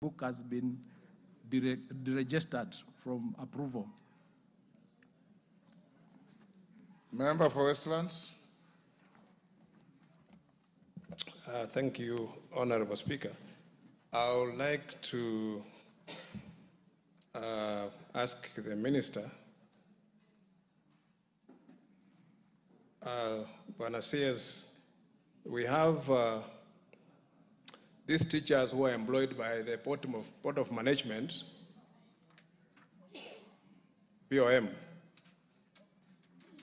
book has been deregistered from approval. Member for Westlands. Thank you, Honorable Speaker. I would like to ask the Minister, Bwana CS, we have these teachers who are employed by the Board of Management, BOM.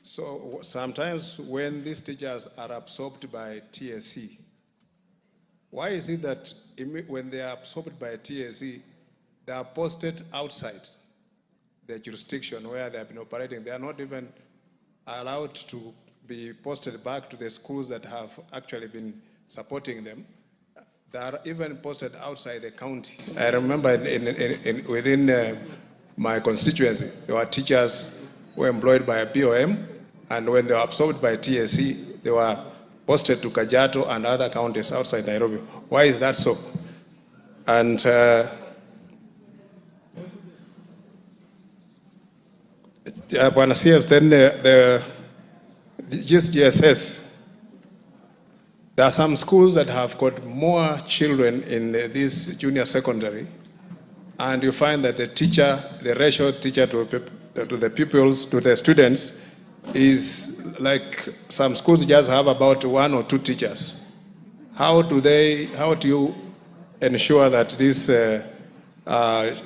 So sometimes when these teachers are absorbed by TSC, why is it that when they are absorbed by TSC, they are posted outside the jurisdiction where they have been operating? They are not even allowed to be posted back to the schools that have actually been supporting them. They are even posted outside the county. I remember within my constituency, there were teachers who were employed by a BOM, and when they were absorbed by TSC, they were posted to Kajiado and other counties outside Nairobi. Why is that so? And Bwana CS, then the GSS, there are some schools that have got more children in this junior secondary, and you find that the teacher, the ratio teacher to the pupils, to the students, is like some schools just have about 1 or 2 teachers. How do you ensure that these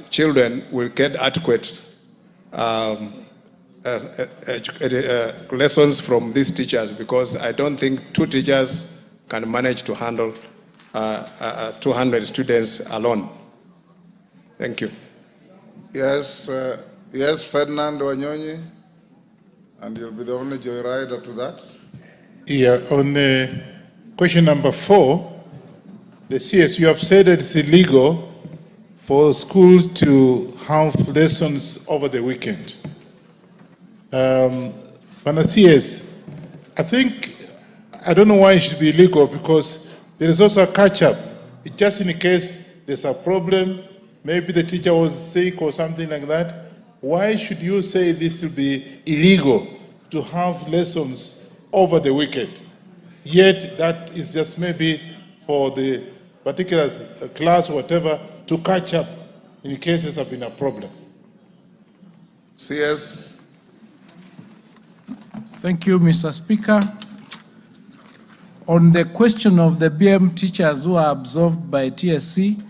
children will get adequate lessons from these teachers? Because I don't think 2 teachers can manage to handle 200 students alone. Thank you. Yes, yes, Ferdinand Wanyonyi, and you'll be the only joyrider to that. Yeah, on question number 4, the CS, you have said it's illegal for schools to have lessons over the weekend. Bwana CS, I don't know why it should be illegal, because there is also a catch-up. Just in case there's a problem, maybe the teacher was sick or something like that. Why should you say this will be illegal to have lessons over the weekend? Yet that is just maybe for the particular class or whatever to catch up in case there's been a problem. CS. Thank you, Mr. Speaker. On the question of the BM teachers who are absorbed by TSC,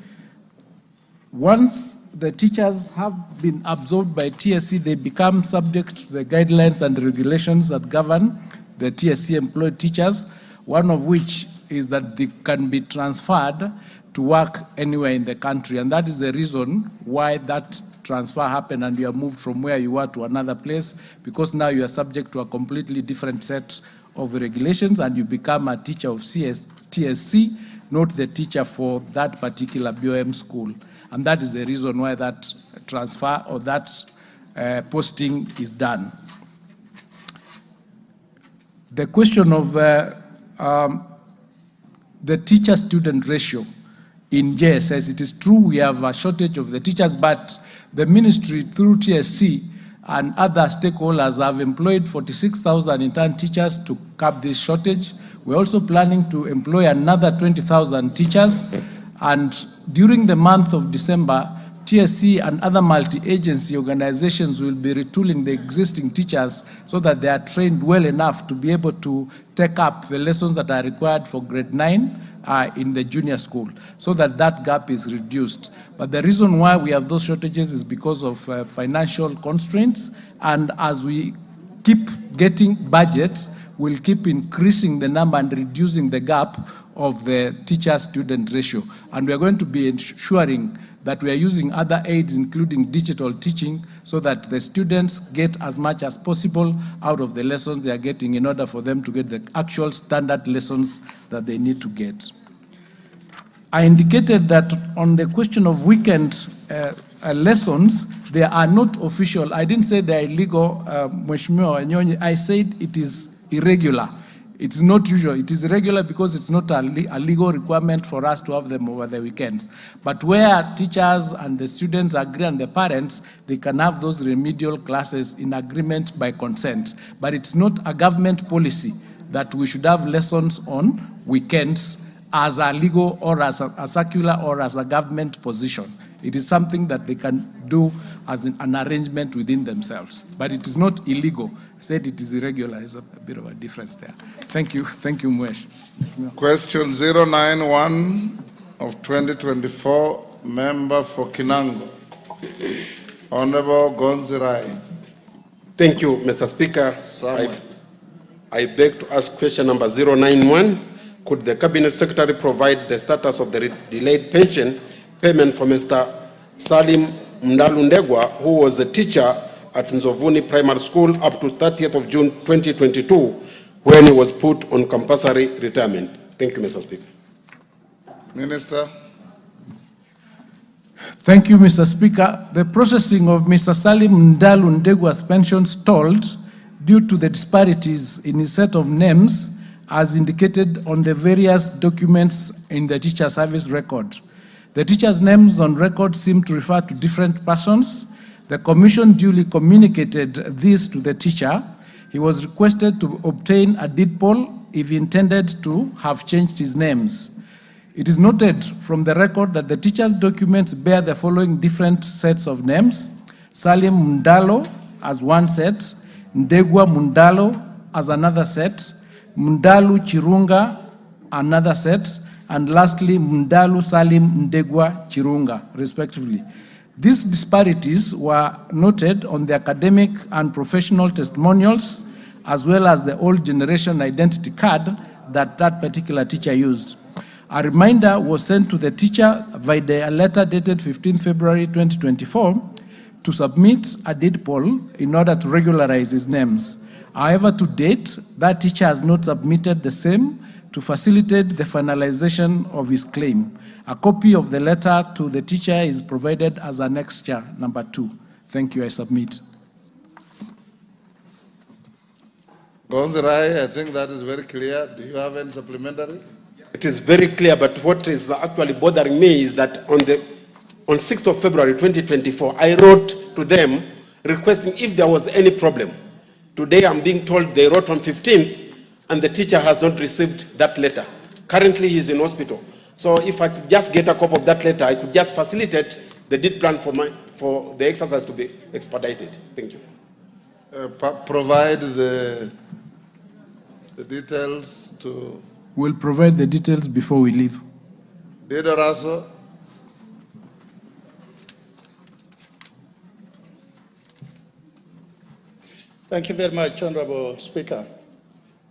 once the teachers have been absorbed by TSC, they become subject to the guidelines and regulations that govern the TSC employed teachers, one of which is that they can be transferred to work anywhere in the country. And that is the reason why that transfer happened and you are moved from where you were to another place, because now you are subject to a completely different set of regulations and you become a teacher of TSC, not the teacher for that particular BOM school. And that is the reason why that transfer or that posting is done. The question of the teacher-student ratio in JSS, it is true we have a shortage of the teachers, but the ministry through TSC and other stakeholders have employed 46,000 intern teachers to curb this shortage. We're also planning to employ another 20,000 teachers. And during the month of December, TSC and other multi-agency organizations will be retooling the existing teachers so that they are trained well enough to be able to take up the lessons that are required for grade 9 in the junior school, so that that gap is reduced. But the reason why we have those shortages is because of financial constraints, and as we keep getting budget, we'll keep increasing the number and reducing the gap of the teacher-student ratio. And we are going to be ensuring that we are using other aids, including digital teaching, so that the students get as much as possible out of the lessons they are getting in order for them to get the actual standard lessons that they need to get. I indicated that on the question of weekend lessons, they are not official. I didn't say they are illegal, Mheshimiwa Wanyonyi. I said it is irregular. It's not usual. It is irregular because it's not a legal requirement for us to have them over the weekends. But where teachers and the students agree and the parents, they can have those remedial classes in agreement by consent. But it's not a government policy that we should have lessons on weekends as a legal or as a circular or as a government position. It is something that they can do as an arrangement within themselves. But it is not illegal. I said it is irregular. There's a bit of a difference there. Thank you. Thank you, Mwesh. Question 091 of 2024, member for Kinango. Honorable Gonzirai. Thank you, Mr. Speaker. I beg to ask question number 091. Could the Cabinet Secretary provide the status of the delayed pension payment for Mr. Salim Mdalundegwa, who was a teacher at Nzovuni Primary School up to 30th of June 2022, when he was put on compulsory retirement? Thank you, Mr. Speaker. Minister. Thank you, Mr. Speaker. The processing of Mr. Salim Mdalundegwa's pension stalled due to the disparities in his set of names as indicated on the various documents in the teacher service record. The teacher's names on record seem to refer to different persons. The Commission duly communicated this to the teacher. He was requested to obtain a deed poll if he intended to have changed his names. It is noted from the record that the teacher's documents bear the following different sets of names: Salim Mndalo as one set, Ndegwa Mundalo as another set, Mundalu Chirunga another set, and lastly Mundalu Salim Ndegwa Chirunga, respectively. These disparities were noted on the academic and professional testimonials, as well as the old generation identity card that particular teacher used. A reminder was sent to the teacher via a letter dated 15 February 2024 to submit a deed poll in order to regularize his names. However, to date, that teacher has not submitted the same to facilitate the finalization of his claim. A copy of the letter to the teacher is provided as annexure number 2. Thank you. I submit. Gonzirai, I think that is very clear. Do you have any supplementary? It is very clear, but what is actually bothering me is that on 6th of February 2024, I wrote to them requesting if there was any problem. Today I'm being told they wrote on 15th and the teacher has not received that letter. Currently he's in hospital. So if I could just get a copy of that letter, I could just facilitate the deed plan for the exercise to be expedited. Thank you. Provide the details to... We'll provide the details before we leave. Didoraso. Thank you very much, Honorable Speaker.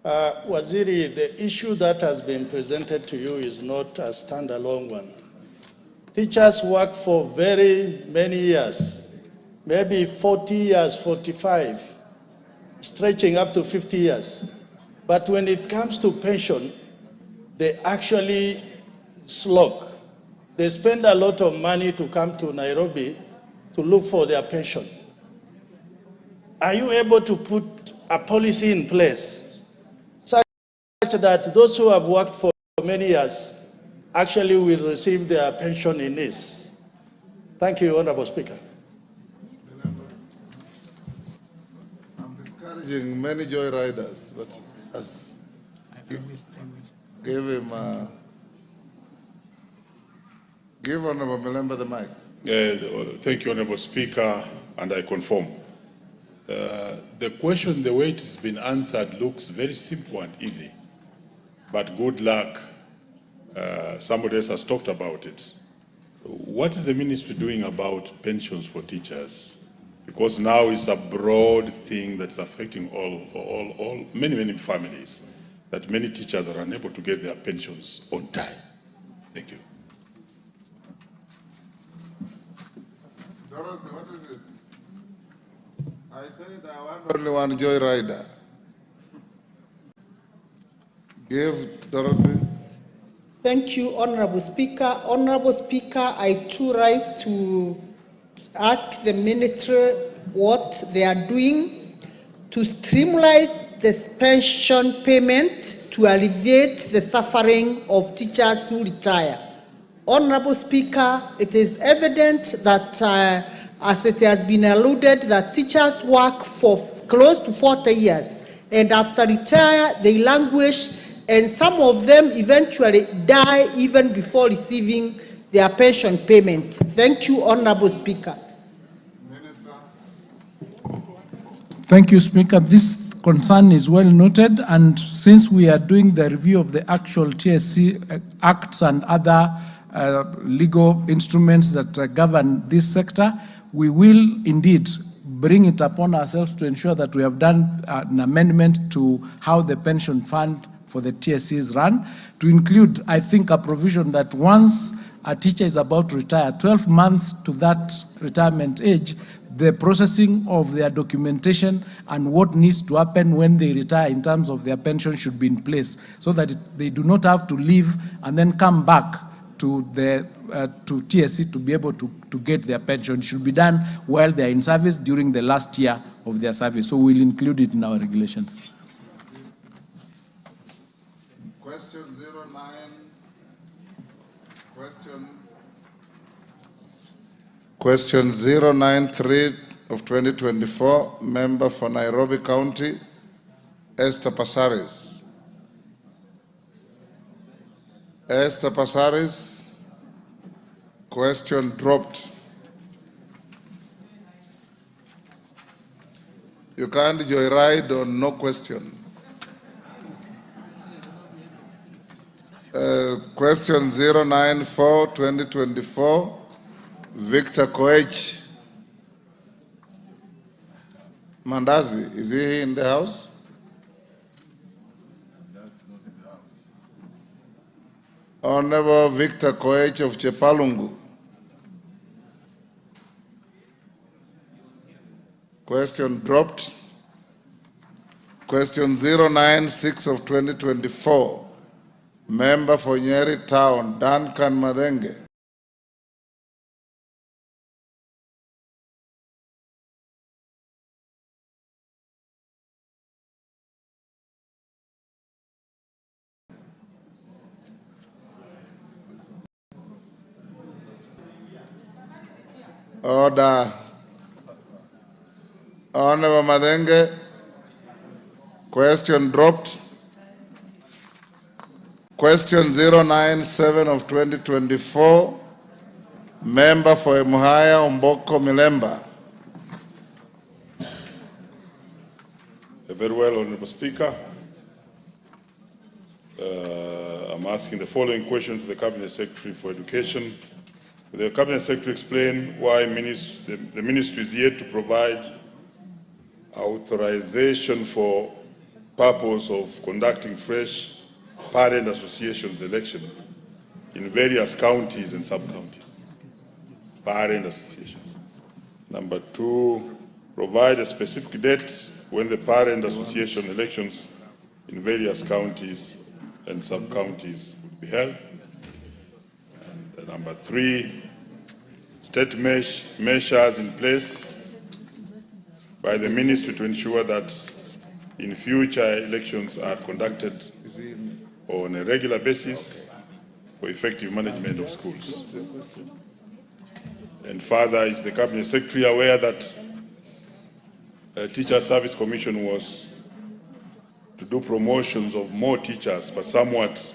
Waziri, the issue that has been presented to you is not a standalone one. Teachers work for very many years, maybe 40 years, 45, stretching up to 50 years. But when it comes to pension, they actually slog. They spend a lot of money to come to Nairobi to look for their pension. Are you able to put a policy in place such that those who have worked for many years actually will receive their pension in this? Thank you, Honorable Speaker. I'm discouraging many joyriders, but as give him give Honorable Melemba the mic. Thank you, Honorable Speaker, and I conform. The question, the way it has been answered, looks very simple and easy. But good luck, somebody else has talked about it. What is the ministry doing about pensions for teachers? Because now it's a broad thing that's affecting many families, that many teachers are unable to get their pensions on time. Thank you. Dorothy, what is it? I said I want only one joyrider. Give Dorothy. Thank you, Honorable Speaker. Honorable Speaker, I too rise to ask the minister what they are doing to streamline this pension payment to alleviate the suffering of teachers who retire. Honorable Speaker, it is evident that, as it has been alluded, that teachers work for close to 40 years, and after retire, they languish, and some of them eventually die even before receiving their pension payment. Thank you, Honorable Speaker. Minister. Thank you, Speaker. This concern is well noted, and since we are doing the review of the actual TSC acts and other legal instruments that govern this sector, we will indeed bring it upon ourselves to ensure that we have done an amendment to how the pension fund for the TSC is run, to include, I think, a provision that once a teacher is about to retire, 12 months to that retirement age, the processing of their documentation and what needs to happen when they retire in terms of their pension should be in place, so that they do not have to leave and then come back to the to TSC to be able to get their pension. It should be done while they are in service during the last year of their service. So we'll include it in our regulations. Question 09. Question 093 of 2024, member for Nairobi County, Esther Passaris. Esther Passaris, question dropped. You can't joyride on no question. Question 094, 2024, Victor Koech. Mandazi, is he in the house? Honorable Victor Koech of Chepalungu. Question dropped. Question 096 of 2024, member for Nyeri Town, Duncan Madenge. Order. Honorable Madenge, question dropped. Question 097 of 2024, member for Emuhaya Omboko Milemba. Very well, Honorable Speaker. I'm asking the following question to the Cabinet Secretary for Education. Will the Cabinet Secretary explain why the Ministry is yet to provide authorization for purpose of conducting fresh parent associations election in various counties and sub-counties? Parent associations. Number two, provide a specific date when the parent association elections in various counties and sub-counties will be held. And number three, state measures in place by the Ministry to ensure that in future elections are conducted on a regular basis for effective management of schools. And further, is the Cabinet Secretary aware that a Teacher Service Commission was to do promotions of more teachers, but somewhat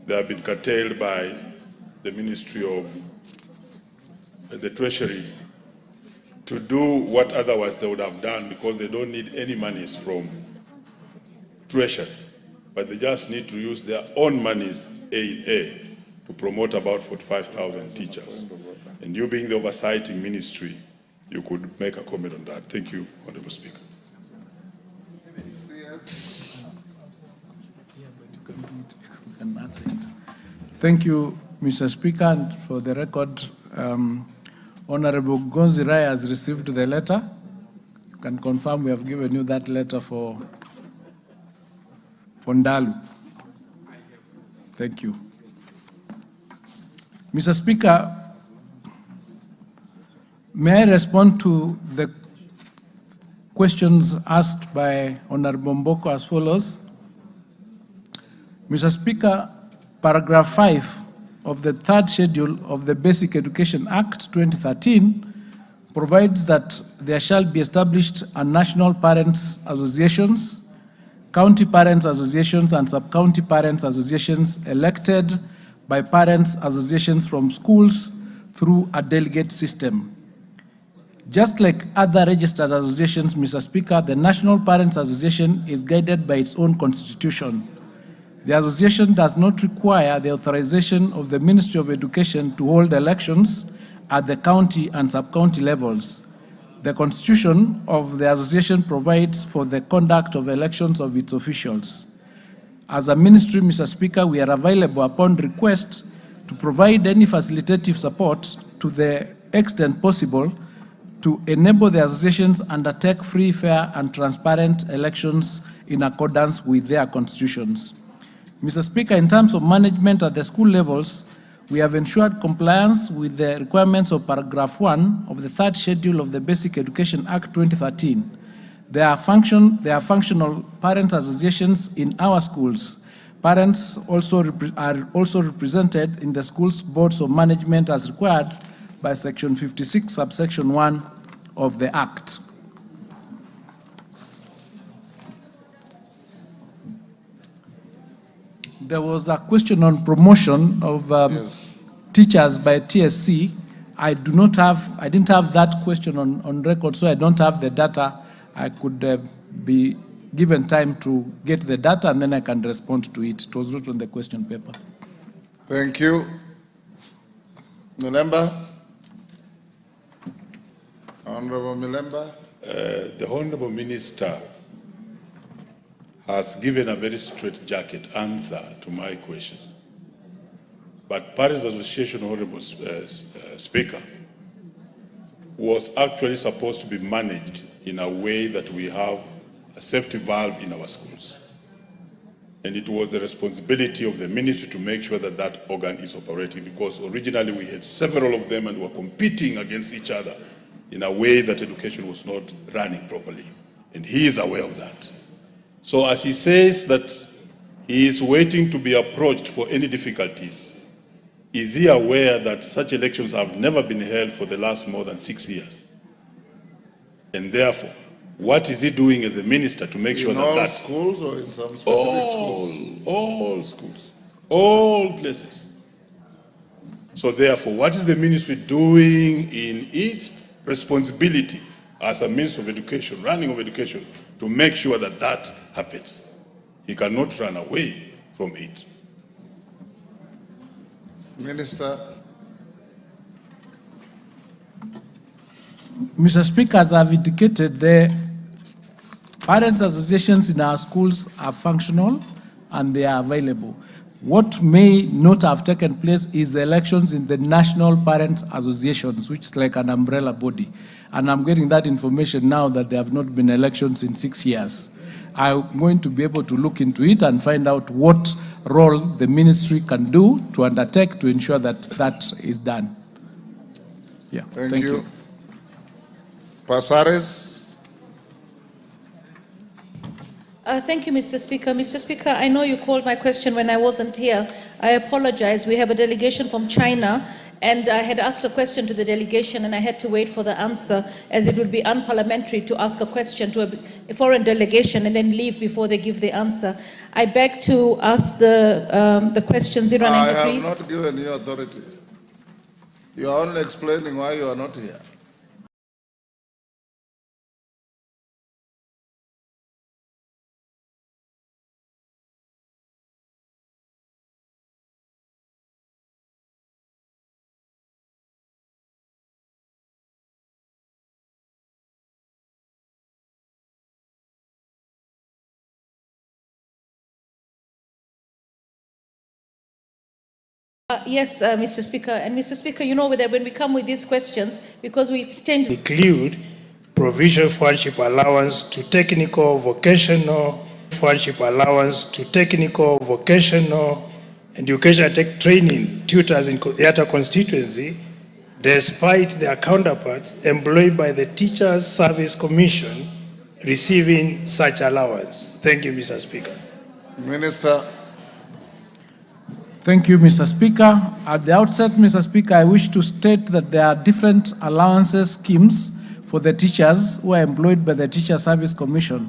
they have been curtailed by the Ministry of the Treasury to do what otherwise they would have done, because they don't need any monies from Treasury, but they just need to use their own monies, AA, to promote about 45,000 teachers. And you being the oversighting ministry, you could make a comment on that. Thank you, Honorable Speaker. Thank you, Mr. Speaker, and for the record, Honorable Gonzi Rai has received the letter. You can confirm we have given you that letter for Ndalu. Thank you. Mr. Speaker, may I respond to the questions asked by Honorable Mboko as follows. Mr. Speaker, paragraph 5 of the third schedule of the Basic Education Act 2013 provides that there shall be established a national parents associations, county parents associations, and sub-county parents associations elected by parents associations from schools through a delegate system. Just like other registered associations, Mr. Speaker, the National Parents Association is guided by its own constitution. The association does not require the authorization of the Ministry of Education to hold elections at the county and sub-county levels. The constitution of the association provides for the conduct of elections of its officials. As a ministry, Mr. Speaker, we are available upon request to provide any facilitative support to the extent possible to enable the associations undertake free, fair, and transparent elections in accordance with their constitutions. Mr. Speaker, in terms of management at the school levels, we have ensured compliance with the requirements of paragraph 1 of the third schedule of the Basic Education Act 2013. There are functional parents associations in our schools. Parents are also represented in the school's boards of management as required by Section 56, subsection 1 of the Act. There was a question on promotion of teachers by TSC. I didn't have that question on record, so I don't have the data. I could be given time to get the data and then I can respond to it. It was not on the question paper. Thank you. Milemba? Honorable Milemba? The Honorable Minister has given a very straightjacket answer to my question. But Parents Association, Honorable Speaker, was actually supposed to be managed in a way that we have a safety valve in our schools. And it was the responsibility of the ministry to make sure that that organ is operating, because originally we had several of them and were competing against each other in a way that education was not running properly. And he is aware of that. So as he says that he is waiting to be approached for any difficulties, is he aware that such elections have never been held for the last more than 6 years? And therefore, what is he doing as a minister to make sure that In all schools or in some specific schools? All schools, all places. So therefore, what is the ministry doing in its responsibility as a Minister of Education, running of education, to make sure that that happens? He cannot run away from it. Minister. Mr. Speaker, as I've indicated, the parents associations in our schools are functional and they are available. What may not have taken place is the elections in the National Parents Associations, which is like an umbrella body. And I'm getting that information now that there have not been elections in 6 years. I'm going to be able to look into it and find out what role the ministry can do to undertake to ensure that that is done. Yeah, Thank you. Pasares. Thank you, Mr. Speaker. Mr. Speaker, I know you called my question when I wasn't here. I apologize. We have a delegation from China, and I had asked a question to the delegation, and I had to wait for the answer, as it would be unparliamentary to ask a question to a foreign delegation and then leave before they give the answer. I beg to ask the question 093. I have not given you authority. You are only explaining why you are not here. Yes, Mr. Speaker. And Mr. Speaker, you know that when we come with these questions, because we change... Include provision for hardship allowance to technical, vocational, hardship allowance to technical, vocational, education tech training tutors in Yata constituency, despite their counterparts employed by the Teachers Service Commission receiving such allowance? Thank you, Mr. Speaker. Minister. Thank you, Mr. Speaker. At the outset, Mr. Speaker, I wish to state that there are different allowances schemes for the teachers who are employed by the Teacher Service Commission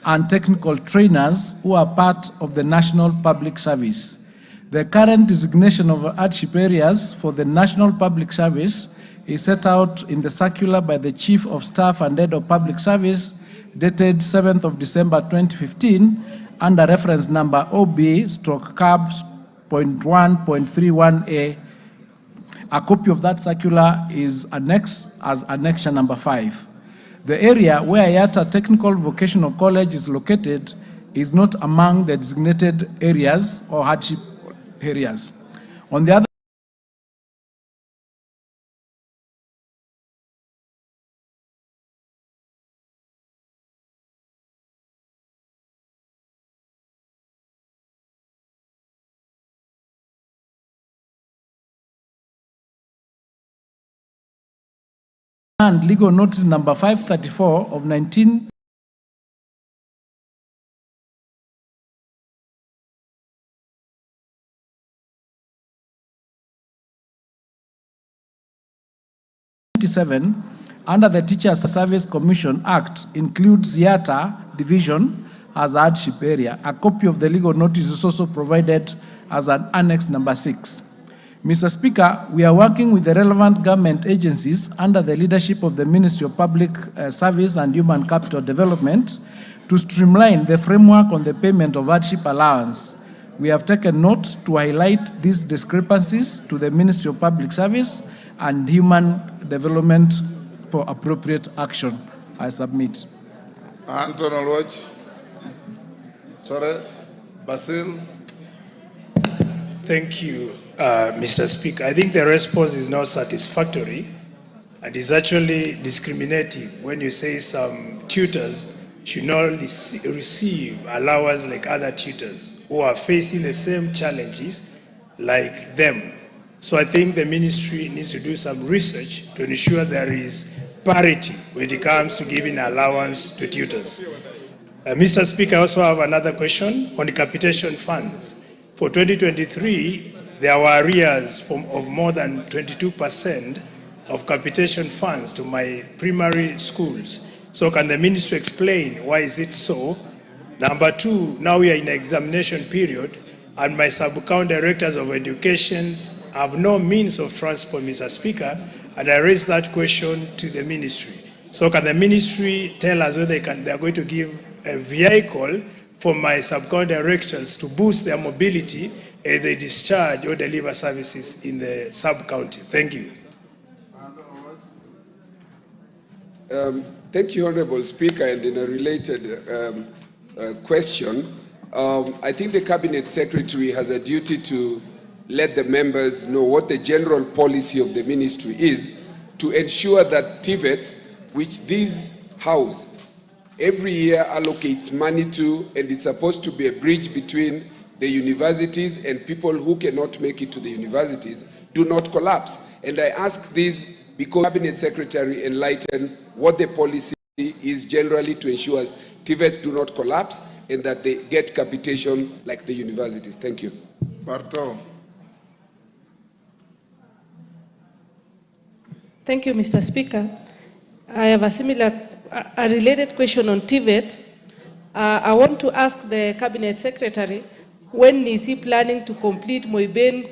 and technical trainers who are part of the National Public Service. The current designation of hardship areas for the National Public Service is set out in the circular by the Chief of Staff and Head of Public Service dated 7th of December 2015 under reference number OB/CAB.1.31A. A copy of that circular is annexed as annexure number 5. The area where Yatta Technical Vocational College is located is not among the designated areas or hardship areas. On the other and legal notice number 534 of 19 under the Teachers Service Commission Act includes Yatta Division as a hardship area. A copy of the legal notice is also provided as an annex number 6. Mr. Speaker, we are working with the relevant government agencies under the leadership of the Ministry of Public Service and Human Capital Development to streamline the framework on the payment of hardship allowance. We have taken note to highlight these discrepancies to the Ministry of Public Service and Human Development for appropriate action. I submit. Anton Olwach. Sorry. Basil. Thank you, Mr. Speaker. I think the response is not satisfactory and is actually discriminating when you say some tutors should not receive allowance like other tutors who are facing the same challenges like them. So I think the ministry needs to do some research to ensure there is parity when it comes to giving allowance to tutors. Mr. Speaker, I also have another question on the capitation funds. For 2023, there were arrears of more than 22% of capitation funds to my primary schools. So can the ministry explain why is it so? Number 2, now we are in examination period and my sub-account directors of education have no means of transport, Mr. Speaker, and I raised that question to the ministry. So can the ministry tell us whether they are going to give a vehicle for my sub-account directors to boost their mobility as they discharge or deliver services in the sub-county? Thank you. Thank you, Honorable Speaker, and in a related question, I think the Cabinet Secretary has a duty to let the members know what the general policy of the ministry is to ensure that TVETs, which this house every year allocates money to, and it's supposed to be a bridge between the universities and people who cannot make it to the universities, do not collapse. And I ask this because the Cabinet Secretary enlighten what the policy is generally to ensure TVETs do not collapse and that they get capitation like the universities. Thank you. Barto. Thank you, Mr. Speaker. I have a related question on TVET. I want to ask the Cabinet Secretary, when is he planning to complete Moiben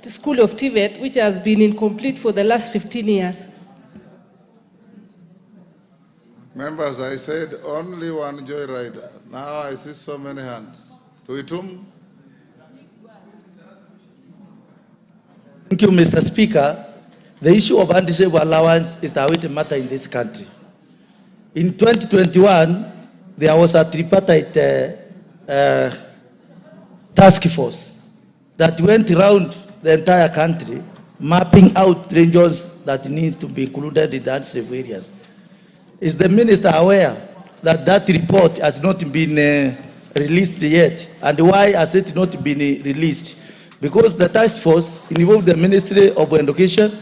School of TVET, which has been incomplete for the last 15 years? Members, I said only one joyrider. Now I see so many hands. Tuitum. Thank you, Mr. Speaker. The issue of undisabled allowance is a weighty matter in this country. In 2021, there was a tripartite task force that went around the entire country, mapping out regions that need to be included in the unsafe areas. Is the minister aware that that report has not been released yet? And why has it not been released? Because the task force involved the Ministry of Education,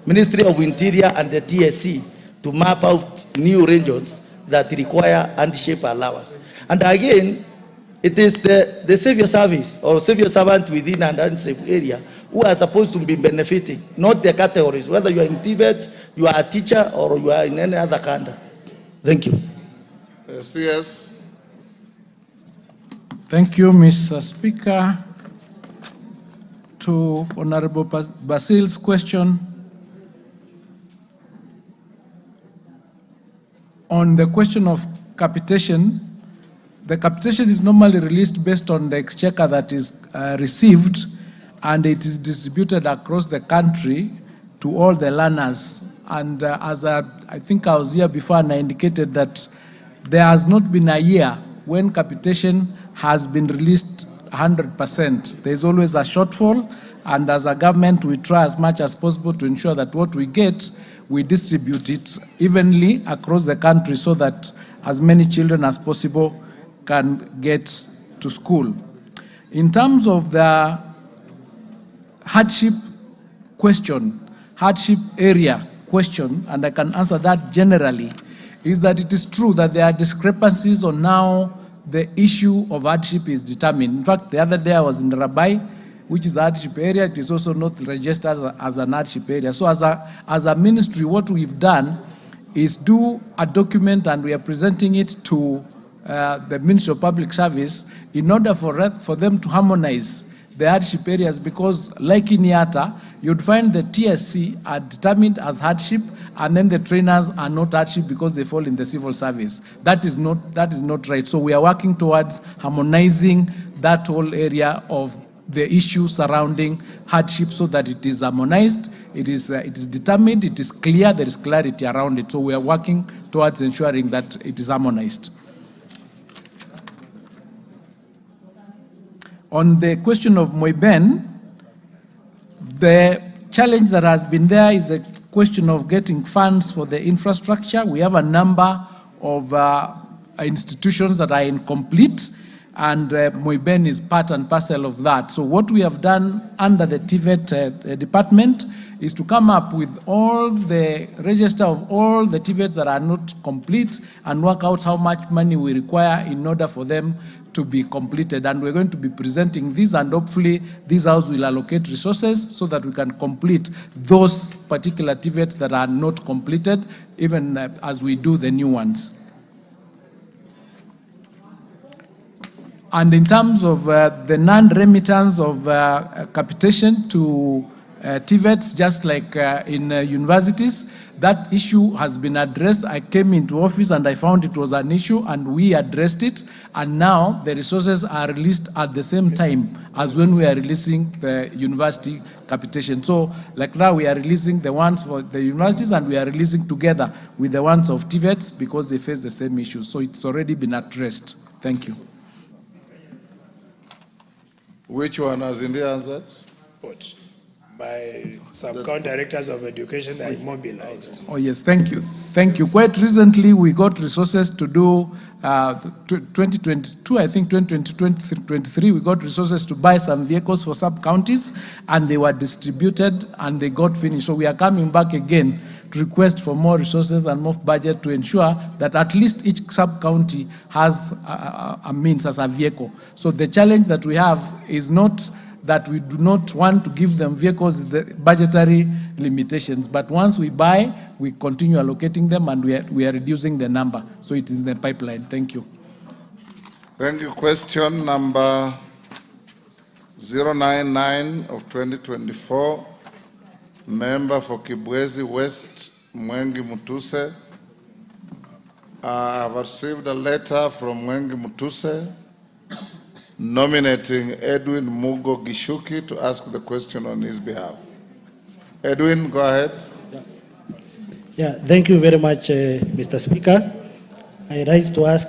Ministry of Interior, and the TSC to map out new regions that require hardship allowance. And again, it is the civil service or civil servant within an hardship area who are supposed to be benefiting, not the categories, whether you are in TVET, you are a teacher, or you are in any other country. Thank you. Yes. Thank you, Mr. Speaker. To Honorable Basil's question on the question of capitation, the capitation is normally released based on the exchequer that is received, and it is distributed across the country to all the learners. And as I think I was here before and I indicated that there has not been a year when capitation has been released 100%. There's always a shortfall, and as a government, we try as much as possible to ensure that what we get, we distribute it evenly across the country so that as many children as possible can get to school. In terms of the hardship question, hardship area question, and I can answer that generally, is that it is true that there are discrepancies on how the issue of hardship is determined. In fact, the other day I was in Rabai, which is a hardship area. It is also not registered as an hardship area. So as a ministry, what we've done is do a document, and we are presenting it to the Ministry of Public Service in order for them to harmonize the hardship areas, because like in Yata, you'd find the TSC are determined as hardship, and then the trainers are not hardship because they fall in the civil service. That is not right. So we are working towards harmonizing that whole area of the issue surrounding hardship so that it is harmonized, it is determined, it is clear, there is clarity around it. So we are working towards ensuring that it is harmonized. On the question of Moiben, the challenge that has been there is a question of getting funds for the infrastructure. We have a number of institutions that are incomplete, and Moiben is part and parcel of that. So what we have done under the TVET department is to come up with all the register of all the TVETs that are not complete and work out how much money we require in order for them to be completed. And we're going to be presenting this, and hopefully this house will allocate resources so that we can complete those particular TVETs that are not completed, even as we do the new ones. And in terms of the non-remittance of capitation to TVETs, just like in universities, that issue has been addressed. I came into office and I found it was an issue, and we addressed it, and now the resources are released at the same time as when we are releasing the university capitation. So like now we are releasing the ones for the universities, and we are releasing together with the ones of TVETs because they face the same issues. So it's already been addressed. Thank you. Which one has India answered? What? By sub-county directors of education that are mobilized. Oh yes, thank you. Thank you. Quite recently, we got resources to do 2022, I think 2023, we got resources to buy some vehicles for sub-counties, and they were distributed and they got finished. So we are coming back again to request for more resources and more budget to ensure that at least each sub-county has a means as a vehicle. So the challenge that we have is not that we do not want to give them vehicles, the budgetary limitations. But once we buy, we continue allocating them, and we are reducing the number. So it is in the pipeline. Thank you. Thank you. Question number 099 of 2024. Member for Kibwezi West, Mwengi Mutuse. I have received a letter from Mwengi Mutuse nominating Edwin Mugo Gishuki to ask the question on his behalf. Edwin, go ahead. Yeah, thank you very much, Mr. Speaker. I rise to ask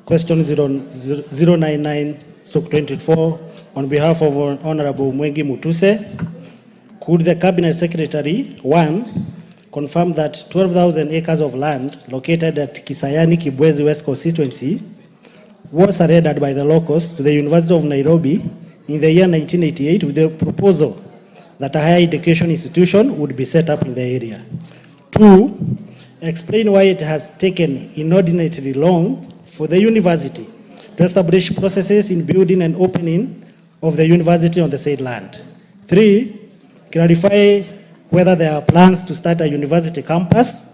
question 099/24 on behalf of Honorable Mwengi Mutuse. Could the Cabinet Secretary, one, confirm that 12,000 acres of land located at Kisayani Kibwezi West constituency was surrendered by the locals to the University of Nairobi in the year 1988 with the proposal that a higher education institution would be set up in the area. Two, explain why it has taken inordinately long for the university to establish processes in building and opening of the university on the said land. 3, clarify whether there are plans to start a university campus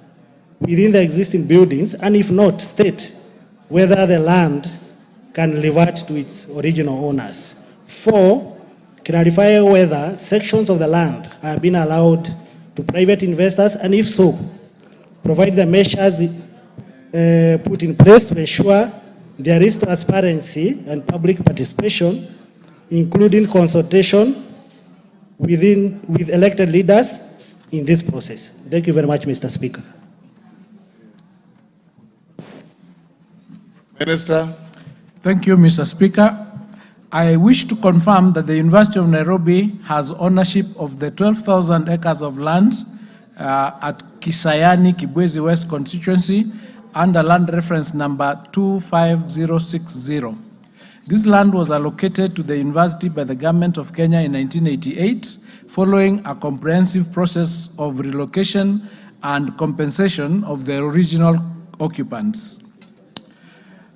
within the existing buildings, and if not, state whether the land can revert to its original owners. 4, clarify whether sections of the land are being allowed to private investors, and if so, provide the measures put in place to ensure there is transparency and public participation, including consultation with elected leaders in this process. Thank you very much, Mr. Speaker. Minister. Thank you, Mr. Speaker. I wish to confirm that the University of Nairobi has ownership of the 12,000 acres of land at Kisayani, Kibwezi West constituency under land reference number 25060. This land was allocated to the university by the government of Kenya in 1988, following a comprehensive process of relocation and compensation of the original occupants.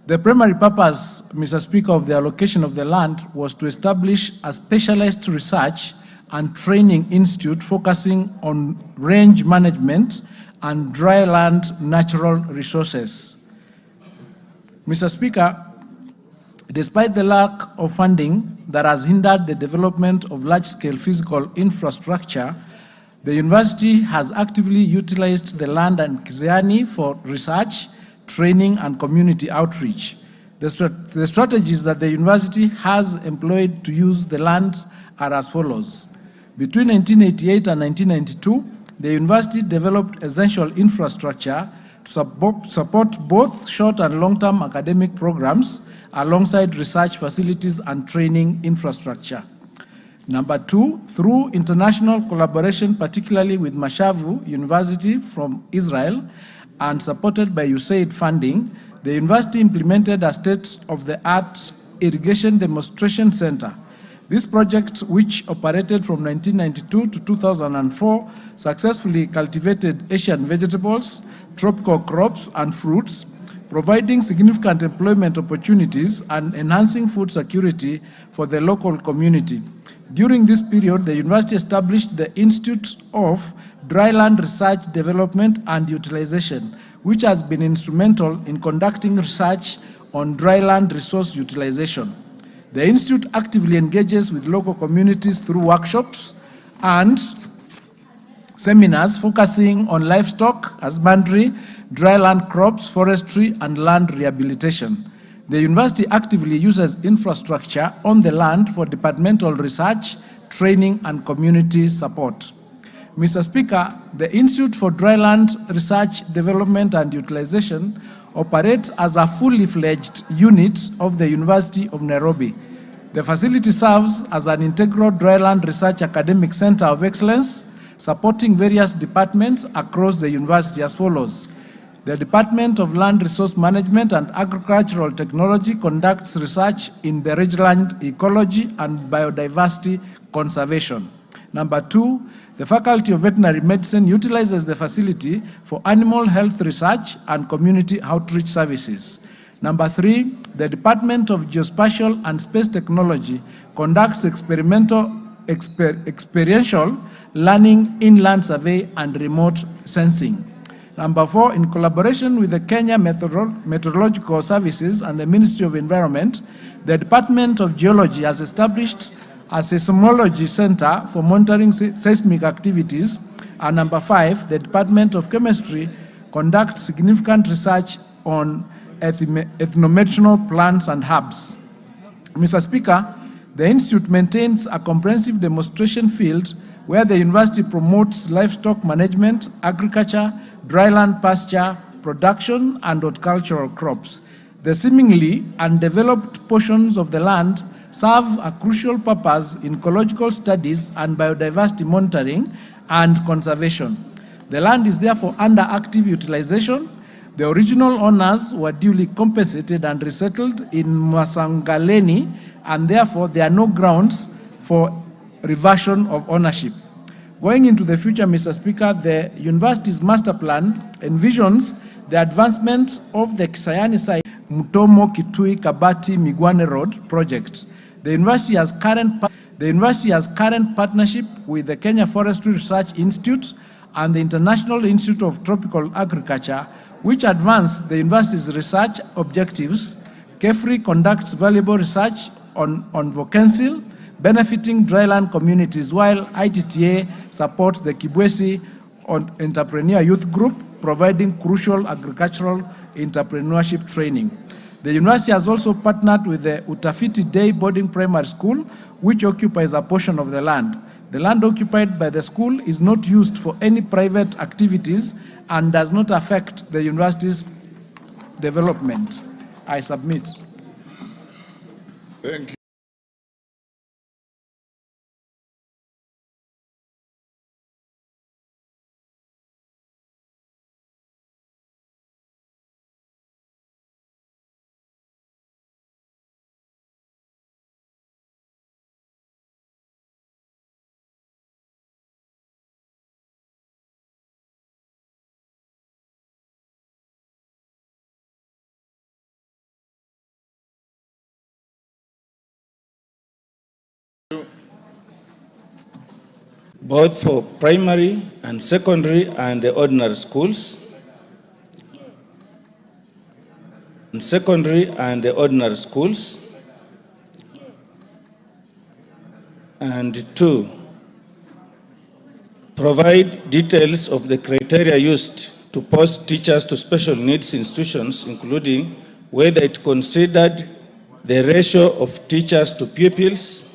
The primary purpose, Mr. Speaker, of the allocation of the land was to establish a specialized research and training institute focusing on range management and dry land natural resources. Mr. Speaker, despite the lack of funding that has hindered the development of large-scale physical infrastructure, the university has actively utilized the land and Kisayani for research, training, and community outreach. The strategies that the university has employed to use the land are as follows. Between 1988 and 1992, the university developed essential infrastructure to support both short and long-term academic programs alongside research facilities and training infrastructure. Number 2, through international collaboration, particularly with Mashavu University from Israel, and supported by USAID funding, the university implemented a state-of-the-art irrigation demonstration center. This project, which operated from 1992 to 2004, successfully cultivated Asian vegetables, tropical crops, and fruits, providing significant employment opportunities and enhancing food security for the local community. During this period, the university established the Institute of Dryland Research Development and Utilization, which has been instrumental in conducting research on dryland resource utilization. The Institute actively engages with local communities through workshops and seminars focusing on livestock, husbandry, dryland crops, forestry, and land rehabilitation. The university actively uses infrastructure on the land for departmental research, training, and community support. Mr. Speaker, the Institute for Dryland Research, Development and Utilization operates as a fully fledged unit of the University of Nairobi. The facility serves as an integral dryland research academic center of excellence, supporting various departments across the university as follows. The Department of Land Resource Management and Agricultural Technology conducts research in the rangeland ecology and biodiversity conservation. Number 2, the Faculty of Veterinary Medicine utilizes the facility for animal health research and community outreach services. Number 3, the Department of Geospatial and Space Technology conducts experiential learning, inland survey, and remote sensing. Number 4, in collaboration with the Kenya Meteorological Services and the Ministry of Environment, the Department of Geology has established a seismology center for monitoring seismic activities. And number 5, the Department of Chemistry conducts significant research on ethnomedicinal plants and herbs. Mr. Speaker, the Institute maintains a comprehensive demonstration field where the university promotes livestock management, agriculture, dryland pasture production, and horticultural crops. The seemingly undeveloped portions of the land serve a crucial purpose in ecological studies and biodiversity monitoring and conservation. The land is therefore under active utilization. The original owners were duly compensated and resettled in Masangaleni, and therefore there are no grounds for reversion of ownership. Going into the future, Mr. Speaker, the university's master plan envisions the advancement of the Kisayani site, Mutomo, Kitui, Kabati, Migwane Road project. The university has current partnership with the Kenya Forestry Research Institute and the International Institute of Tropical Agriculture, which advance the university's research objectives. KEFRI conducts valuable research on Vokensil, benefiting dryland communities, while ITTA supports the Kibwesi Entrepreneur Youth Group, providing crucial agricultural entrepreneurship training. The university has also partnered with the Utafiti Day Boarding Primary School, which occupies a portion of the land. The land occupied by the school is not used for any private activities and does not affect the university's development. I submit. Thank you. Both for primary and secondary and the ordinary schools. And secondary and the ordinary schools. And 2, provide details of the criteria used to post teachers to special needs institutions, including whether it considered the ratio of teachers to pupils.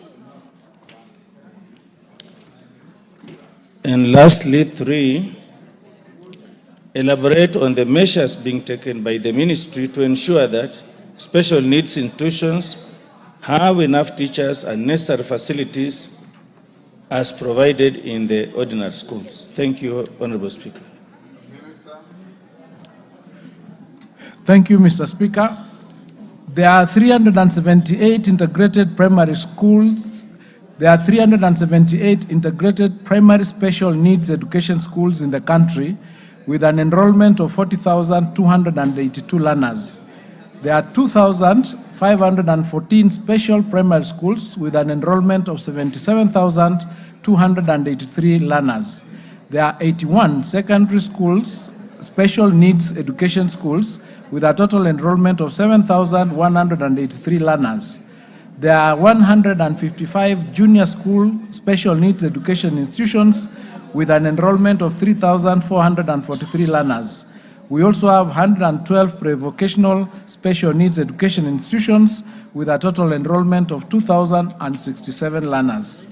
And lastly, 3, elaborate on the measures being taken by the ministry to ensure that special needs institutions have enough teachers and necessary facilities as provided in the ordinary schools. Thank you, Honorable Speaker. Thank you, Mr. Speaker. There are 378 integrated primary schools. There are 378 integrated primary special needs education schools in the country with an enrollment of 40,282 learners. There are 2,514 special primary schools with an enrollment of 77,283 learners. There are 81 secondary schools, special needs education schools with a total enrollment of 7,183 learners. There are 155 junior school special needs education institutions with an enrollment of 3,443 learners. We also have 112 pre-vocational special needs education institutions with a total enrollment of 2,067 learners.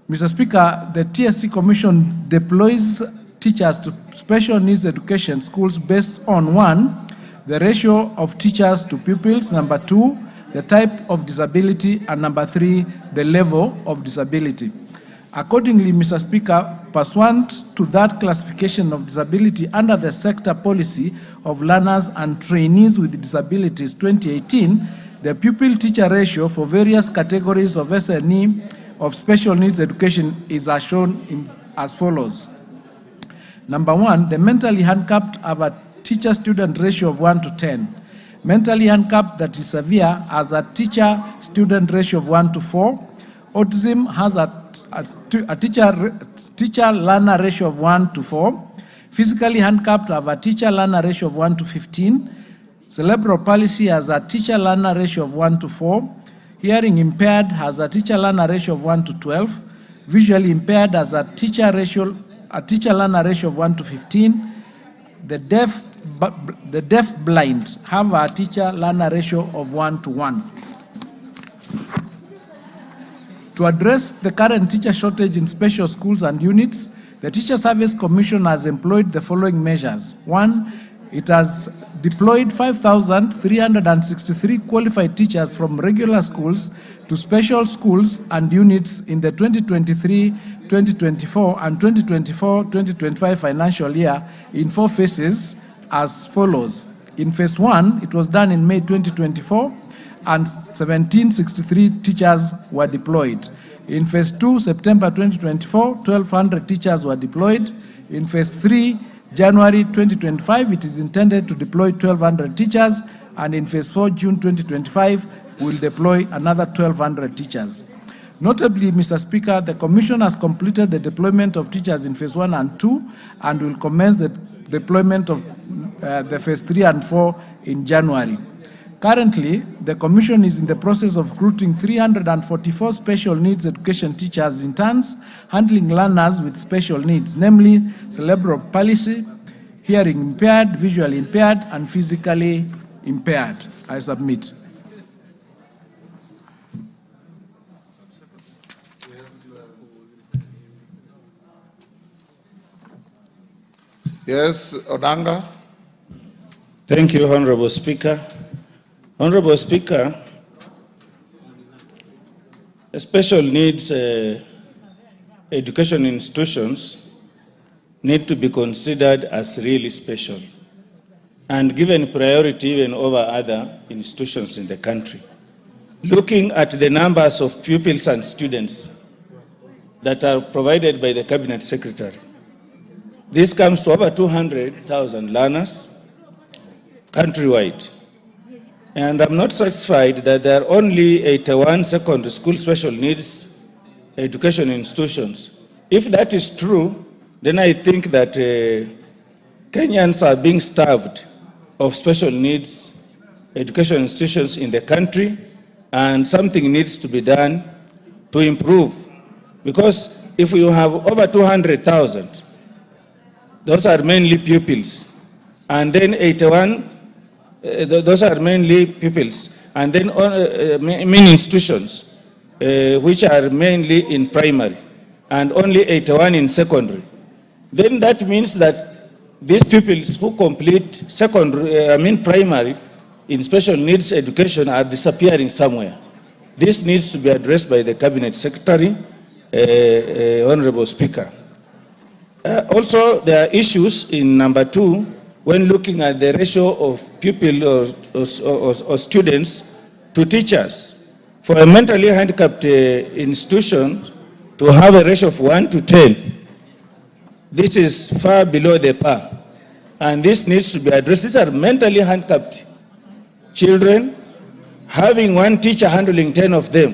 Mr. Speaker, the TSC Commission deploys teachers to special needs education schools based on 1, the ratio of teachers to pupils, number 2, the type of disability, and number 3, the level of disability. Accordingly, Mr. Speaker, pursuant to that classification of disability under the sector policy of learners and trainees with disabilities 2018, the pupil-teacher ratio for various categories of SNE of special needs education is as shown as follows. Number 1, the mentally handicapped have a teacher-student ratio of 1 to 10. Mentally handicapped that is severe has a teacher-student ratio of 1 to 4. Autism has a teacher-learner ratio of 1 to 4. Physically handicapped have a teacher-learner ratio of 1 to 15. Cerebral palsy has a teacher-learner ratio of 1 to 4. Hearing impaired has a teacher-learner ratio of 1 to 12. Visually impaired has a teacher-learner ratio of 1 to 15. The deaf-blind have a teacher-learner ratio of 1 to 1. To address the current teacher shortage in special schools and units, the Teacher Service Commission has employed the following measures. 1, it has deployed 5,363 qualified teachers from regular schools to special schools and units in the 2023-2024 and 2024-2025 financial year in 4 phases as follows. In phase 1, it was done in May 2024, and 1,763 teachers were deployed. In phase 2, September 2024, 1,200 teachers were deployed. In phase 3, January 2025, it is intended to deploy 1,200 teachers, and in phase 4, June 2025, we'll deploy another 1,200 teachers. Notably, Mr. Speaker, the Commission has completed the deployment of teachers in phase 1 and 2 and will commence the deployment of the phase 3 and 4 in January. Currently, the Commission is in the process of recruiting 344 special needs education teachers interns handling learners with special needs, namely cerebral palsy, hearing impaired, visually impaired, and physically impaired. I submit. Yes, Odinga. Thank you, Honorable Speaker. Honorable Speaker, special needs education institutions need to be considered as really special and given priority even over other institutions in the country. Looking at the numbers of pupils and students that are provided by the Cabinet Secretary, this comes to over 200,000 learners countrywide. And I'm not satisfied that there are only 81 secondary school special needs education institutions. If that is true, then I think that Kenyans are being starved of special needs education institutions in the country, and something needs to be done to improve. Because if you have over 200,000, those are mainly pupils, and then 81, those are mainly pupils, and then many institutions, which are mainly in primary, and only 81 in secondary. Then that means that these pupils who complete secondary, primary in special needs education are disappearing somewhere. This needs to be addressed by the Cabinet Secretary, Honorable Speaker. Also, there are issues in number 2 when looking at the ratio of pupil or students to teachers. For a mentally handicapped institution to have a ratio of 1 to 10, this is far below the par, and this needs to be addressed. These are mentally handicapped children, having one teacher handling 10 of them.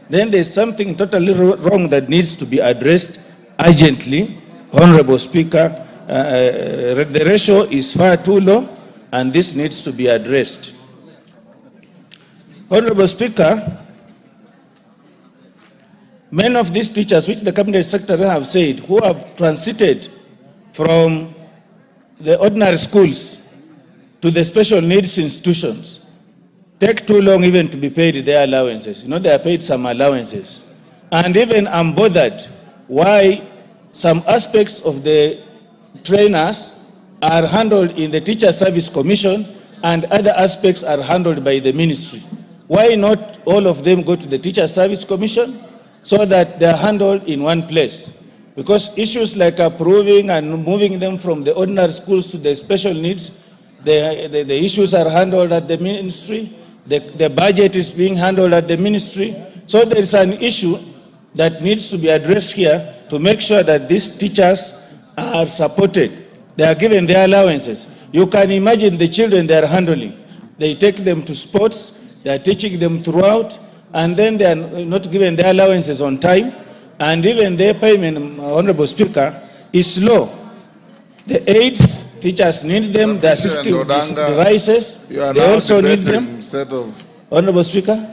Then there's something totally wrong that needs to be addressed urgently. Honorable Speaker, the ratio is far too low, and this needs to be addressed. Honorable Speaker, many of these teachers, which the Cabinet Secretary have said, who have transited from the ordinary schools to the special needs institutions, take too long even to be paid their allowances. You know, they are paid some allowances. And even I'm bothered why some aspects of the trainers are handled in the Teacher Service Commission and other aspects are handled by the ministry. Why not all of them go to the Teacher Service Commission so that they are handled in one place? Because issues like approving and moving them from the ordinary schools to the special needs, the issues are handled at the ministry, the budget is being handled at the ministry. So there is an issue that needs to be addressed here to make sure that these teachers are supported. They are given their allowances. You can imagine the children they are handling. They take them to sports, they are teaching them throughout, and then they are not given their allowances on time, and even their payment, Honorable Speaker, is low. The aids, teachers need them, the assistive devices, they also need them. Instead of, Honorable Speaker?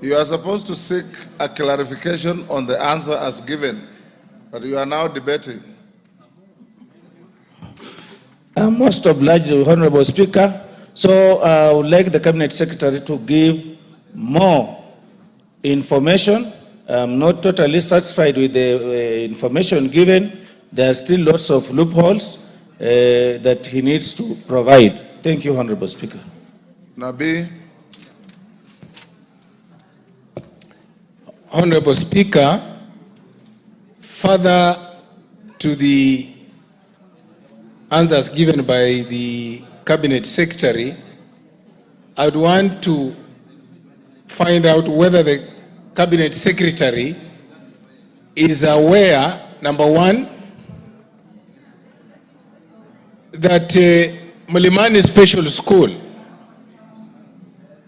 you are supposed to seek a clarification on the answer as given, but you are now debating. I'm most obliged, Honorable Speaker. So I would like the Cabinet Secretary to give more information. I'm not totally satisfied with the information given. There are still lots of loopholes that he needs to provide. Thank you, Honorable Speaker. Nabi. Honorable Speaker, further to the answers given by the Cabinet Secretary, I would want to find out whether the Cabinet Secretary is aware, number one, that Mlimani Special School,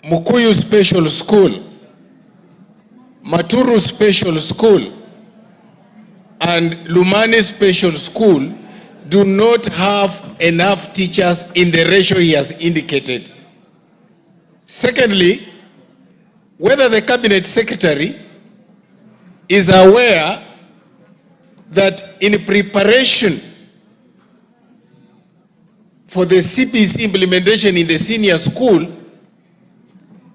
Mukuyu Special School, Maturu Special School, and Lumani Special School do not have enough teachers in the ratio he has indicated. Secondly, whether the Cabinet Secretary is aware that in preparation for the CPC implementation in the senior school,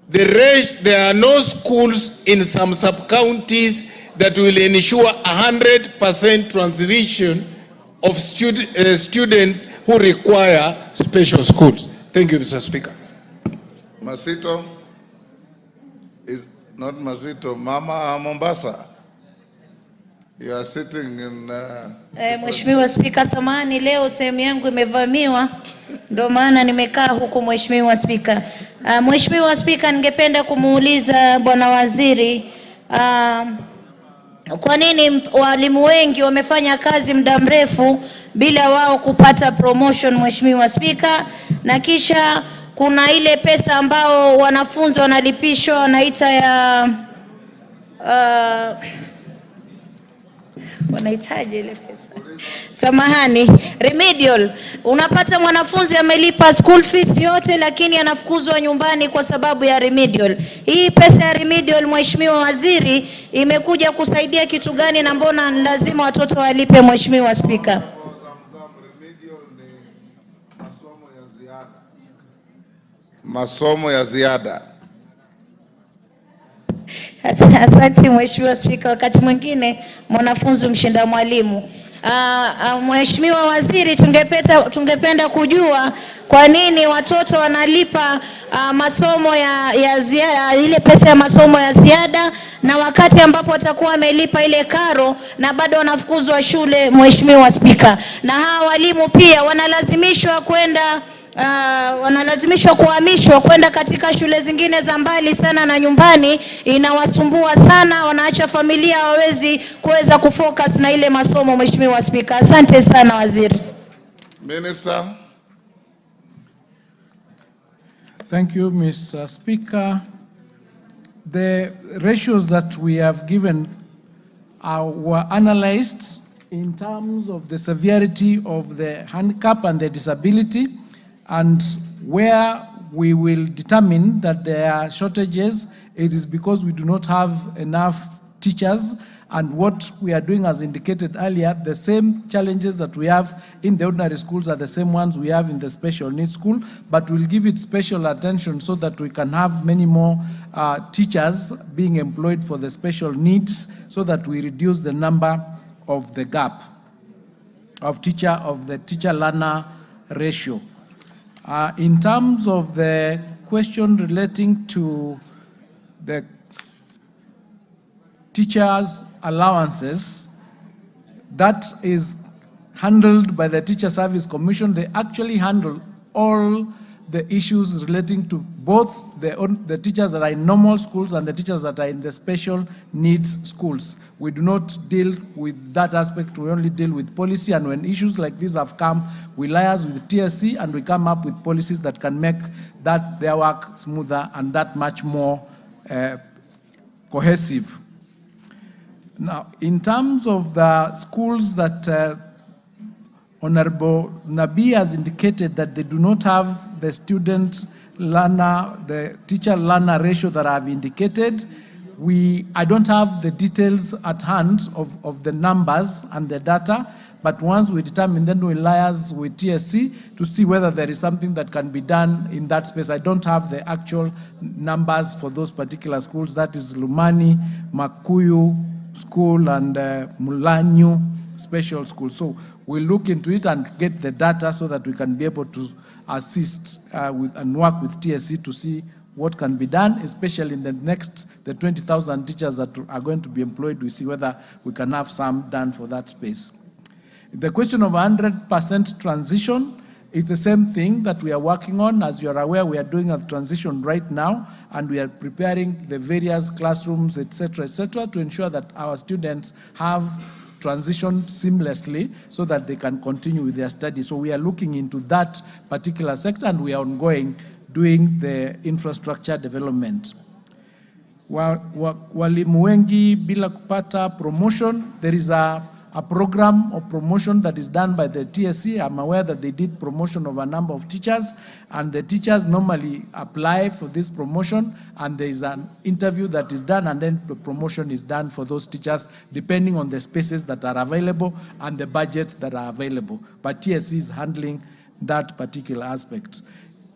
there are no schools in some sub-counties that will ensure 100% transition of students who require special schools. Thank you, Mr. Speaker. Masito is not Masito, Mama Mombasa. You are sitting in... Mheshimiwa Spika, samahani leo sehemu yangu imevamiwa, ndio maana nimekaa huku Mheshimiwa Spika. Mheshimiwa Spika, ningependa kumuuliza Bwana Waziri, kwa nini walimu wengi wamefanya kazi muda mrefu bila wao kupata promotion, Mheshimiwa Spika, na kisha kuna ile pesa ambao wanafunzi wanalipishwa wanaita ya wanahitaji ile pesa, samahani, remedial. Unapata mwanafunzi amelipa school fees yote lakini anafukuzwa nyumbani kwa sababu ya remedial. Hii pesa ya remedial, Mheshimiwa Waziri, imekuja kusaidia kitu gani na mbona lazima watoto walipe, Mheshimiwa Spika? Masomo ya ziada. Asante Mheshimiwa Spika, wakati mwingine mwanafunzi mshinda mwalimu. Mheshimiwa Waziri, tungependa kujua kwa nini watoto wanalipa masomo ya ziada, ile pesa ya masomo ya ziada, na wakati ambapo watakuwa wamelipa ile karo na bado wanafukuzwa shule, Mheshimiwa Spika. Na hawa walimu pia wanalazimishwa kuhamishwa kwenda katika shule zingine za mbali sana na nyumbani, inawasumbua sana, wanaacha familia hawawezi kuweza kufocus na ile masomo, Mheshimiwa Spika. Asante sana Waziri. Minister. Thank you, Mr. Speaker. The ratios that we have given were analyzed in terms of the severity of the handicap and the disability, and where we will determine that there are shortages, it is because we do not have enough teachers. And what we are doing, as indicated earlier, the same challenges that we have in the ordinary schools are the same ones we have in the special needs school, but we'll give it special attention so that we can have many more teachers being employed for the special needs, so that we reduce the number of the gap of the teacher-learner ratio. In terms of the question relating to the teachers' allowances, that is handled by the Teacher Service Commission. They actually handle all the issues relating to both the teachers that are in normal schools and the teachers that are in the special needs schools. We do not deal with that aspect, we only deal with policy, and when issues like this have come, we liaise with TSC and we come up with policies that can make their work smoother and that much more cohesive. Now, in terms of the schools that Honorable Nabi has indicated that they do not have the the teacher-learner ratio that I have indicated, I don't have the details at hand of the numbers and the data, but once we determine, then we'll liaise with TSC to see whether there is something that can be done in that space. I don't have the actual numbers for those particular schools. That is Lumani, Makuyu School, and Mulanyu Special School. So we'll look into it and get the data so that we can be able to assist and work with TSC to see what can be done, especially in the 20,000 teachers that are going to be employed. We see whether we can have some done for that space. The question of 100% transition, It's the same thing that we are working on. As you are aware, we are doing a transition right now, and we are preparing the various classrooms, etc., to ensure that our students have transitioned seamlessly so that they can continue with their studies. So we are looking into that particular sector, and we are ongoing doing the infrastructure development. Walimu wengi bila kupata promotion, there is a program of promotion that is done by the TSC. I'm aware that they did promotion of a number of teachers, and the teachers normally apply for this promotion, and there is an interview that is done, and then the promotion is done for those teachers depending on the spaces that are available and the budgets that are available. But TSC is handling that particular aspect.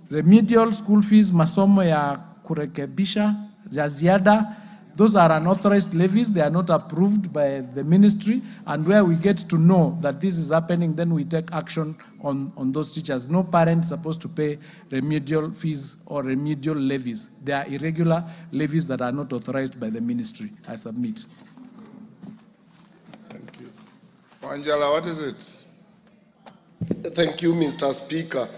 Remedial school fees, masomo ya kurekebisha, za ziada, those are unauthorized levies. They are not approved by the ministry, and where we get to know that this is happening, then we take action on those teachers. No parent is supposed to pay remedial fees or remedial levies. They are irregular levies that are not authorized by the ministry. I submit. Thank you. Angela, what is it? Thank you, Mr. Speaker.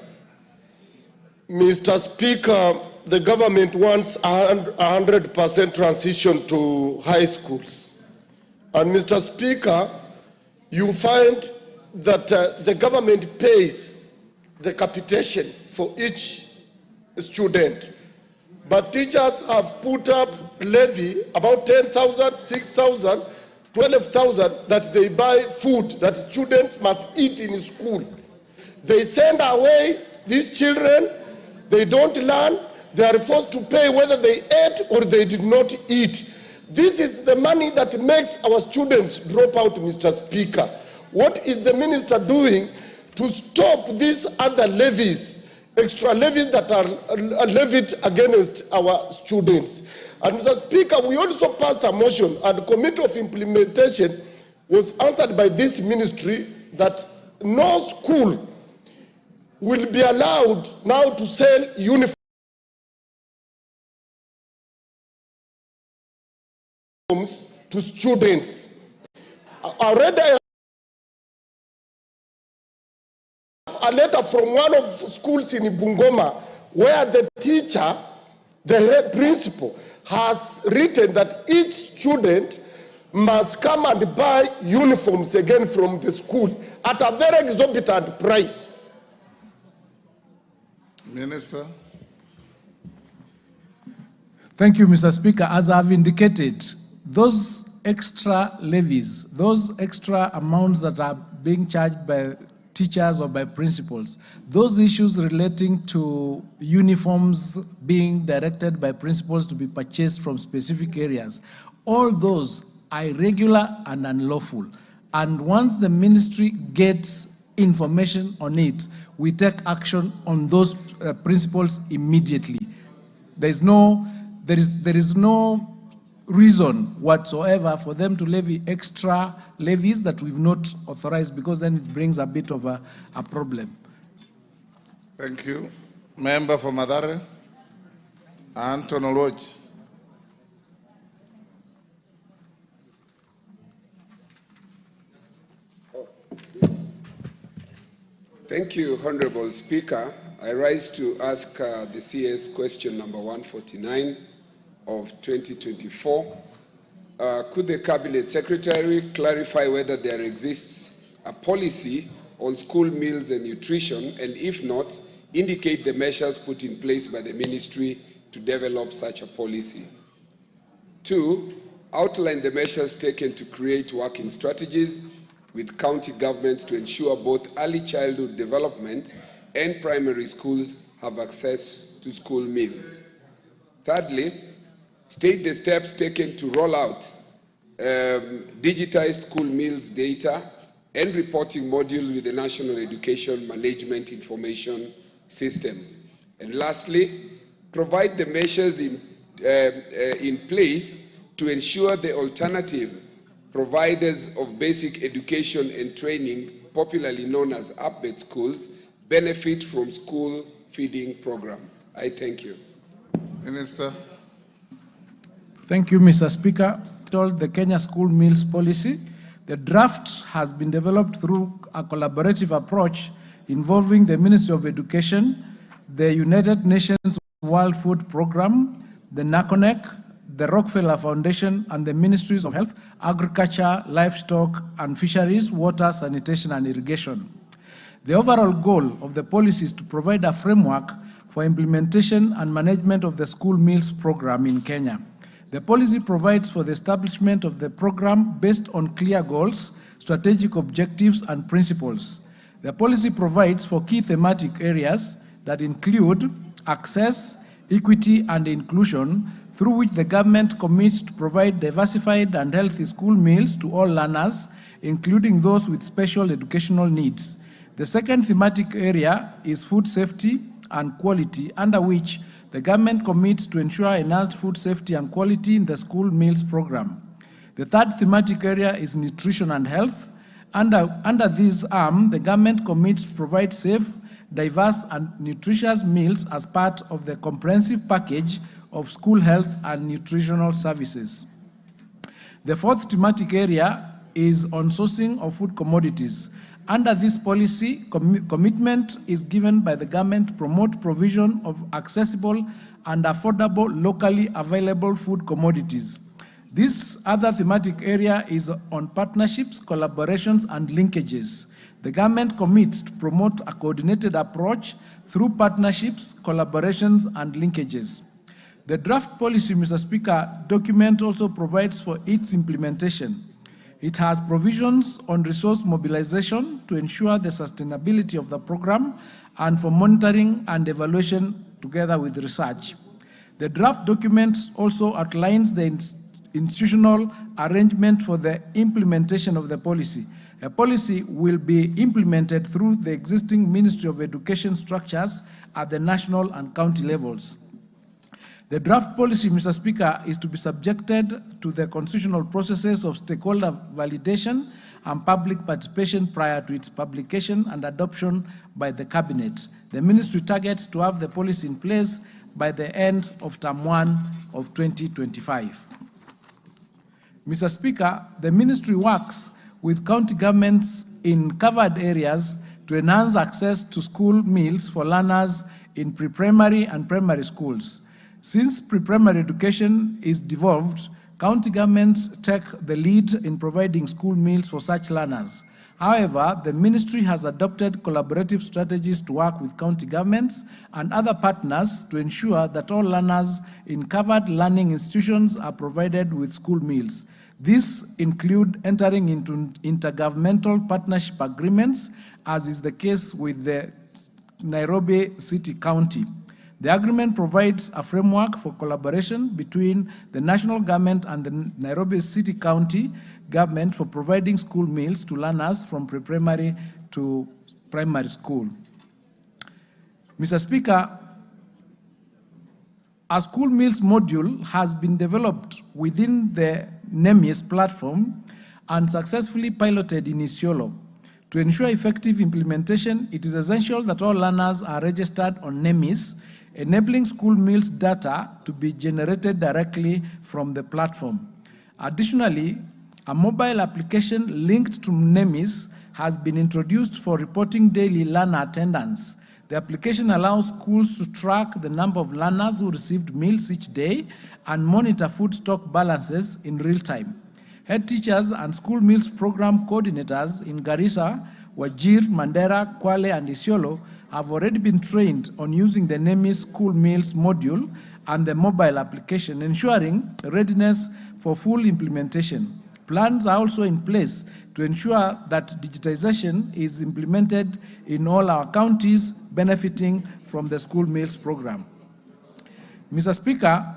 Mr. Speaker, the government wants 100% transition to high schools. And Mr. Speaker, you find that the government pays the capitation for each student. But teachers have put up levy about 10,000, 6,000, 12,000 that they buy food that students must eat in school. They send away these children, they don't learn, they are forced to pay whether they ate or they did not eat. This is the money that makes our students drop out, Mr. Speaker. What is the minister doing to stop these other levies, extra levies that are levied against our students? And Mr. Speaker, we also passed a motion, and the Committee of Implementation was answered by this ministry that no school will be allowed now to sell uniforms to students. Already I have a letter from one of schools in Bungoma where the teacher, the head principal, has written that each student must come and buy uniforms again from the school at a very exorbitant price. Minister. Thank you, Mr. Speaker. As I've indicated, those extra levies, those extra amounts that are being charged by teachers or by principals, those issues relating to uniforms being directed by principals to be purchased from specific areas, all those are irregular and unlawful. And once the ministry gets information on it, we take action on those principals immediately. There is no reason whatsoever for them to levy extra levies that we've not authorized, because then it brings a bit of a problem. Thank you. Member for Madare, Anton Oloch. Thank you, Honorable Speaker. I rise to ask the CS question number 149 of 2024. Could the Cabinet Secretary clarify whether there exists a policy on school meals and nutrition, and if not, indicate the measures put in place by the Ministry to develop such a policy? 2, outline the measures taken to create working strategies with county governments to ensure both early childhood development and primary schools have access to school meals. Thirdly, state the steps taken to roll out digitized school meals data and reporting modules with the National Education Management Information Systems. And lastly, provide the measures in place to ensure the alternative providers of basic education and training, popularly known as ADVERTISE schools, benefit from school feeding program. I thank you. Minister. Thank you, Mr. Speaker. Told the Kenya School Meals Policy, the draft has been developed through a collaborative approach involving the Ministry of Education, the United Nations World Food Programme, the NACONEC, the Rockefeller Foundation, and the Ministries of Health, Agriculture, Livestock and Fisheries, Water, Sanitation and Irrigation. The overall goal of the policy is to provide a framework for implementation and management of the school meals program in Kenya. The policy provides for the establishment of the program based on clear goals, strategic objectives, and principles. The policy provides for key thematic areas that include access, equity, and inclusion, through which the government commits to provide diversified and healthy school meals to all learners, including those with special educational needs. The second thematic area is food safety and quality, under which the government commits to ensure enhanced food safety and quality in the school meals program. The third thematic area is nutrition and health. Under this arm, the government commits to provide safe, diverse and nutritious meals as part of the comprehensive package of school health and nutritional services. The fourth thematic area is on sourcing of food commodities. Under this policy, commitment is given by the government to promote provision of accessible and affordable locally available food commodities. This other thematic area is on partnerships, collaborations, and linkages. The government commits to promote a coordinated approach through partnerships, collaborations, and linkages. The draft policy, Mr. Speaker, document also provides for its implementation. It has provisions on resource mobilization to ensure the sustainability of the program and for monitoring and evaluation together with research. The draft document also outlines the institutional arrangement for the implementation of the policy. A policy will be implemented through the existing Ministry of Education structures at the national and county levels. The draft policy, Mr. Speaker, is to be subjected to the constitutional processes of stakeholder validation and public participation prior to its publication and adoption by the Cabinet. The Ministry targets to have the policy in place by the end of Term 1 of 2025. Mr. Speaker, the Ministry works with county governments in covered areas to enhance access to school meals for learners in pre-primary and primary schools. Since pre-primary education is devolved, county governments take the lead in providing school meals for such learners. However, the ministry has adopted collaborative strategies to work with county governments and other partners to ensure that all learners in covered learning institutions are provided with school meals. These include entering into intergovernmental partnership agreements, as is the case with the Nairobi City County. The agreement provides a framework for collaboration between the national government and the Nairobi City County government for providing school meals to learners from pre-primary to primary school. Mr. Speaker, a school meals module has been developed within the NEMIS platform and successfully piloted in Isiolo. To ensure effective implementation, it is essential that all learners are registered on NEMIS, enabling school meals data to be generated directly from the platform. Additionally, a mobile application linked to NEMIS has been introduced for reporting daily learner attendance. The application allows schools to track the number of learners who received meals each day and monitor food stock balances in real time. Head teachers and school meals program coordinators in Garissa, Wajir, Mandera, Kwale, and Isiolo have already been trained on using the NEMIS school meals module and the mobile application, ensuring readiness for full implementation. Plans are also in place to ensure that digitization is implemented in all our counties benefiting from the school meals program. Mr. Speaker,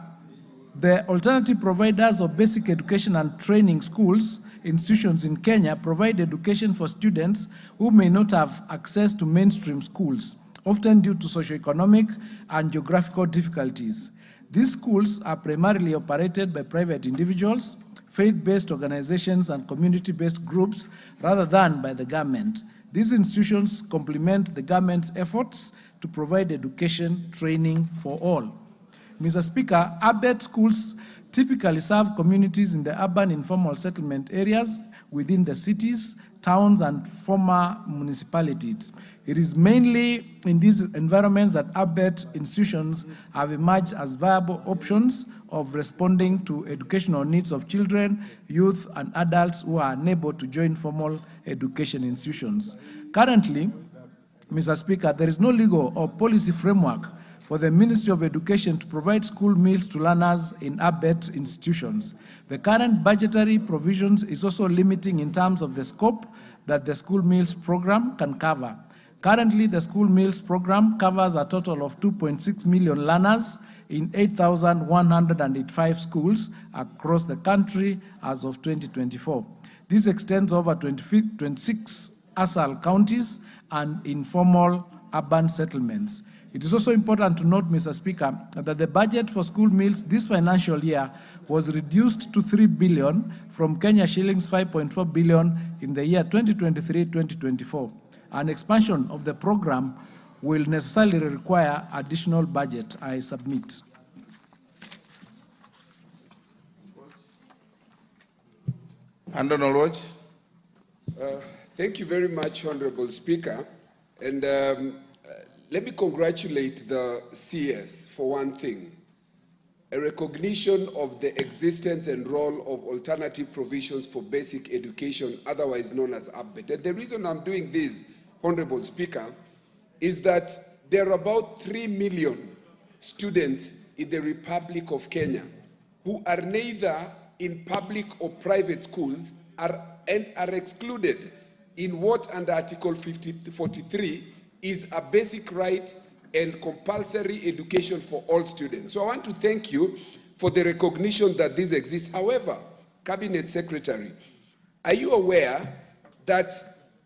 the alternative providers of basic education and training schools institutions in Kenya provide education for students who may not have access to mainstream schools, often due to socioeconomic and geographical difficulties. These schools are primarily operated by private individuals, faith-based organizations, and community-based groups rather than by the government. These institutions complement the government's efforts to provide education training for all. Mr. Speaker, ABET schools typically serve communities in the urban informal settlement areas within the cities, towns and former municipalities. It is mainly in these environments that ADVERT institutions have emerged as viable options of responding to educational needs of children, youth, and adults who are unable to join formal education institutions. Currently, Mr. Speaker, there is no legal or policy framework for the Ministry of Education to provide school meals to learners in ADVERT institutions. The current budgetary provisions is also limiting in terms of the scope that the school meals program can cover. Currently, the school meals program covers a total of 2.6 million learners in 8,185 schools across the country as of 2024. This extends over 26 ASAL counties and informal urban settlements. It is also important to note, Mr. Speaker, that the budget for school meals this financial year was reduced to 3 billion from Kenya shillings 5.4 billion in the year 2023-2024. An expansion of the program will necessarily require additional budget. I submit. Andon Watch. Thank you very much, Honorable Speaker. And let me congratulate the CS for one thing, a recognition of the existence and role of alternative provisions for basic education, otherwise known as ADVERT. And the reason I'm doing this, Honorable Speaker, is that there are about 3 million students in the Republic of Kenya who are neither in public or private schools and are excluded in what under Article 43 is a basic right and compulsory education for all students. So I want to thank you for the recognition that this exists. However, Cabinet Secretary, are you aware that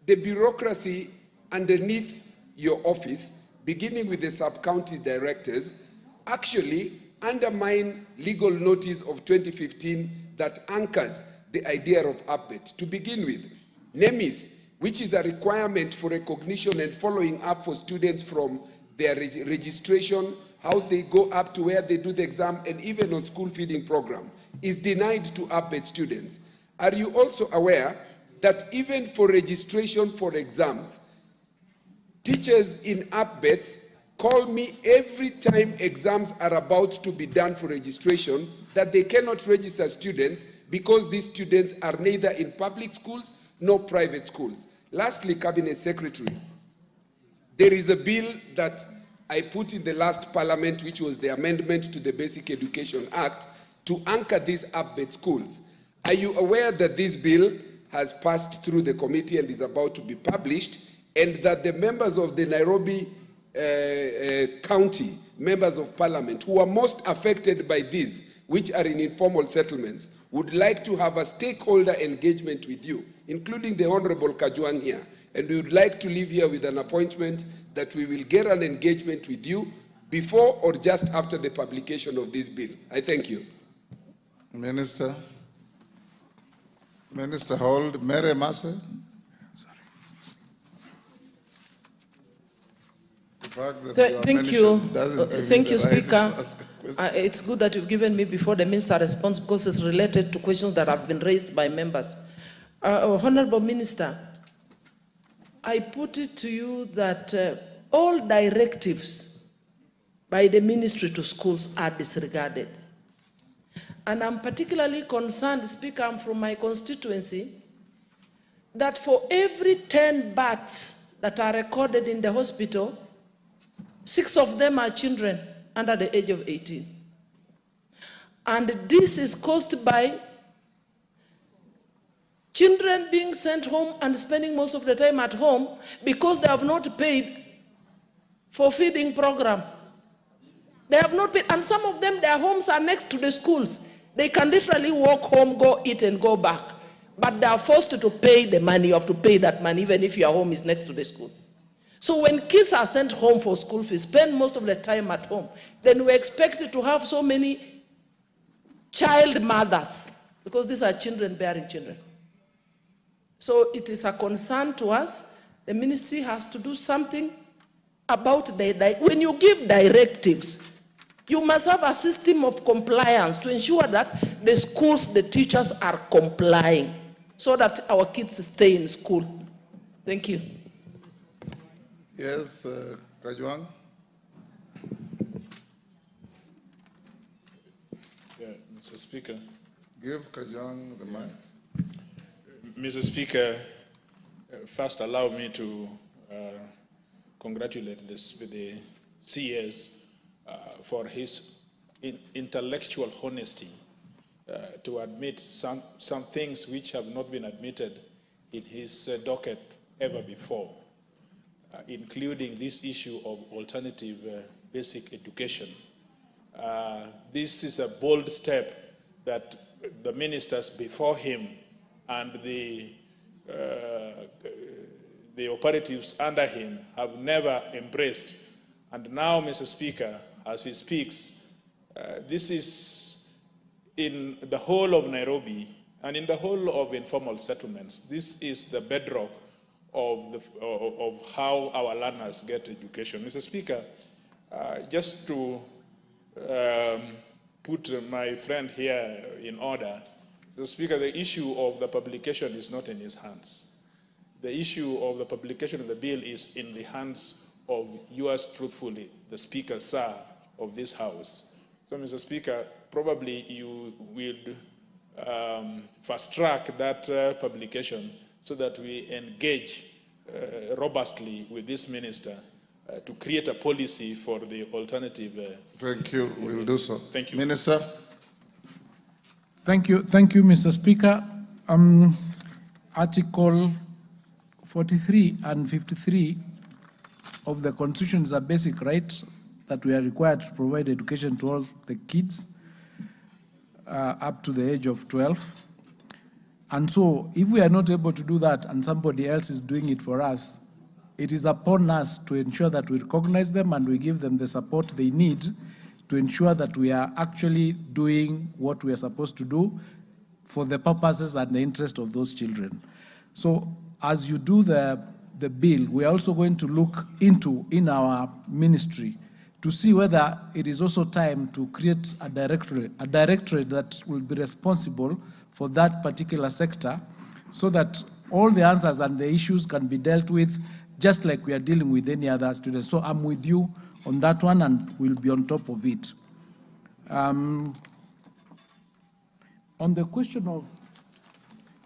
the bureaucracy underneath your office, beginning with the sub-county directors, actually undermine legal notice of 2015 that anchors the idea of ADVERT? To begin with, NEMIS, which is a requirement for recognition and following up for students from their registration, how they go up to where they do the exam, and even on school feeding program, is denied to ADVERT students. Are you also aware that even for registration for exams, teachers in ADVET call me every time exams are about to be done for registration that they cannot register students because these students are neither in public schools nor private schools? Lastly, Cabinet Secretary, there is a bill that I put in the last parliament, which was the amendment to the Basic Education Act, to anchor these ADVET schools. Are you aware that this bill has passed through the committee and is about to be published, and that the members of the Nairobi County, members of parliament, who are most affected by this, which are in informal settlements, would like to have a stakeholder engagement with you, including the Honorable Kajwang here, and we would like to leave here with an appointment that we will get an engagement with you before or just after the publication of this bill. I thank you. Minister. Minister, hold. Mary Massey. Thank you, Speaker. It's good that you've given me before the Minister responds, because it's related to questions that have been raised by members. Honorable Minister, I put it to you that all directives by the ministry to schools are disregarded. And I'm particularly concerned, Speaker, I'm from my constituency, that for every 10 births that are recorded in the hospital, 6 of them are children under the age of 18. And this is caused by children being sent home and spending most of the time at home because they have not paid for feeding program. They have not paid, and some of them, their homes are next to the schools. They can literally walk home, go eat, and go back. But they are forced to pay the money. You have to pay that money even if your home is next to the school. So when kids are sent home for school fees, spend most of the time at home, then we're expected to have so many child mothers, because these are children bearing children. So it is a concern to us. The ministry has to do something about when you give directives, you must have a system of compliance to ensure that the schools, the teachers are complying. so that our kids stay in school. Thank you. Yes, Kajwang. Yeah, Mr. Speaker. Give Kajwang the mic. Mr. Speaker, first allow me to congratulate the CS for his intellectual honesty to admit some things which have not been admitted in his docket ever before, including this issue of alternative basic education. This is a bold step that the ministers before him and the operatives under him have never embraced. And now, Mr. Speaker, as he speaks, this is in the whole of Nairobi and in the whole of informal settlements. This is the bedrock of how our learners get education. Mr. Speaker, just to put my friend here in order, Mr. Speaker, the issue of the publication is not in his hands. The issue of the publication of the bill is in the hands of yours truthfully, the Speaker, sir, of this House. So, Mr. Speaker, probably you will fast track that publication so that we engage robustly with this minister to create a policy for the alternative. Thank you. We'll do so. Thank you. Minister. Thank you, Mr. Speaker. Article 43 and 53 of the Constitution is a basic right that we are required to provide education to all the kids up to the age of 12. And so if we are not able to do that and somebody else is doing it for us, it is upon us to ensure that we recognize them and we give them the support they need to ensure that we are actually doing what we are supposed to do for the purposes and the interest of those children. So as you do the bill, we are also going to look into in our ministry to see whether it is also time to create a directorate that will be responsible for that particular sector so that all the answers and the issues can be dealt with just like we are dealing with any other students. So I'm with you on that one and we'll be on top of it. On the question of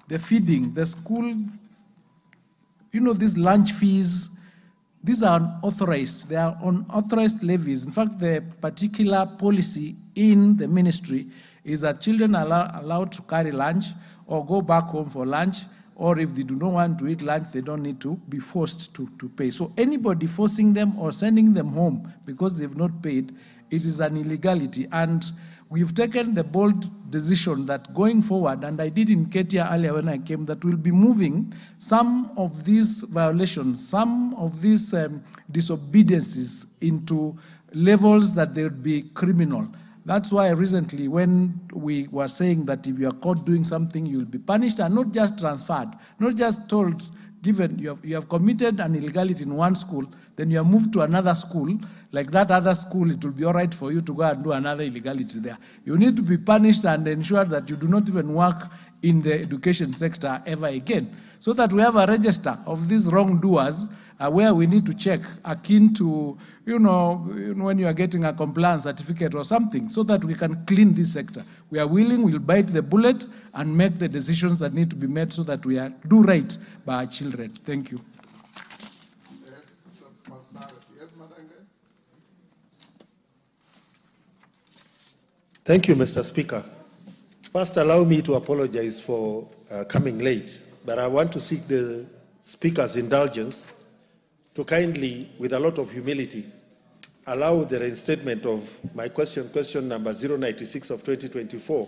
the feeding, the school, you know, these lunch fees, these are unauthorized. They are unauthorized levies. In fact, the particular policy in the ministry is that children are allowed to carry lunch or go back home for lunch, or if they do not want to eat lunch, they don't need to be forced to pay. So anybody forcing them or sending them home because they've not paid, it is an illegality. And we've taken the bold decision that going forward, and I did indicate here earlier when I came, that we'll be moving some of these violations, some of these disobediences into levels that they would be criminal. That's why recently when we were saying that if you are caught doing something, you'll be punished and not just transferred, not just told, given you have committed an illegality in one school, then you are moved to another school, like that other school, it will be all right for you to go and do another illegality there. You need to be punished and ensure that you do not even work in the education sector ever again, so that we have a register of these wrongdoers where we need to check, akin to, when you are getting a compliance certificate or something, so that we can clean this sector. We are willing, we'll bite the bullet and make the decisions that need to be made so that we do right by our children. Thank you. Thank you, Mr. Speaker. First, allow me to apologize for coming late, but I want to seek the Speaker's indulgence to kindly, with a lot of humility, allow the reinstatement of my question number 096 of 2024.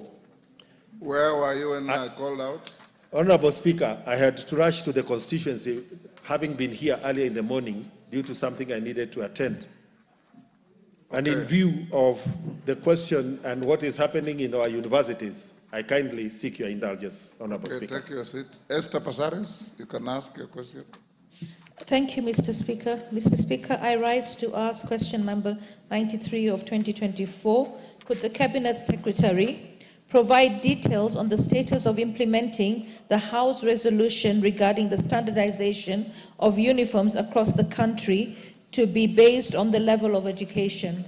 Where were you when I called out? Honorable Speaker, I had to rush to the constituency, having been here earlier in the morning due to something I needed to attend. Okay. And in view of the question and what is happening in our universities, I kindly seek your indulgence, Honorable Speaker. Take your seat. Esther Pasares, you can ask your question. Thank you, Mr. Speaker. Mr. Speaker, I rise to ask question number 93 of 2024. Could the Cabinet Secretary provide details on the status of implementing the House resolution regarding the standardization of uniforms across the country to be based on the level of education.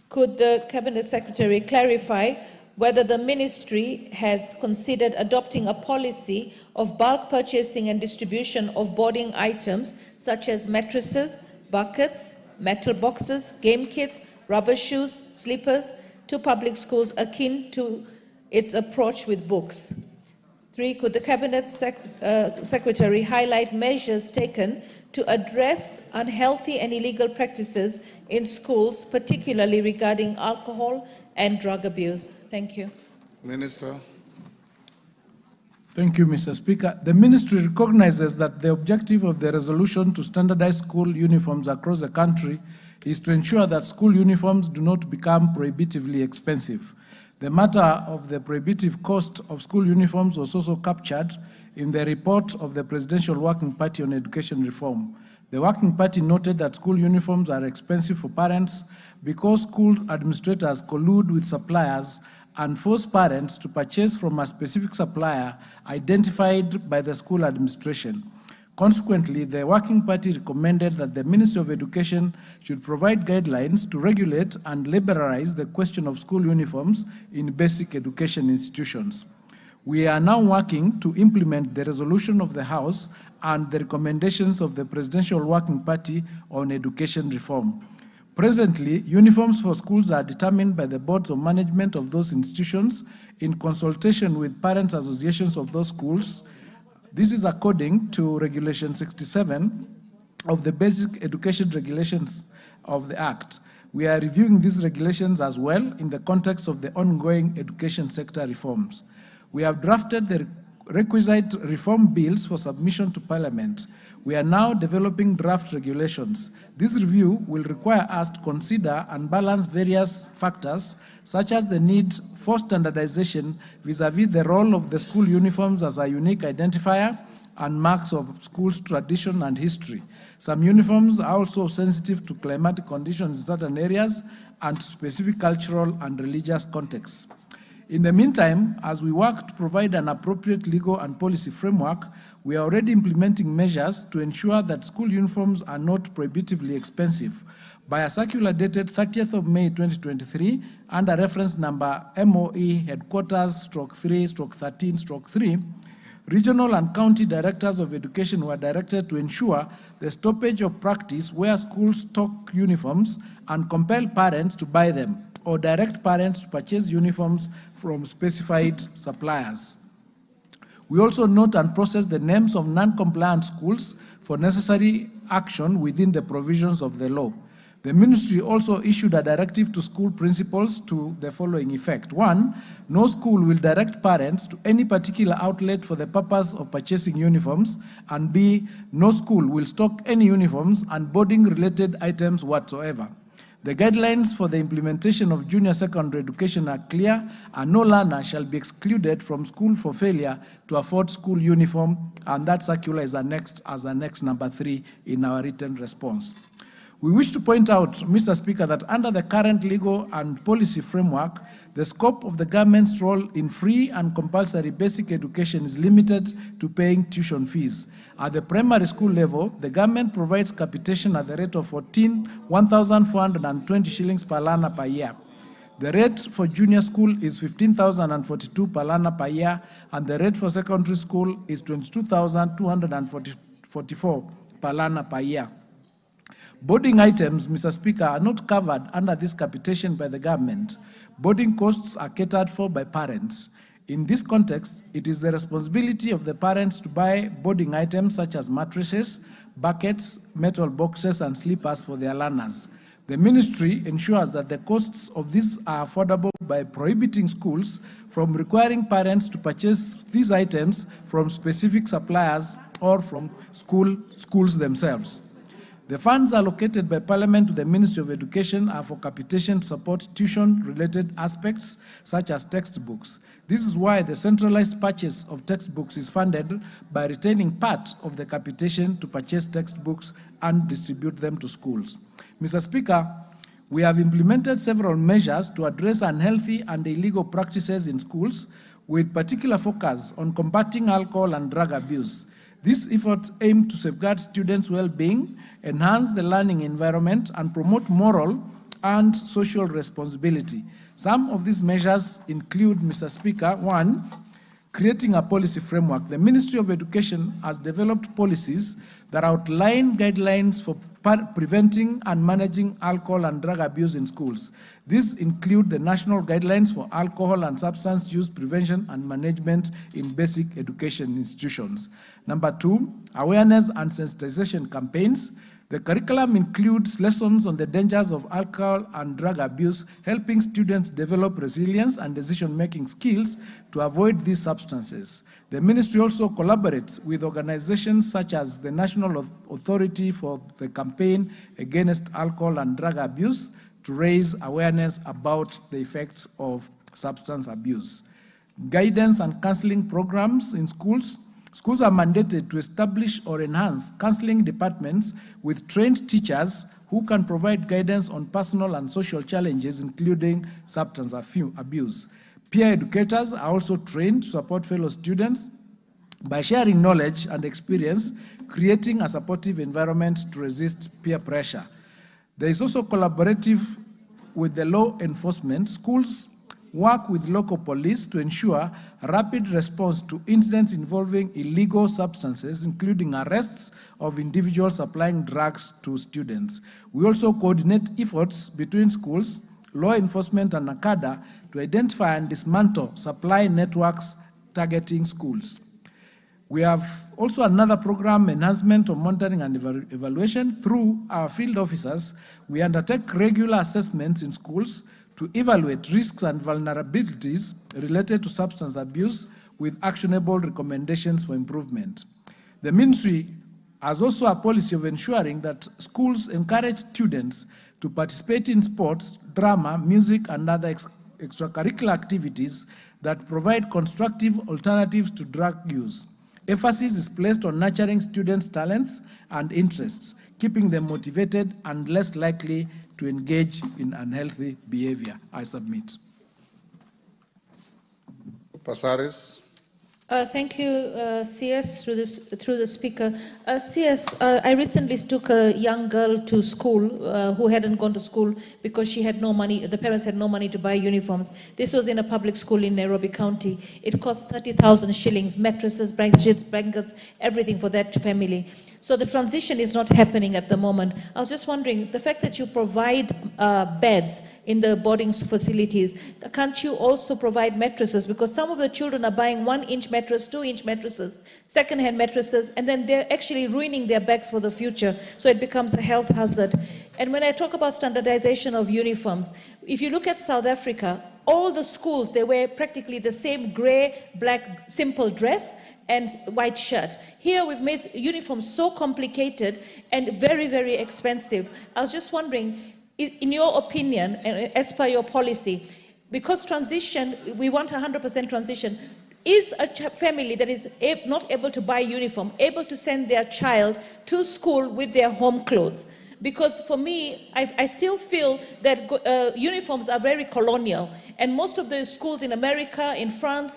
Could the Cabinet Secretary clarify whether the ministry has considered adopting a policy of bulk purchasing and distribution of boarding items such as mattresses, buckets, metal boxes, game kits, rubber shoes, slippers to public schools akin to its approach with books? 3, could the Cabinet Secretary highlight measures taken to address unhealthy and illegal practices in schools, particularly regarding alcohol and drug abuse? Thank you. Minister. Thank you, Mr. Speaker. The ministry recognizes that the objective of the resolution to standardize school uniforms across the country is to ensure that school uniforms do not become prohibitively expensive. The matter of the prohibitive cost of school uniforms was also captured in the report of the Presidential Working Party on Education Reform. The Working Party noted that school uniforms are expensive for parents because school administrators collude with suppliers and force parents to purchase from a specific supplier identified by the school administration. Consequently, the Working Party recommended that the Ministry of Education should provide guidelines to regulate and liberalize the question of school uniforms in basic education institutions. We are now working to implement the resolution of the House and the recommendations of the Presidential Working Party on Education Reform. Presently, uniforms for schools are determined by the boards of management of those institutions in consultation with parents' associations of those schools. This is according to Regulation 67 of the Basic Education Regulations of the Act. We are reviewing these regulations as well in the context of the ongoing education sector reforms. We have drafted the requisite reform bills for submission to Parliament. We are now developing draft regulations. This review will require us to consider and balance various factors, such as the need for standardization vis-à-vis the role of the school uniforms as a unique identifier and marks of schools' tradition and history. Some uniforms are also sensitive to climatic conditions in certain areas and specific cultural and religious contexts. In the meantime, as we work to provide an appropriate legal and policy framework, we are already implementing measures to ensure that school uniforms are not prohibitively expensive. By a circular dated 30th of May 2023, under reference number MOE headquarters /3/13/3, regional and county directors of education were directed to ensure the stoppage of practice where schools stock uniforms and compel parents to buy them, or direct parents to purchase uniforms from specified suppliers. We also note and process the names of non-compliant schools for necessary action within the provisions of the law. The ministry also issued a directive to school principals to the following effect. 1, no school will direct parents to any particular outlet for the purpose of purchasing uniforms, and B, no school will stock any uniforms and boarding-related items whatsoever. The guidelines for the implementation of junior secondary education are clear, and no learner shall be excluded from school for failure to afford school uniform, and that circular is annexed as annex number 3 in our written response. We wish to point out, Mr. Speaker, that under the current legal and policy framework, the scope of the government's role in free and compulsory basic education is limited to paying tuition fees. At the primary school level, the government provides capitation at the rate of 1,420 shillings per learner per year. The rate for junior school is 15,042 per learner per year, and the rate for secondary school is 22,244 per learner per year. Boarding items, Mr. Speaker, are not covered under this capitation by the government. Boarding costs are catered for by parents. In this context, it is the responsibility of the parents to buy boarding items such as mattresses, buckets, metal boxes, and slippers for their learners. The ministry ensures that the costs of these are affordable by prohibiting schools from requiring parents to purchase these items from specific suppliers or from schools themselves. The funds allocated by Parliament to the Ministry of Education are for capitation to support tuition-related aspects such as textbooks. This is why the centralized purchase of textbooks is funded by retaining part of the capitation to purchase textbooks and distribute them to schools. Mr. Speaker, We have implemented several measures to address unhealthy and illegal practices in schools, with particular focus on combating alcohol and drug abuse. These efforts aim to safeguard students' well-being, enhance the learning environment, and promote moral and social responsibility. Some of these measures include, Mr. Speaker, 1, creating a policy framework. The Ministry of Education has developed policies that outline guidelines for preventing and managing alcohol and drug abuse in schools. These include the National Guidelines for Alcohol and Substance Use Prevention and Management in Basic Education Institutions. Number 2, awareness and sensitization campaigns. The curriculum includes lessons on the dangers of alcohol and drug abuse, helping students develop resilience and decision-making skills to avoid these substances. The ministry also collaborates with organizations such as the National Authority for the Campaign Against Alcohol and Drug Abuse to raise awareness about the effects of substance abuse. Guidance and counseling programs in schools. Schools are mandated to establish or enhance counseling departments with trained teachers who can provide guidance on personal and social challenges, including substance abuse. Peer educators are also trained to support fellow students by sharing knowledge and experience, creating a supportive environment to resist peer pressure. There is also collaborative with the law enforcement. Schools work with local police to ensure rapid response to incidents involving illegal substances, including arrests of individuals supplying drugs to students. We also coordinate efforts between schools, law enforcement, and NACADA to identify and dismantle supply networks targeting schools. We have also another program, enhancement of monitoring and evaluation. Through our field officers, we undertake regular assessments in schools to evaluate risks and vulnerabilities related to substance abuse with actionable recommendations for improvement. The ministry has also a policy of ensuring that schools encourage students to participate in sports, drama, music, and other extracurricular activities that provide constructive alternatives to drug use. Emphasis is placed on nurturing students' talents and interests, keeping them motivated and less likely to engage in unhealthy behavior. I submit. Passaris. Thank you, CS, through the speaker. CS, I recently took a young girl to school who hadn't gone to school because she had no money, the parents had no money to buy uniforms. This was in a public school in Nairobi County. It cost 30,000 shillings, mattresses, blankets, everything for that family. So the transition is not happening at the moment. I was just wondering, the fact that you provide beds in the boarding facilities, can't you also provide mattresses? Because some of the children are buying 1-inch mattress, 2-inch mattresses, second-hand mattresses, and then they're actually ruining their backs for the future. So it becomes a health hazard. And when I talk about standardization of uniforms, if you look at South Africa, all the schools, they wear practically the same gray, black, simple dress and white shirt. Here we've made uniforms so complicated and very, very expensive. I was just wondering, in your opinion, as per your policy, because transition, we want 100% transition, is a family that is not able to buy uniform able to send their child to school with their home clothes? Because for me, I still feel that uniforms are very colonial. And most of the schools in America, in France,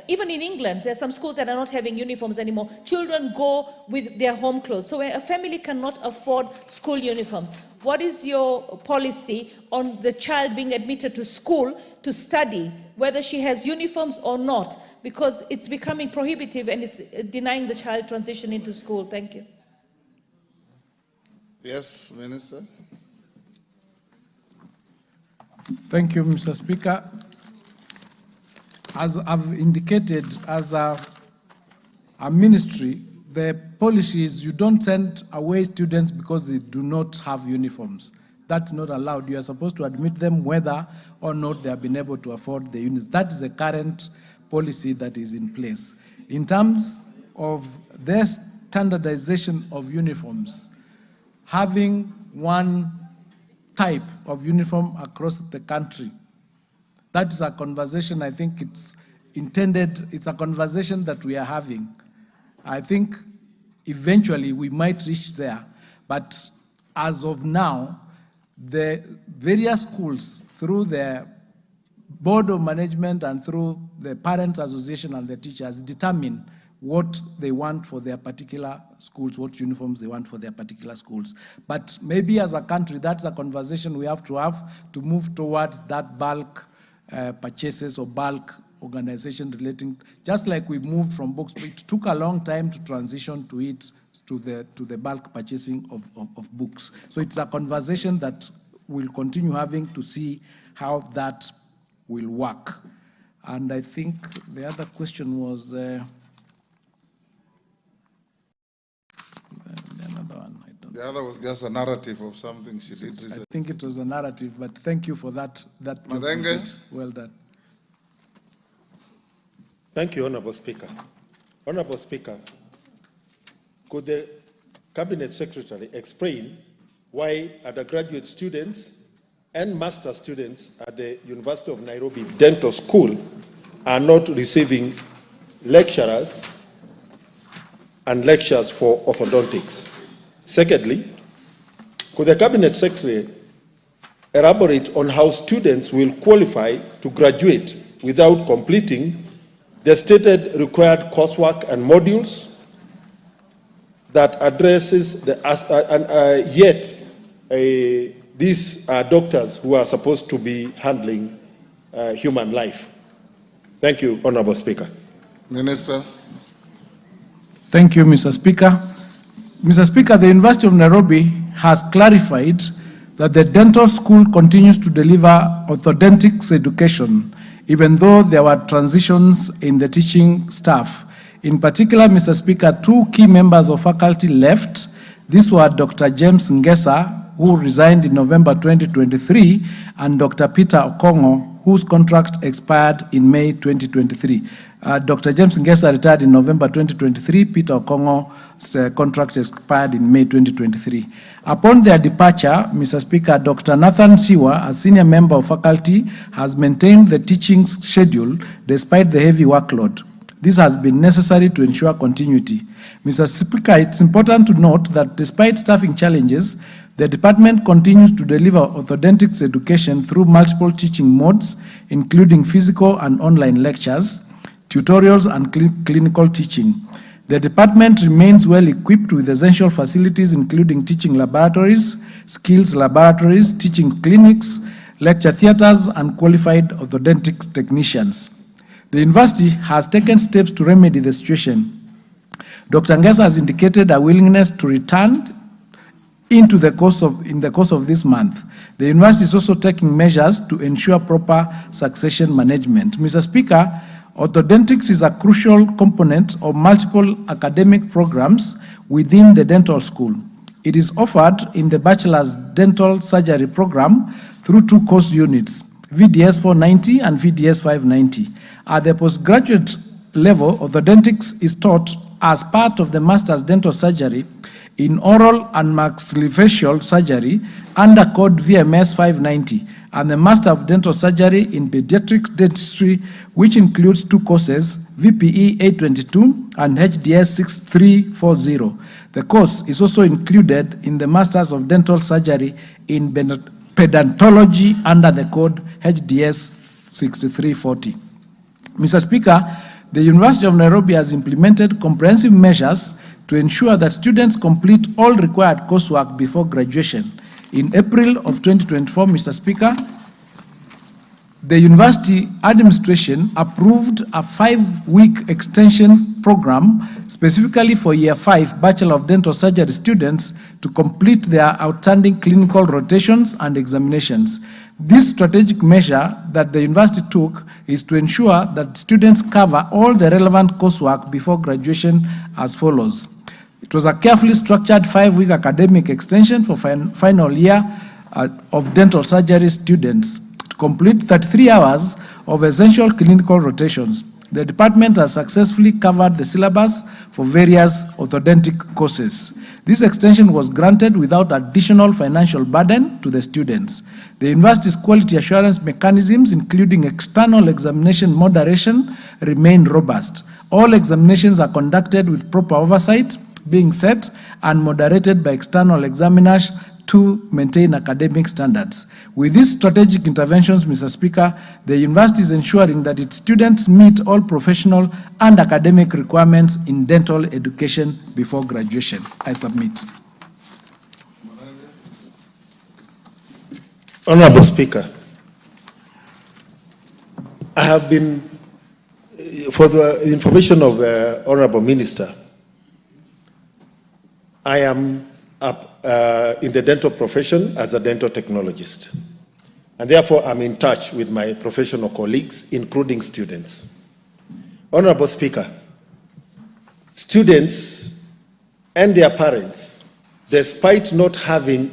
even in England, there are some schools that are not having uniforms anymore. Children go with their home clothes. So when a family cannot afford school uniforms, what is your policy on the child being admitted to school to study, whether she has uniforms or not? Because it's becoming prohibitive and it's denying the child transition into school. Thank you. Yes, Minister. Thank you, Mr. Speaker. As I've indicated, as a ministry, the policy is you don't send away students because they do not have uniforms. That's not allowed. You are supposed to admit them whether or not they have been able to afford the units. That is the current policy that is in place. In terms of their standardization of uniforms, having one type of uniform across the country, that is a conversation, I think it's intended, it's a conversation that we are having. I think eventually we might reach there, but as of now, the various schools, through the board of management and through the parents association and the teachers, determine what they want for their particular schools, what uniforms they want for their particular schools. But maybe as a country, that's a conversation we have to move towards that bulk purchases or bulk organization relating, just like we moved from books. It took a long time to transition to it, to the bulk purchasing of books. So it's a conversation that we'll continue having to see how that will work. And I think the other question was, the other was just a narrative of something she did recently. I think it was a narrative, but thank you for that. Madenge. Well done. Thank you, Honorable Speaker. Honorable Speaker, could the Cabinet Secretary explain why undergraduate students and master students at the University of Nairobi Dental School are not receiving lecturers and lectures for orthodontics? Secondly, could the Cabinet Secretary elaborate on how students will qualify to graduate without completing the stated required coursework and modules that addresses the these doctors who are supposed to be handling human life? Thank you, Honorable Speaker. Minister. Thank you, Mr. Speaker. Mr. Speaker, the University of Nairobi has clarified that the dental school continues to deliver orthodontics education, even though there were transitions in the teaching staff. In particular, Mr. Speaker, two key members of faculty left. These were Dr. James Ngesa, who resigned in November 2023, and Dr. Peter Okongo, whose contract expired in May 2023. Dr. James Ngesa retired in November 2023. Peter Okongo's contract expired in May 2023. Upon their departure, Mr. Speaker, Dr. Nathan Siwa, a senior member of faculty, has maintained the teaching schedule despite the heavy workload. This has been necessary to ensure continuity. Mr. Speaker, it's important to note that despite staffing challenges, the department continues to deliver orthodontics education through multiple teaching modes, including physical and online lectures, tutorials, and clinical teaching. The department remains well equipped with essential facilities, including teaching laboratories, skills laboratories, teaching clinics, lecture theaters, and qualified orthodontics technicians. The university has taken steps to remedy the situation. Dr. Ngesa has indicated a willingness to return in the course of this month. The university is also taking measures to ensure proper succession management. Mr. Speaker, orthodontics is a crucial component of multiple academic programs within the dental school. It is offered in the Bachelor's Dental Surgery program through two course units, VDS 490 and VDS 590. At the postgraduate level, orthodontics is taught as part of the Master's Dental Surgery in Oral and Maxillofacial Surgery under code VMS 590, and the Master of Dental Surgery in Pediatric Dentistry, which includes two courses, VPE 822 and HDS 6340. The course is also included in the Masters of Dental Surgery in Pedantology under the code HDS 6340. Mr. Speaker, the University of Nairobi has implemented comprehensive measures to ensure that students complete all required coursework before graduation. In April of 2024, Mr. Speaker, the university administration approved a 5-week extension program specifically for Year 5 Bachelor of Dental Surgery students to complete their outstanding clinical rotations and examinations. This strategic measure that the university took is to ensure that students cover all the relevant coursework before graduation as follows. It was a carefully structured 5-week academic extension for final year of dental surgery students to complete 33 hours of essential clinical rotations. The department has successfully covered the syllabus for various orthodontic courses. This extension was granted without additional financial burden to the students. The university's quality assurance mechanisms, including external examination moderation, remain robust. All examinations are conducted with proper oversight, being set and moderated by external examiners to maintain academic standards. With these strategic interventions, Mr. Speaker, the university is ensuring that its students meet all professional and academic requirements in dental education before graduation. I submit. Honorable Speaker, I have been, for the information of the Honorable Minister, I am in the dental profession as a dental technologist. And therefore, I'm in touch with my professional colleagues, including students. Honorable Speaker, students and their parents, despite not having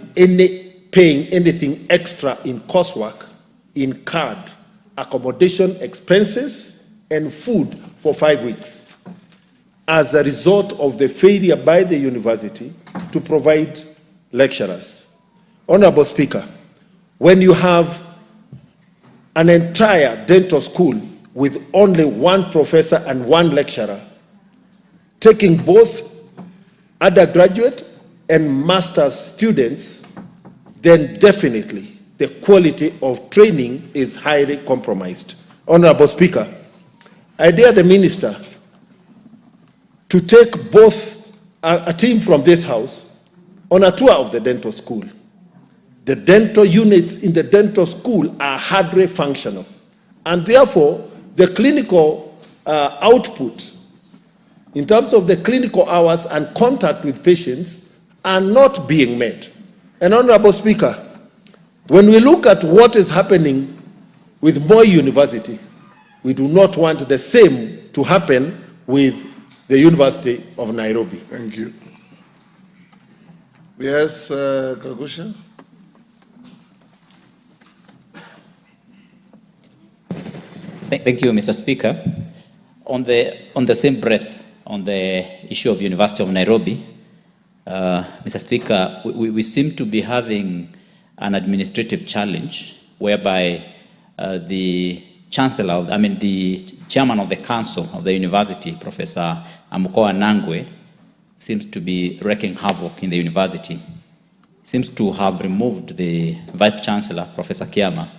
paying anything extra in coursework, in card, accommodation expenses, and food for 5 weeks, as a result of the failure by the university to provide lecturers. Honorable Speaker, when you have an entire dental school with only one professor and one lecturer, taking both undergraduate and master's students, then definitely the quality of training is highly compromised. Honorable Speaker, I dare the minister to take both a team from this house on a tour of the dental school. The dental units in the dental school are hardly functional, and therefore the clinical output in terms of the clinical hours and contact with patients are not being met. And Honorable Speaker, when we look at what is happening with Moi University, we do not want the same to happen with the University of Nairobi. Thank you. Yes, Kagusha. Thank you, Mr. Speaker. On the same breath, on the issue of University of Nairobi, Mr. Speaker, we seem to be having an administrative challenge whereby the chancellor, the chairman of the council of the university, Professor Amukoa Nangwe, seems to be wreaking havoc in the university. Seems to have removed the vice chancellor, Professor Kiama,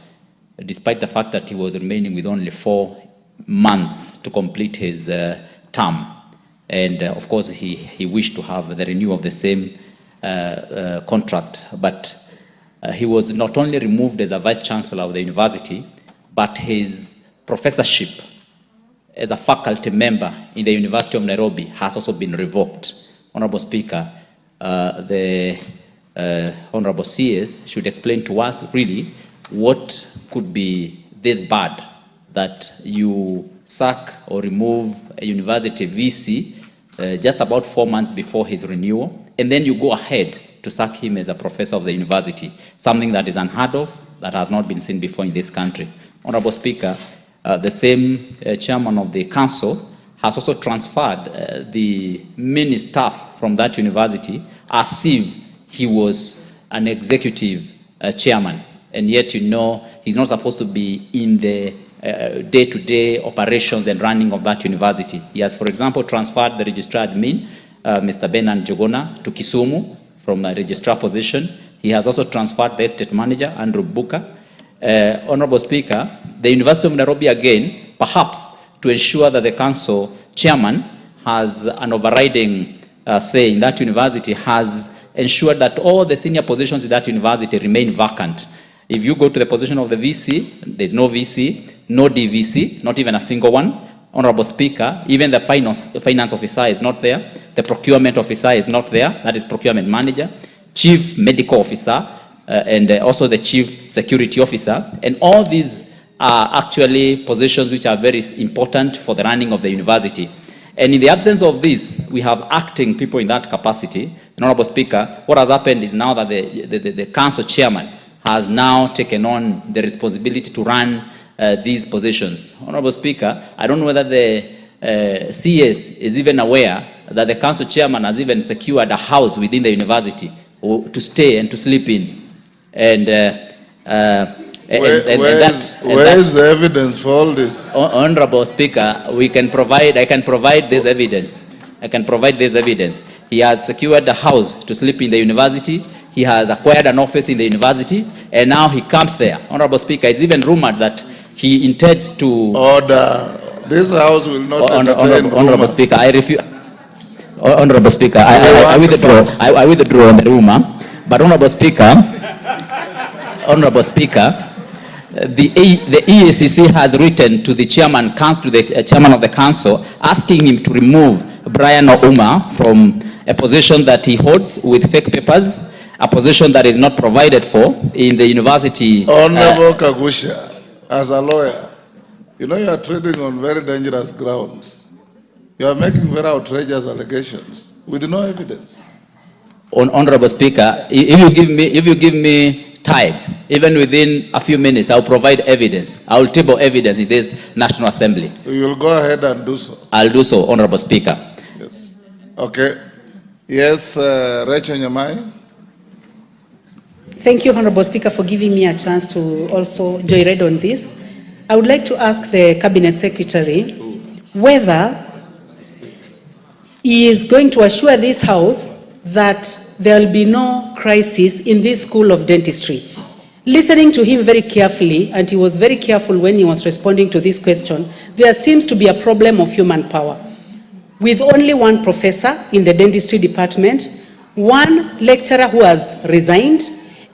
despite the fact that he was remaining with only 4 months to complete his term. And of course, he wished to have the renewal of the same contract. But he was not only removed as a vice chancellor of the university, but his professorship as a faculty member in the University of Nairobi has also been revoked. Honorable Speaker, the Honorable CS should explain to us really what could be this bad that you sack or remove a university VC just about 4 months before his renewal, and then you go ahead to sack him as a professor of the university, something that is unheard of, that has not been seen before in this country. Honorable Speaker, the same chairman of the council has also transferred the many staff from that university as if he was an executive chairman. And yet, you know, he's not supposed to be in the day-to-day operations and running of that university. He has, for example, transferred the registrar admin, Mr. Benan Jogona, to Kisumu from a registrar position. He has also transferred the estate manager, Andrew Buka. Honorable Speaker, the University of Nairobi again, perhaps to ensure that the council chairman has an overriding say in that university, has ensured that all the senior positions in that university remain vacant. If you go to the position of the VC, there's no VC, no DVC, not even a single one. Honorable Speaker, even the finance officer is not there. The procurement officer is not there. That is procurement manager, chief medical officer, and also the chief security officer. And all these are actually positions which are very important for the running of the university. And in the absence of this, we have acting people in that capacity. And Honorable Speaker, what has happened is now that the council chairman has now taken on the responsibility to run these positions. Honorable Speaker, I don't know whether the CS is even aware that the council chairman has even secured a house within the university to stay and to sleep in. And where is the evidence for all this? Honorable Speaker, I can provide this evidence. I can provide this evidence. He has secured a house to sleep in the university. he has acquired an office in the university, and now he comes there. Honorable Speaker, it's even rumored that he intends to... Order. This House will not entertain Honorable Speaker, I refuse. Honorable Speaker, I withdraw on the rumor. But Honorable Speaker, the EACC has written to the chairman of the council, asking him to remove Brian Ouma from a position that he holds with fake papers, a position that is not provided for in the university. Honorable Kagusha, as a lawyer, you know you are treading on very dangerous grounds. You are making very outrageous allegations with no evidence. Honorable Speaker, if you give me time, even within a few minutes, I'll provide evidence. I will table evidence in this National Assembly. You will go ahead and do so. I'll do so, Honorable Speaker. Yes. Okay. Yes, Rachel Nyamai. Thank you, Honorable Speaker, for giving me a chance to also joyride on this. I would like to ask the Cabinet Secretary whether he is going to assure this House that there will be no crisis in this school of dentistry. Listening to him very carefully, and he was very careful when he was responding to this question, there seems to be a problem of human power. With only one professor in the dentistry department, one lecturer who has resigned,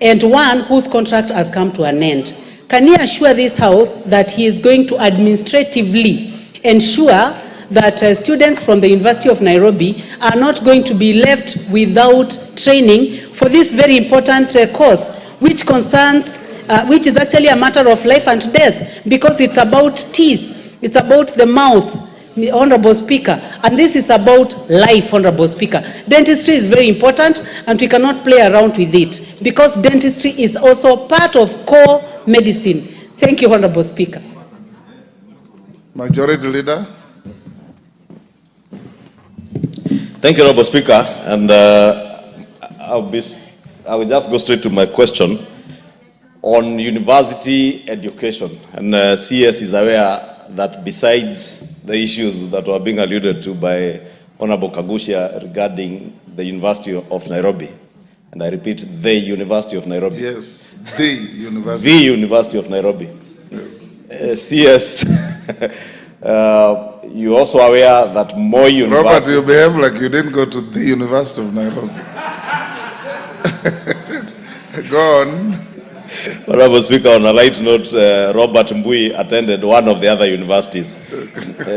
and one whose contract has come to an end. Can he assure this House that he is going to administratively ensure that students from the University of Nairobi are not going to be left without training for this very important course, which concerns, which is actually a matter of life and death, because it's about teeth, it's about the mouth, Honorable Speaker, and this is about life, Honorable Speaker. Dentistry is very important, and we cannot play around with it, because dentistry is also part of core medicine. Thank you, Honorable Speaker. Majority Leader. Thank you, Honorable Speaker, and I will just go straight to my question on university education. And CS is aware that besides the issues that were being alluded to by Honorable Kagusha regarding the University of Nairobi, and I repeat, the University of Nairobi. Yes, the University. The University of Nairobi. Yes. CS, you're also aware that more university... Robert, you behave like you didn't go to the University of Nairobi. Go on. Honorable Speaker, on a light note, Robert Mbui attended one of the other universities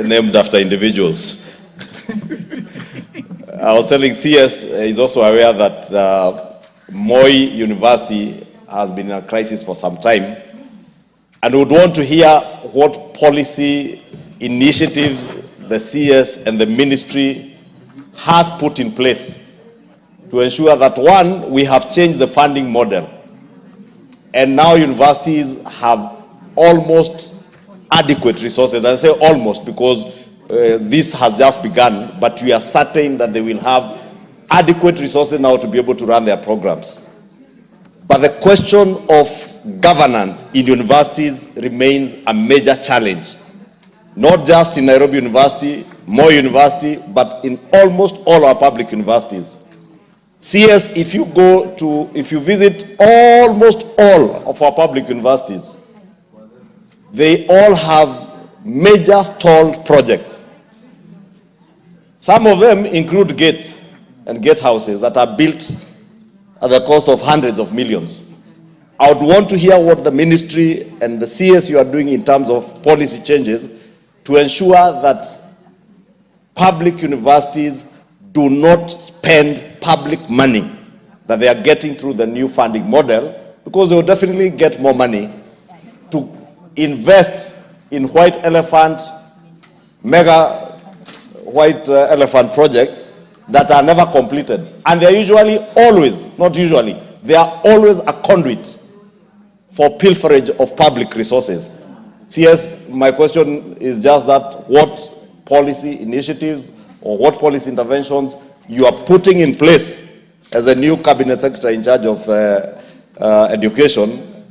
named after individuals. I was telling CS is also aware that Moi University has been in a crisis for some time, and would want to hear what policy initiatives the CS and the ministry has put in place to ensure that, one, we have changed the funding model, and now universities have almost adequate resources. I say almost because this has just begun, but we are certain that they will have adequate resources now to be able to run their programs. But the question of governance in universities remains a major challenge, not just in Nairobi University, Moi University, but in almost all our public universities. CS, if you visit almost all of our public universities, they all have major stalled projects. Some of them include gates and gatehouses that are built at the cost of hundreds of millions. I would want to hear what the ministry and the CS you are doing in terms of policy changes to ensure that public universities do not spend public money that they are getting through the new funding model, because they will definitely get more money to invest in white elephant, mega white elephant projects that are never completed. And they are usually always, not usually, they are always a conduit for pilferage of public resources. CS, my question is just that, what policy initiatives or what policy interventions you are putting in place as a new cabinet secretary in charge of education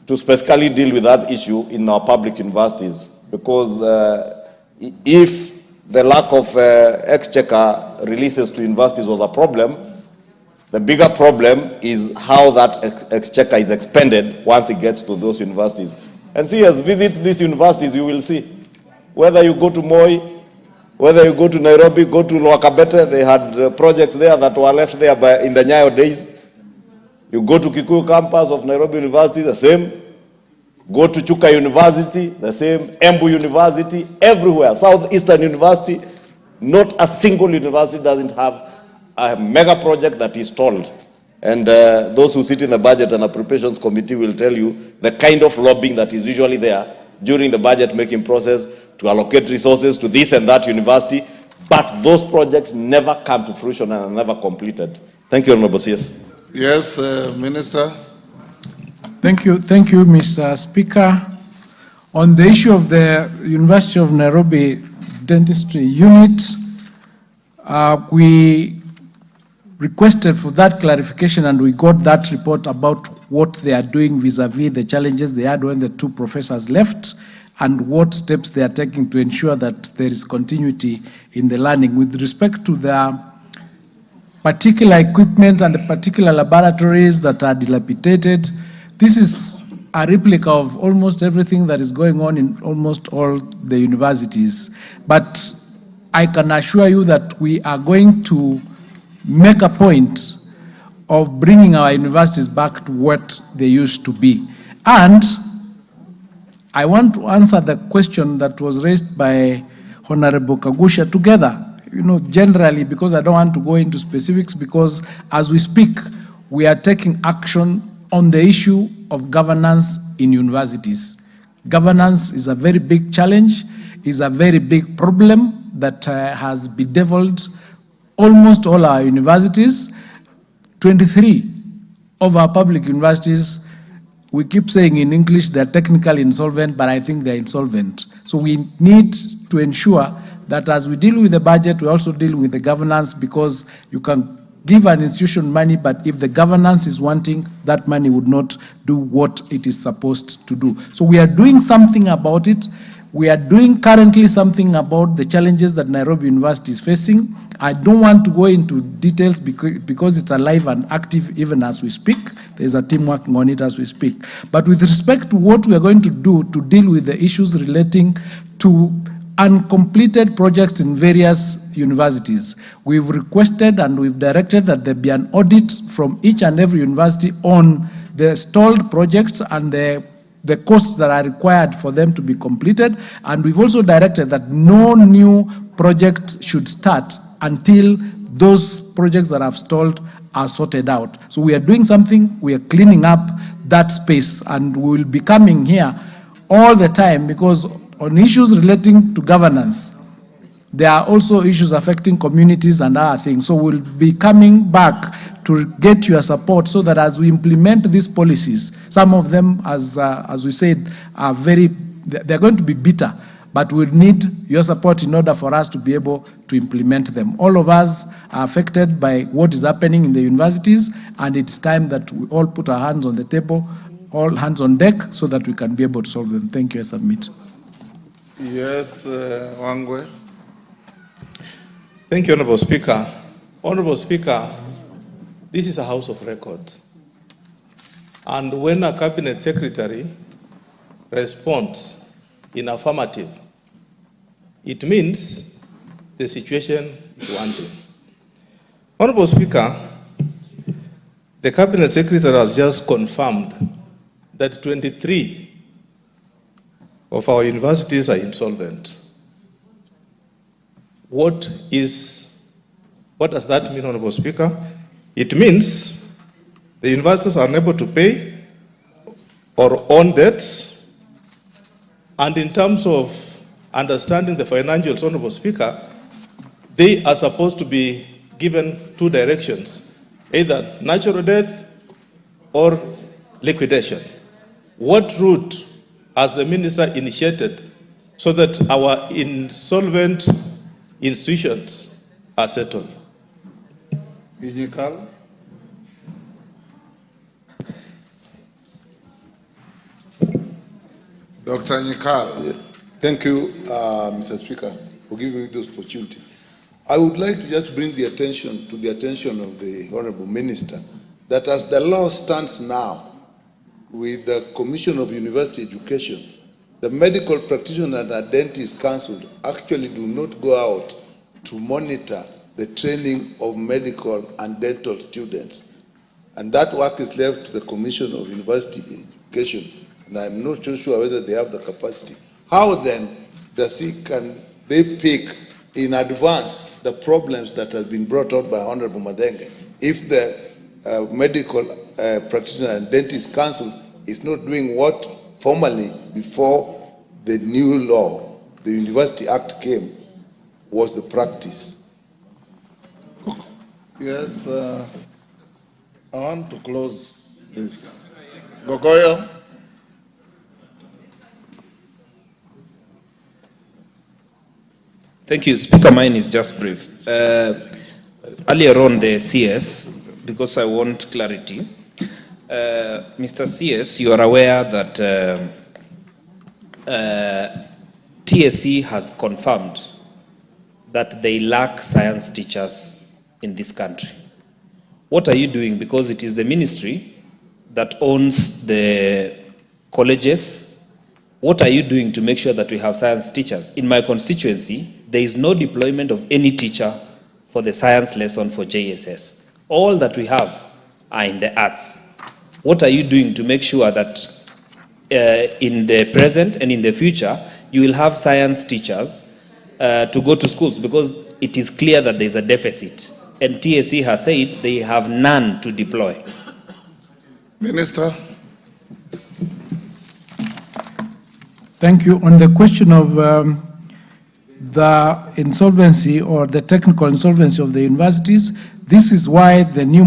to specifically deal with that issue in our public universities? Because if the lack of exchequer releases to universities was a problem, The bigger problem is how that exchequer is expended once it gets to those universities. And see, as visit these universities, you will see. Whether you go to Moi, whether you go to Nairobi, go to Loakabete, they had projects there that were left there in the Nyayo days. You go to Kikuyu campus of Nairobi University, the same. Go to Chuka University, the same. Embu University, everywhere. Southeastern University, not a single university doesn't have a mega project that is stalled. And those who sit in the Budget and Appropriations Committee will tell you the kind of lobbying that is usually there during the budget making process to allocate resources to this and that university, but those projects never come to fruition and are never completed. Thank you, Honorable CS. Yes, Minister. Thank you, Mr. Speaker. On the issue of the University of Nairobi Dentistry Unit, we requested for that clarification and we got that report about what they are doing vis-a-vis the challenges they had when the two professors left and what steps they are taking to ensure that there is continuity in the learning. With respect to the particular equipment and the particular laboratories that are dilapidated, this is a replica of almost everything that is going on in almost all the universities. But I can assure you that we are going to make a point of bringing our universities back to what they used to be. And I want to answer the question that was raised by Honorable Kagusha together. Generally, because I don't want to go into specifics, because as we speak, we are taking action on the issue of governance in universities. Governance is a very big challenge, is a very big problem that has bedeviled almost all our universities. 23 of our public universities, we keep saying in English they're technically insolvent, but I think they're insolvent. So we need to ensure that as we deal with the budget, we also deal with the governance, because you can give an institution money, but if the governance is wanting, that money would not do what it is supposed to do. So we are doing something about it. We are doing currently something about the challenges that Nairobi University is facing. I don't want to go into details because it's alive and active even as we speak. There's a team working on it as we speak. But with respect to what we are going to do to deal with the issues relating to uncompleted projects in various universities, we've requested and we've directed that there be an audit from each and every university on the stalled projects and the costs that are required for them to be completed. And we've also directed that no new project should start until those projects that have stalled are sorted out. So we are doing something, we are cleaning up that space, and we will be coming here all the time, because on issues relating to governance, there are also issues affecting communities and other things. So we'll be coming back to get your support so that as we implement these policies, some of them, as we said, are they're going to be bitter, but we'll need your support in order for us to be able to implement them. All of us are affected by what is happening in the universities, and it's time that we all put our hands on the table, all hands on deck, so that we can be able to solve them. Thank you. I submit. Yes, Wangwe. Thank you, Honorable Speaker. Honorable Speaker, this is a house of records. And when a cabinet secretary responds in affirmative, it means the situation is wanting. Honorable Speaker, the cabinet secretary has just confirmed that 23 of our universities are insolvent. What does that mean, Honorable Speaker? It means the universities are unable to pay or own debts. And in terms of understanding the financials, Honorable Speaker, they are supposed to be given two directions, either natural death or liquidation. What route has the minister initiated so that our insolvent institutions are settled? Dr. Nyikal. Thank you, Mr. Speaker, for giving me this opportunity. I would like to just bring the attention to the attention of the Honorable Minister that as the law stands now, with the Commission of University Education, the Medical Practitioner and Dentist Council actually do not go out to monitor the training of medical and dental students. And that work is left to the Commission of University Education, and I'm not so sure whether they have the capacity. How then can they pick in advance the problems that have been brought out by Honorable Madenge if the Medical Practitioner and Dentist Council is not doing what formally before the new law, the University Act came, was the practice? Yes, I want to close this. Gogoyo. Thank you. Speaker, mine is just brief. Earlier on the CS, because I want clarity, Mr. CS, you are aware that TSC has confirmed that they lack science teachers in this country. What are you doing? Because it is the ministry that owns the colleges. What are you doing to make sure that we have science teachers? In my constituency, there is no deployment of any teacher for the science lesson for JSS. All that we have are in the arts. What are you doing to make sure that in the present and in the future, you will have science teachers to go to schools? Because it is clear that there is a deficit. And TSC has said they have none to deploy. Minister. Thank you. On the question of the insolvency or the technical insolvency of the universities, this is why the new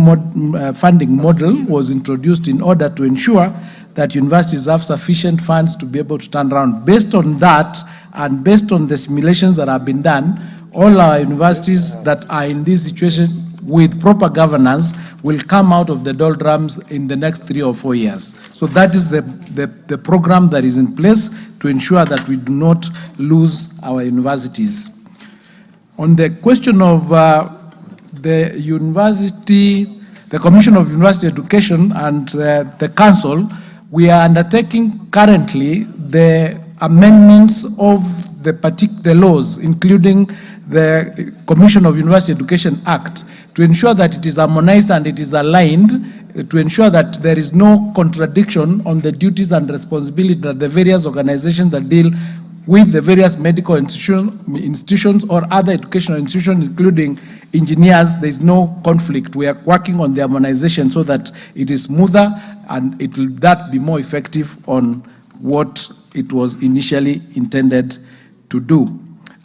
funding model was introduced in order to ensure that universities have sufficient funds to be able to turn around. Based on that and based on the simulations that have been done, all our universities that are in this situation with proper governance will come out of the doldrums in the next 3 or 4 years. So that is the program that is in place to ensure that we do not lose our universities. On the question of the Commission of University Education and the Council, we are undertaking currently the amendments of the laws, including the Commission of University Education Act, to ensure that it is harmonized and it is aligned, to ensure that there is no contradiction on the duties and responsibility that the various organizations that deal with the various medical institutions or other educational institutions, including engineers, there is no conflict. We are working on the harmonization so that it is smoother and it will be more effective on what it was initially intended to do.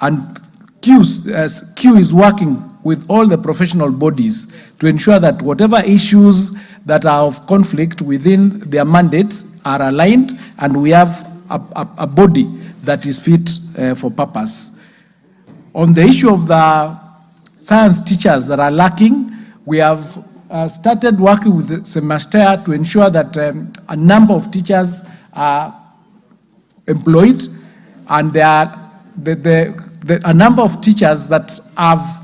And Q is working with all the professional bodies to ensure that whatever issues that are of conflict within their mandates are aligned, and we have a body that is fit for purpose. On the issue of the science teachers that are lacking, we have started working with the semester to ensure that a number of teachers are employed, and there are a number of teachers that have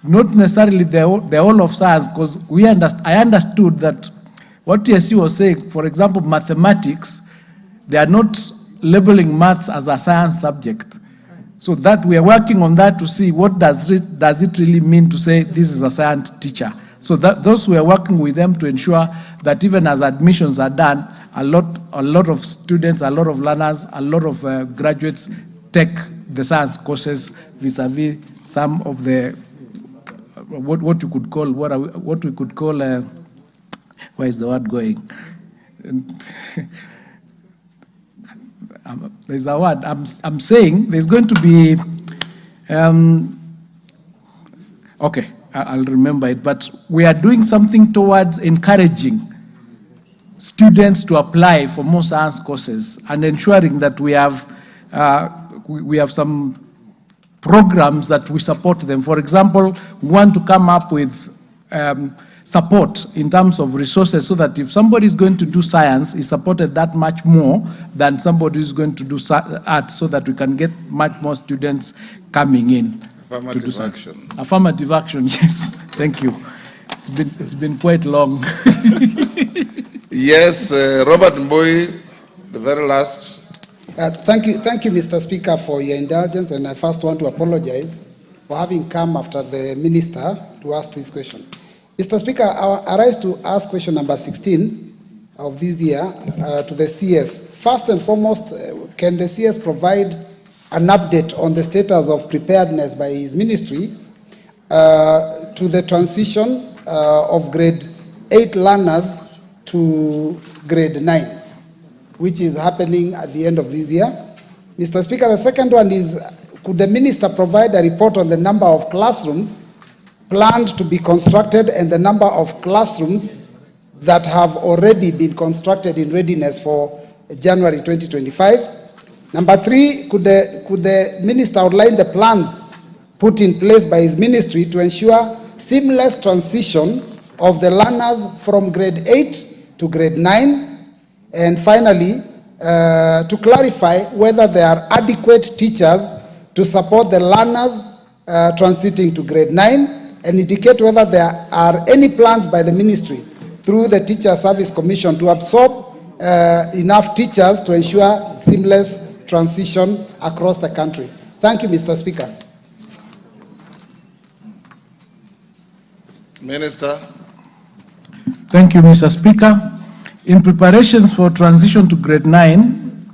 not necessarily the whole of science, because I understood that what TSC was saying, for example, mathematics, they are not labeling maths as a science subject. So that we are working on that to see what does it really mean to say this is a science teacher. So those we are working with them to ensure that even as admissions are done, a lot of students, a lot of learners, a lot of graduates take the science courses vis-a-vis some of the what we could call where is the word going? There's a word I'm saying. There's going to be okay, I'll remember it. But we are doing something towards encouraging students to apply for more science courses and ensuring that we have some programs that we support them. For example, we want to come up with support in terms of resources so that if somebody is going to do science, is supported that much more than somebody who is going to do art, so that we can get much more students coming in. Affirmative to do such. action. Affirmative action, yes. Thank you. It's been quite long. Yes, Robert Mbui, the very last. Thank you, Mr. Speaker, for your indulgence, and I first want to apologize for having come after the minister to ask this question. Mr. Speaker, I rise to ask question number 16 of this year to the CS. First and foremost, can the CS provide an update on the status of preparedness by his ministry to the transition of grade 8 learners to grade 9, which is happening at the end of this year? Mr. Speaker, the second one is, could the minister provide a report on the number of classrooms planned to be constructed and the number of classrooms that have already been constructed in readiness for January 2025? Number 3, could the minister outline the plans put in place by his ministry to ensure seamless transition of the learners from grade 8 to grade 9? And finally, to clarify whether there are adequate teachers to support the learners transiting to grade 9, and indicate whether there are any plans by the ministry through the Teacher Service Commission to absorb enough teachers to ensure seamless transition across the country. Thank you, Mr. Speaker. Minister. Thank you, Mr. Speaker. In preparations for transition to grade 9,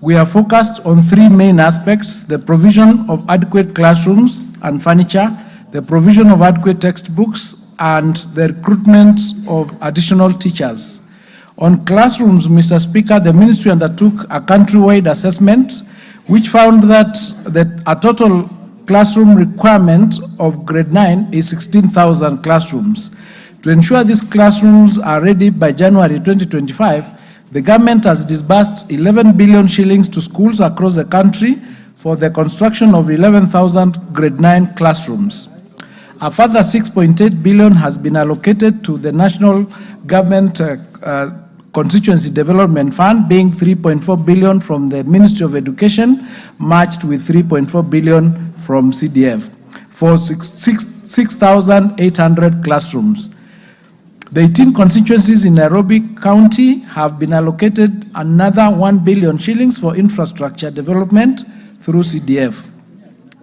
we are focused on 3 main aspects: the provision of adequate classrooms and furniture, the provision of adequate textbooks, and the recruitment of additional teachers. On classrooms, Mr. Speaker, the ministry undertook a countrywide assessment which found that a total classroom requirement of grade 9 is 16,000 classrooms. To ensure these classrooms are ready by January 2025, the government has disbursed 11 billion shillings to schools across the country for the construction of 11,000 grade 9 classrooms. A further 6.8 billion has been allocated to the National Government Constituency Development Fund, being 3.4 billion from the Ministry of Education, matched with 3.4 billion from CDF, for 6,800 classrooms. The 18 constituencies in Nairobi County have been allocated another 1 billion shillings for infrastructure development through CDF.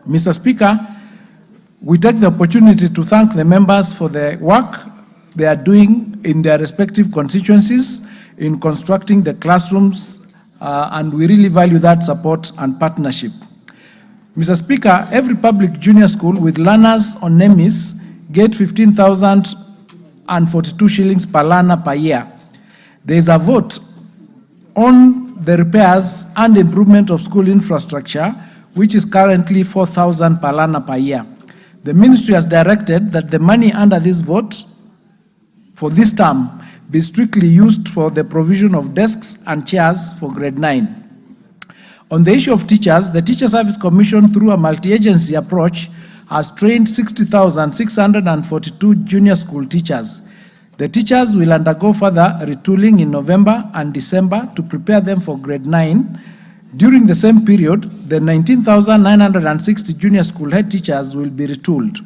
Mr. Speaker, we take the opportunity to thank the members for the work they are doing in their respective constituencies in constructing the classrooms, and we really value that support and partnership. Mr. Speaker, every public junior school with learners on NEMIS get 15,042 shillings per learner per year. There is a vote on the repairs and improvement of school infrastructure, which is currently 4,000 per learner per year. The ministry has directed that the money under this vote for this term be strictly used for the provision of desks and chairs for grade 9. On the issue of teachers, the Teacher Service Commission, through a multi-agency approach, has trained 60,642 junior school teachers. The teachers will undergo further retooling in November and December to prepare them for grade 9. During the same period, the 19,960 junior school head teachers will be retooled.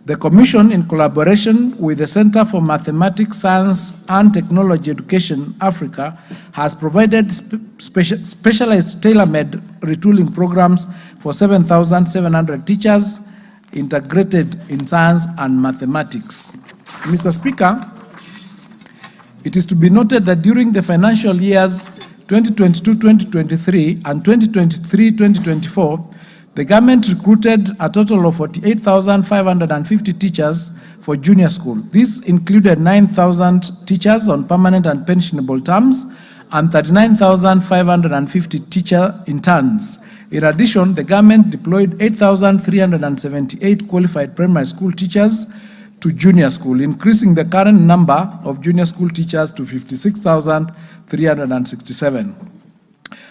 The Commission, in collaboration with the Center for Mathematics, Science and Technology Education Africa, has provided specialized tailor-made retooling programs for 7,700 teachers integrated in science and mathematics. Mr. Speaker, it is to be noted that during the financial years 2022-2023 and 2023-2024, the government recruited a total of 48,550 teachers for junior school. This included 9,000 teachers on permanent and pensionable terms and 39,550 teacher interns. In addition, the government deployed 8,378 qualified primary school teachers to junior school, increasing the current number of junior school teachers to 56,367.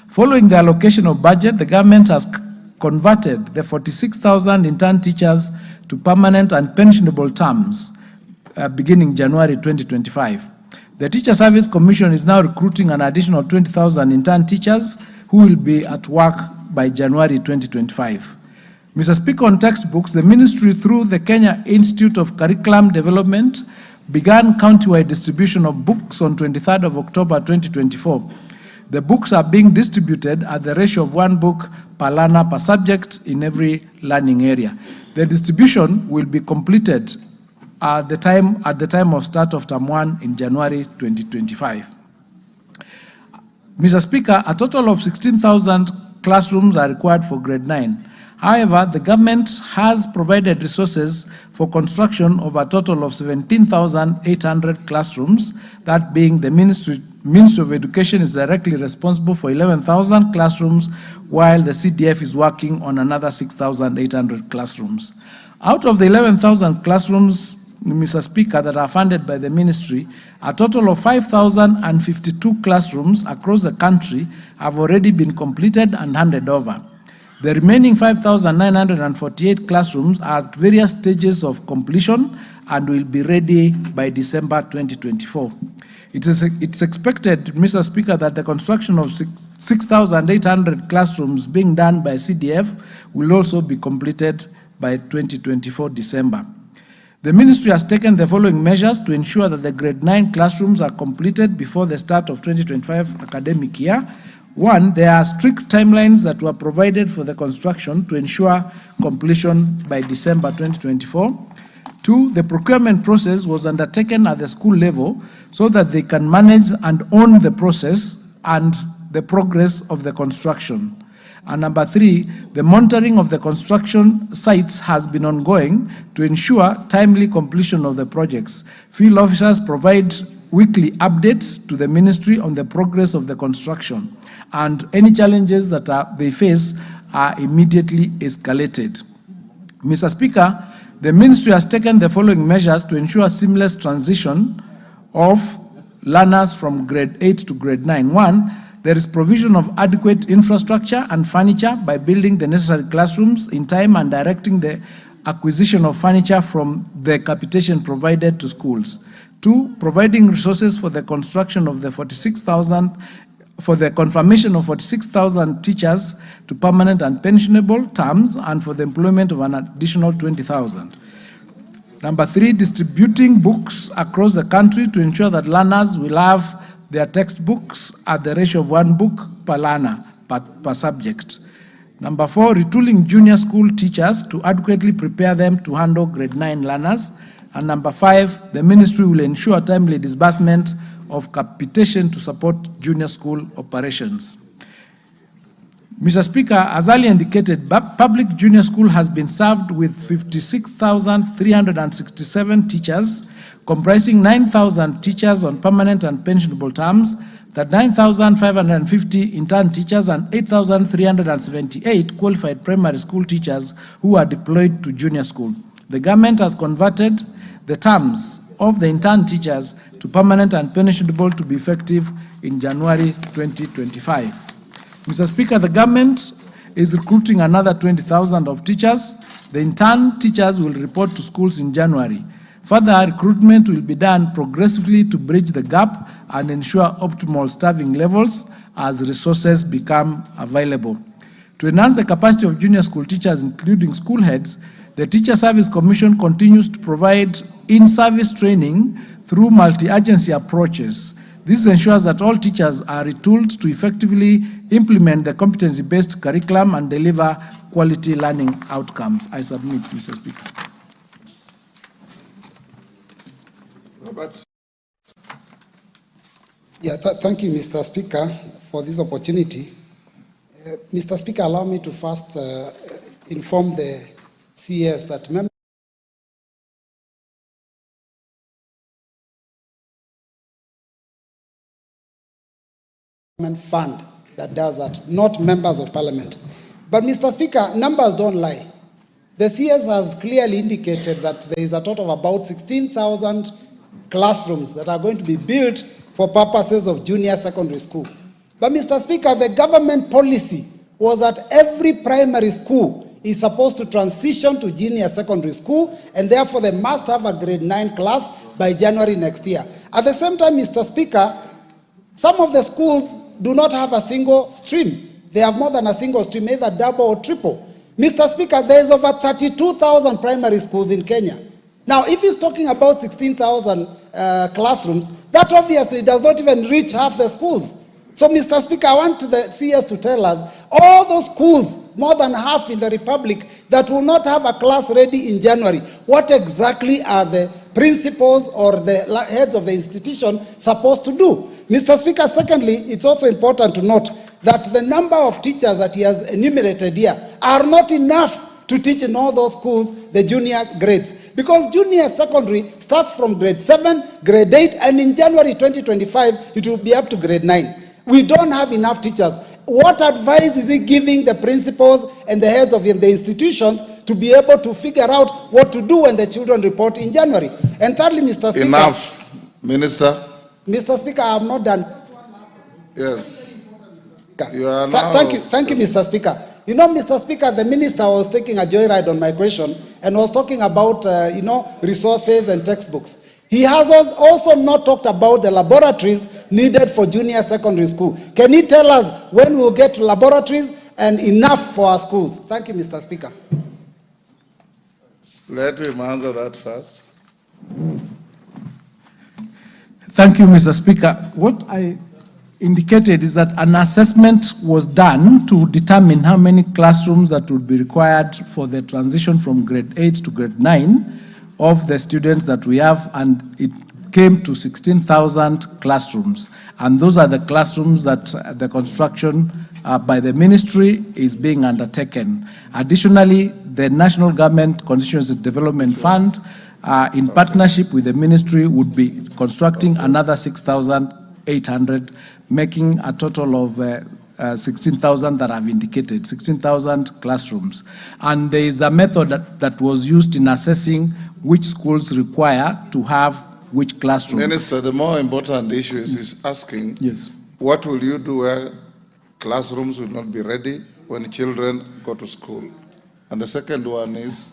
Following the allocation of budget, the government has converted the 46,000 intern teachers to permanent and pensionable terms beginning January 2025. The Teacher Service Commission is now recruiting an additional 20,000 intern teachers who will be at work by January 2025. Mr. Speaker, on textbooks, the ministry through the Kenya Institute of Curriculum Development began countywide distribution of books on 23rd of October 2024. The books are being distributed at the ratio of 1 book per learner per subject in every learning area. The distribution will be completed at the time of start of term 1 in January 2025. Mr. Speaker, a total of 16,000 classrooms are required for grade 9. However, the government has provided resources for construction of a total of 17,800 classrooms, that being the Ministry of Education is directly responsible for 11,000 classrooms, while the CDF is working on another 6,800 classrooms. Out of the 11,000 classrooms, Mr. Speaker, that are funded by the ministry, a total of 5,052 classrooms across the country have already been completed and handed over. The remaining 5,948 classrooms are at various stages of completion and will be ready by December 2024. It's expected, Mr. Speaker, that the construction of 6,800 classrooms being done by CDF will also be completed by 2024 December. The ministry has taken the following measures to ensure that the grade 9 classrooms are completed before the start of 2025 academic year. 1, there are strict timelines that were provided for the construction to ensure completion by December 2024. 2, the procurement process was undertaken at the school level so that they can manage and own the process and the progress of the construction. And number 3, the monitoring of the construction sites has been ongoing to ensure timely completion of the projects. Field officers provide weekly updates to the ministry on the progress of the construction, and any challenges that they face are immediately escalated. Mr. Speaker, the ministry has taken the following measures to ensure seamless transition of learners from grade 8 to grade 9. 1, there is provision of adequate infrastructure and furniture by building the necessary classrooms in time and directing the acquisition of furniture from the capitation provided to schools. 2, providing resources for the construction of the 46,000 for the confirmation of 46,000 teachers to permanent and pensionable terms and for the employment of an additional 20,000. Number 3, distributing books across the country to ensure that learners will have their textbooks at the ratio of 1 book per learner per subject. Number 4, retooling junior school teachers to adequately prepare them to handle grade 9 learners. And number 5, the ministry will ensure timely disbursement of capitation to support junior school operations. Mr. Speaker, as earlier indicated, public junior school has been served with 56,367 teachers, comprising 9,000 teachers on permanent and pensionable terms, 9,550 intern teachers, and 8,378 qualified primary school teachers who are deployed to junior school. The government has converted the terms of the intern teachers to permanent and pensionable to be effective in January 2025. Mr. Speaker, the government is recruiting another 20,000 of teachers. The intern teachers will report to schools in January. Further recruitment will be done progressively to bridge the gap and ensure optimal staffing levels as resources become available. To enhance the capacity of junior school teachers, including school heads, the Teacher Service Commission continues to provide in-service training through multi-agency approaches. This ensures that all teachers are retooled to effectively implement the competency-based curriculum and deliver quality learning outcomes. I submit, Mr. Speaker. Robert. Yeah, thank you, Mr. Speaker, for this opportunity. Mr. Speaker, allow me to first inform the CS that members fund that does that, not members of parliament. But Mr. Speaker, numbers don't lie. The CS has clearly indicated that there is a total of about 16,000 classrooms that are going to be built for purposes of junior secondary school. But Mr. Speaker, the government policy was that every primary school is supposed to transition to junior secondary school, and therefore they must have a grade 9 class by January next year. At the same time, Mr. Speaker, some of the schools do not have a single stream. They have more than a single stream, either double or triple. Mr. Speaker, there is over 32,000 primary schools in Kenya. Now, if he's talking about 16,000 classrooms, that obviously does not even reach half the schools. So, Mr. Speaker, I want the CS to tell us, all those schools, more than half in the Republic, that will not have a class ready in January, what exactly are the principals or the heads of the institution supposed to do? Mr. Speaker, secondly, it's also important to note that the number of teachers that he has enumerated here are not enough to teach in all those schools the junior grades. Because junior secondary starts from grade 7, grade 8, and in January 2025, it will be up to grade 9. We don't have enough teachers. What advice is he giving the principals and the heads of the institutions to be able to figure out what to do when the children report in January? And thirdly, Mr. Speaker. Enough, Minister. Mr. Speaker, I am not done. Yes. You are now, Thank you, Mr. Speaker. You know, Mr. Speaker, the minister was taking a joyride on my question and was talking about, resources and textbooks. He has also not talked about the laboratories needed for junior secondary school. Can he tell us when we'll get laboratories and enough for our schools? Thank you, Mr. Speaker. Let him answer that first. Thank you, Mr. Speaker. What I indicated is that an assessment was done to determine how many classrooms that would be required for the transition from grade 8 to grade 9 of the students that we have, and it came to 16,000 classrooms. And those are the classrooms that the construction by the ministry is being undertaken. Additionally, the National Government Constituency Development Fund, in partnership with the ministry, would be constructing another 6,800, making a total of 16,000 that I've indicated, 16,000 classrooms. And there is a method that was used in assessing which schools require to have which classroom. Minister, the more important issue is asking, yes, what will you do where classrooms will not be ready when children go to school? And the second one is,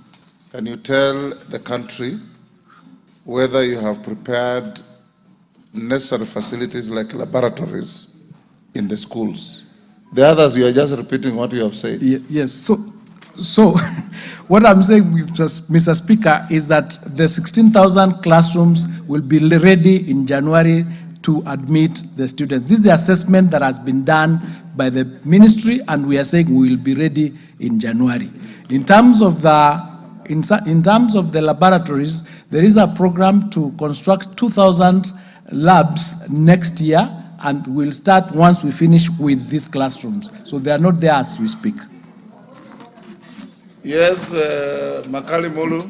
can you tell the country whether you have prepared necessary facilities like laboratories in the schools? The others, you are just repeating what you have said. Yes, so what I'm saying, Mr. Speaker, is that the 16,000 classrooms will be ready in January to admit the students. This is the assessment that has been done by the ministry, and we are saying we will be ready in January. In terms of the laboratories, there is a program to construct 2,000 labs next year, and we'll start once we finish with these classrooms. So they are not there as we speak. Yes, Makali Mulu.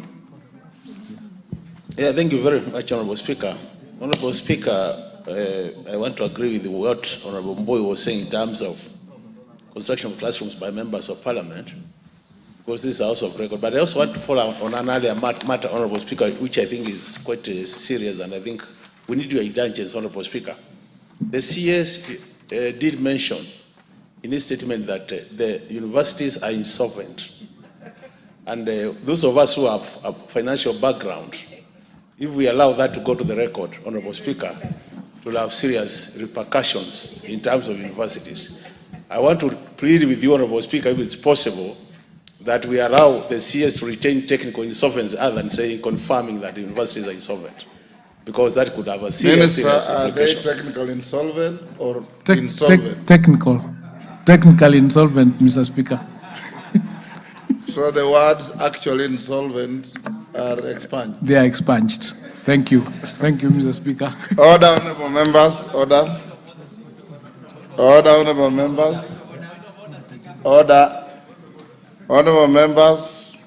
Yeah, thank you very much, Honorable Speaker. Honorable Speaker, I want to agree with what Honorable Mboy was saying in terms of construction of classrooms by members of Parliament, because this is a house of record. But I also want to follow on an earlier matter, Honorable Speaker, which I think is quite serious, and I think we need your indulgence, Honorable Speaker. The CS did mention in his statement that the universities are insolvent. And those of us who have a financial background, if we allow that to go to the record, Honorable Speaker, it will have serious repercussions in terms of universities. I want to plead with you, Honorable Speaker, if it's possible, that we allow the CS to retain technical insolvency other than saying, confirming that the universities are insolvent, because that could have a serious, Minister, serious are they implication. technical insolvent or insolvent? Technical insolvent, Mr. Speaker. So the words actually insolvent are expunged. They are expunged. Thank you. Thank you, Mr. Speaker. Order, honorable members. Order. Order, honorable members. Order. Honorable members,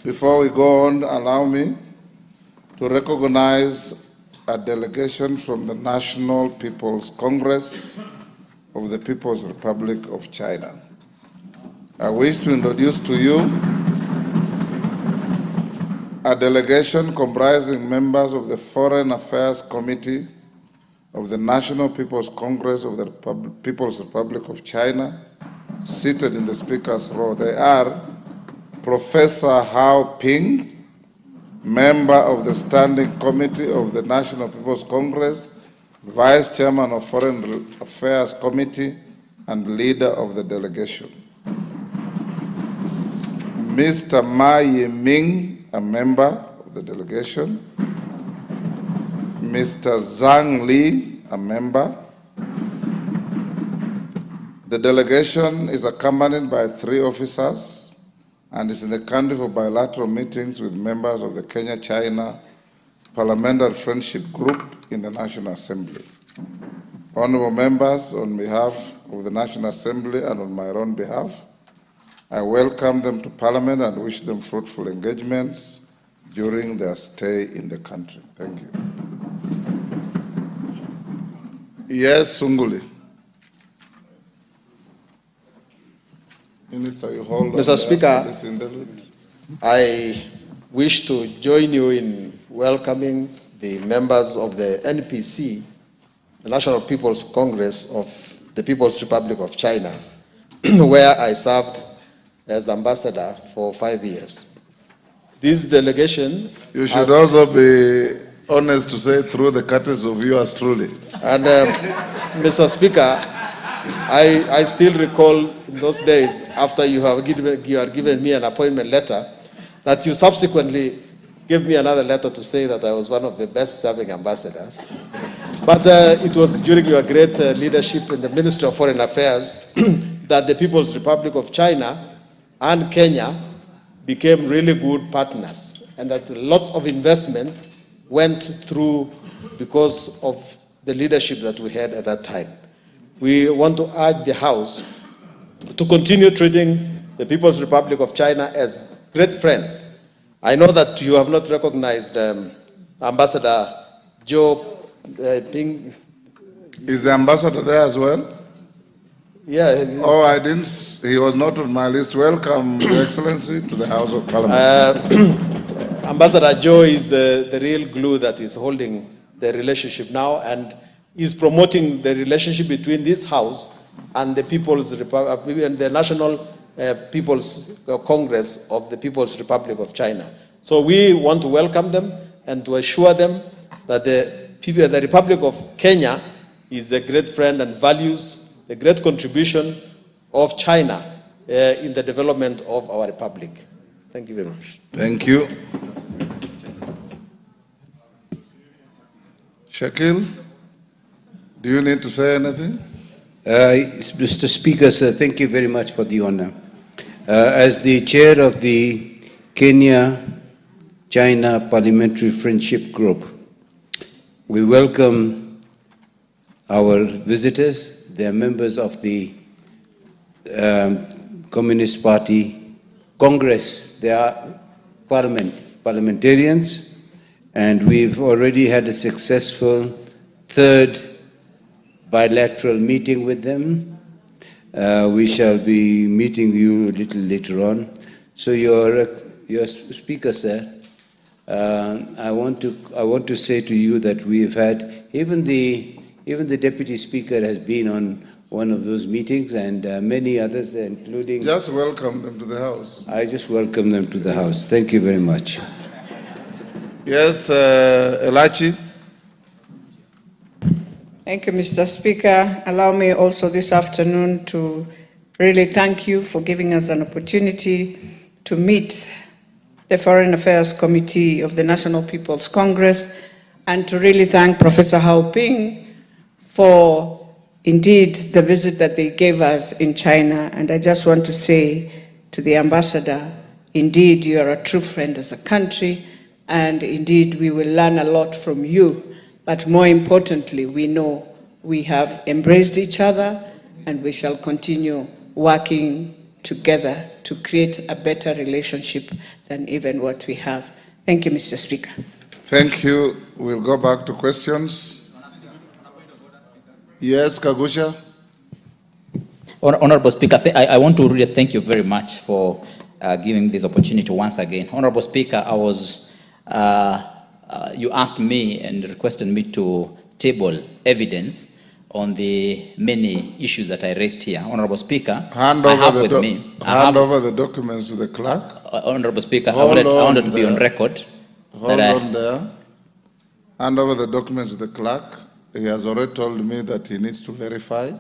before we go on, allow me to recognize a delegation from the National People's Congress of the People's Republic of China. I wish to introduce to you a delegation comprising members of the Foreign Affairs Committee of the National People's Congress of the People's Republic of China, seated in the Speaker's row. They are Professor Hao Ping, member of the Standing Committee of the National People's Congress, Vice Chairman of Foreign Affairs Committee, and leader of the delegation. Mr. Ma Yiming, a member of the delegation. Mr. Zhang Li, a member. The delegation is accompanied by 3 officers and is in the country for bilateral meetings with members of the Kenya-China Parliamentary Friendship Group in the National Assembly. Honorable members, on behalf of the National Assembly and on my own behalf, I welcome them to Parliament and wish them fruitful engagements during their stay in the country. Thank you. Yes, Sunguli. Minister, you hold Mr. Speaker, this interlude. I wish to join you in welcoming the members of the NPC, the National People's Congress of the People's Republic of China, where I served as ambassador for 5 years. This delegation... You should also be honest to say through the courtesy of yours truly. And Mr. Speaker, I still recall in those days, after you had given me an appointment letter, that you subsequently gave me another letter to say that I was one of the best serving ambassadors. But it was during your great leadership in the Ministry of Foreign Affairs that the People's Republic of China and Kenya became really good partners, and that a lot of investments went through because of the leadership that we had at that time. We want to urge the House to continue treating the People's Republic of China as great friends. I know that you have not recognized Ambassador Joe Ping. Is the ambassador there as well? Yeah. Oh, I didn't. He was not on my list. Welcome, Your Excellency, to the House of Parliament. Ambassador Joe is the real glue that is holding the relationship now, and is promoting the relationship between this House and the People's Republic and the National People's Congress of the People's Republic of China. So we want to welcome them and to assure them that the Republic of Kenya is a great friend and values the great contribution of China in the development of our republic. Thank you very much. Thank you. Shakil, do you need to say anything? Mr. Speaker, sir, thank you very much for the honor. As the chair of the Kenya-China Parliamentary Friendship Group, we welcome our visitors. They are members of the Communist Party Congress. They are parliamentarians, and we've already had a successful 3rd bilateral meeting with them. We shall be meeting you a little later on. So your Speaker, sir, I want to say to you that we've had even the Deputy Speaker has been on one of those meetings, and many others, including... Just welcome them to the House. I just welcome them to the House. Thank you very much. Yes, Elachi. Thank you, Mr. Speaker. Allow me also this afternoon to really thank you for giving us an opportunity to meet the Foreign Affairs Committee of the National People's Congress, and to really thank Professor Hao Ping for indeed the visit that they gave us in China. And I just want to say to the ambassador, indeed you are a true friend as a country, and indeed we will learn a lot from you. But more importantly, we know we have embraced each other, and we shall continue working together to create a better relationship than even what we have. Thank you, Mr. Speaker. Thank you. We'll go back to questions. Yes, Kagusha. Honorable Speaker, I want to really thank you very much for giving this opportunity once again. Honorable Speaker, you asked me and requested me to table evidence on the many issues that I raised here. Honorable Speaker, hand over the documents to the clerk. Honorable Speaker, I wanted to be on record. Hold on there. Hand over the documents to the clerk. He has already told me that he needs to verify.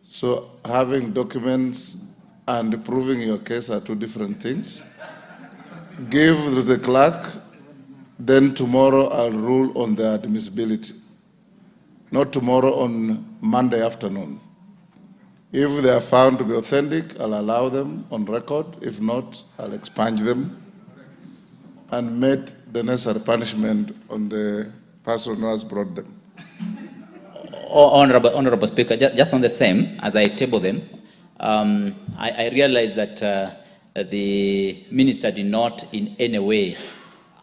So having documents and proving your case are two different things. Give to the clerk, then tomorrow I'll rule on the admissibility. Not tomorrow, on Monday afternoon. If they are found to be authentic, I'll allow them on record. If not, I'll expunge them and make the necessary punishment on the person who has brought them. Honorable Speaker, just on the same, as I table them, I realize that the minister did not in any way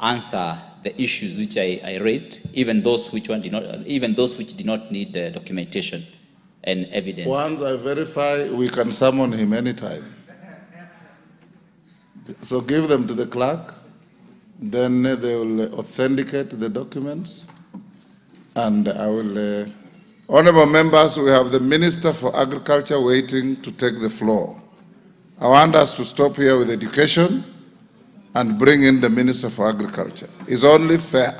answer the issues which I raised, even those which did not need documentation and evidence. Once I verify, we can summon him anytime. So give them to the clerk, then they will authenticate the documents, and I will... Honorable members, we have the Minister for Agriculture waiting to take the floor. I want us to stop here with education and bring in the Minister for Agriculture. It's only fair.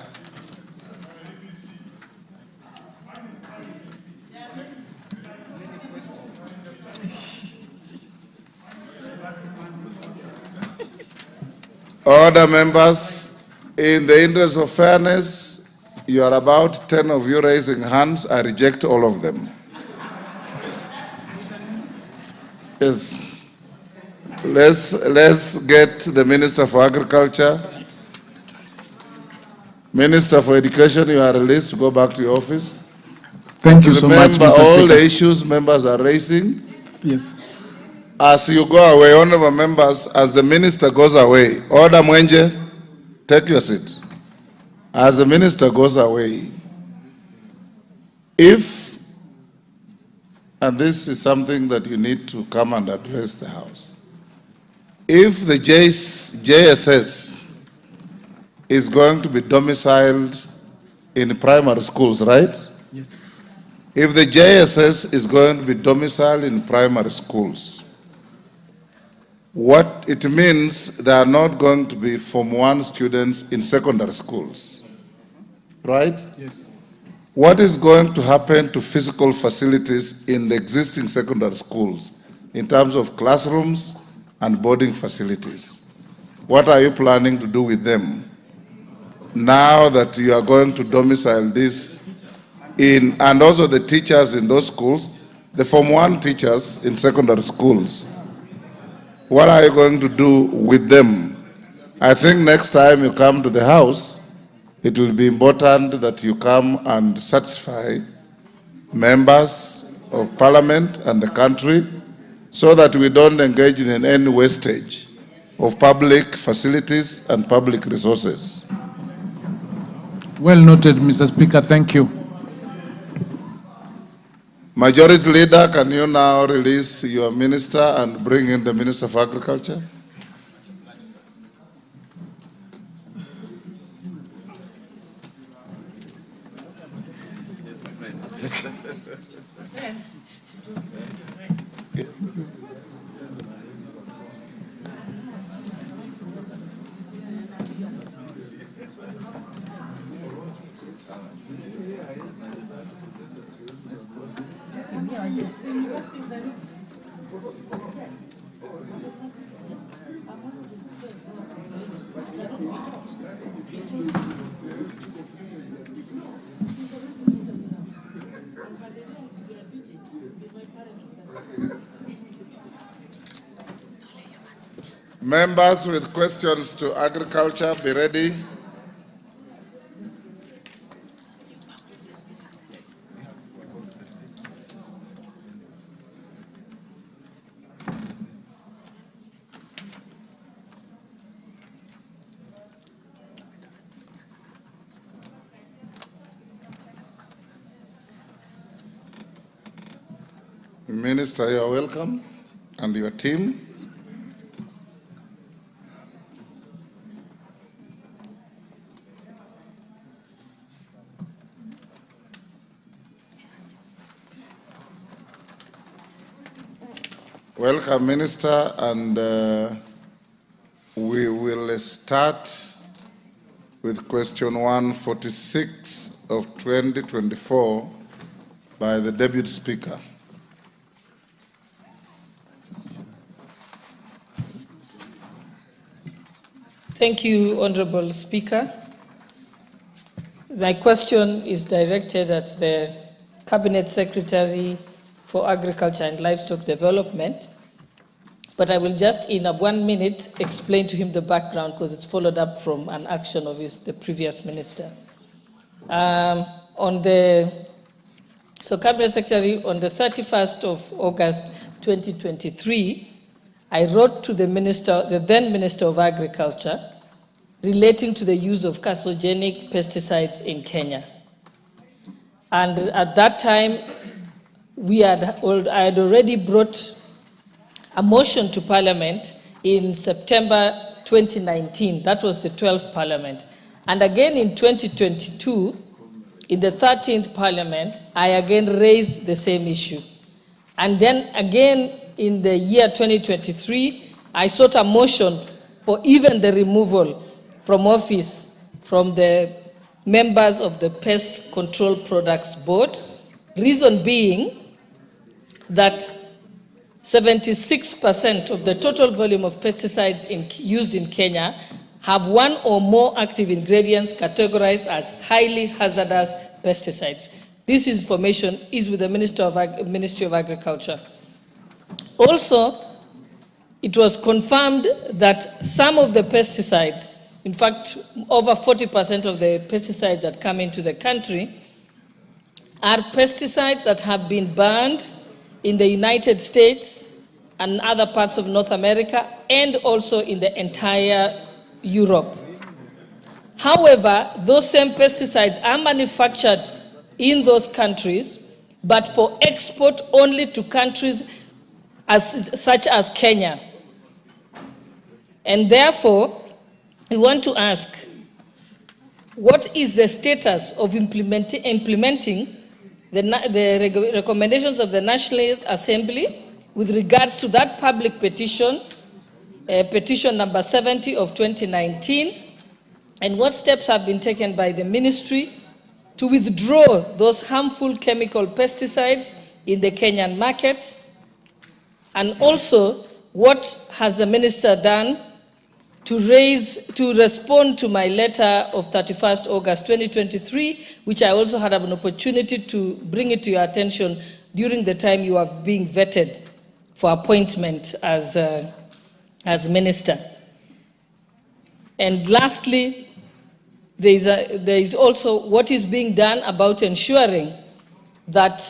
Order, members, in the interest of fairness, you are about 10 of you raising hands. I reject all of them. Yes. Let's get the Minister for Agriculture. Minister for Education, you are released to go back to your office. Thank you so much, Mr. All Speaker. the issues members are raising. Yes. As you go away, honorable members, as the minister goes away, Order Mwenje, take your seat. As the minister goes away, if, and this is something that you need to come and address the House, if the JSS is going to be domiciled in primary schools, right? Yes. If the JSS is going to be domiciled in primary schools, what it means, they are not going to be Form 1 students in secondary schools, right? Yes. What is going to happen to physical facilities in the existing secondary schools in terms of classrooms and boarding facilities? What are you planning to do with them now that you are going to domicile this in, and also the teachers in those schools, the Form 1 teachers in secondary schools? What are you going to do with them? I think next time you come to the House, it will be important that you come and satisfy members of Parliament and the country so that we don't engage in any wastage of public facilities and public resources. Well noted, Mr. Speaker. Thank you. Majority Leader, can you now release your minister and bring in the Minister of Agriculture? Members with questions to agriculture, be ready. Minister, you are welcome, and your team. Welcome, Minister, and we will start with question 146 of 2024 by the Deputy Speaker. Thank you, Honorable Speaker. My question is directed at the Cabinet Secretary for Agriculture and Livestock Development, but I will just in a 1 minute explain to him the background because it's followed up from an action of the previous minister. So Cabinet Secretary, on the 31st of August 2023, I wrote to the then Minister of Agriculture, relating to the use of carcinogenic pesticides in Kenya. And at that time, I had already brought a motion to Parliament in September 2019. That was the 12th Parliament. And again in 2022, in the 13th Parliament, I again raised the same issue. And then again in the year 2023, I sought a motion for even the removal from office from the members of the Pest Control Products Board, reason being that 76% of the total volume of pesticides used in Kenya have one or more active ingredients categorized as highly hazardous pesticides. This information is with the Ministry of Agriculture. Also, it was confirmed that some of the pesticides, in fact, over 40% of the pesticides that come into the country are pesticides that have been banned in the United States and other parts of North America and also in the entire Europe. However, those same pesticides are manufactured in those countries, but for export only to countries such as Kenya. And therefore, we want to ask, what is the status of implementing the recommendations of the National Assembly with regards to that public petition, petition number 70 of 2019, and what steps have been taken by the ministry to withdraw those harmful chemical pesticides in the Kenyan market, and also what has the minister done to respond to my letter of 31st August 2023, which I also had an opportunity to bring it to your attention during the time you are being vetted for appointment as minister. And lastly, there is also what is being done about ensuring that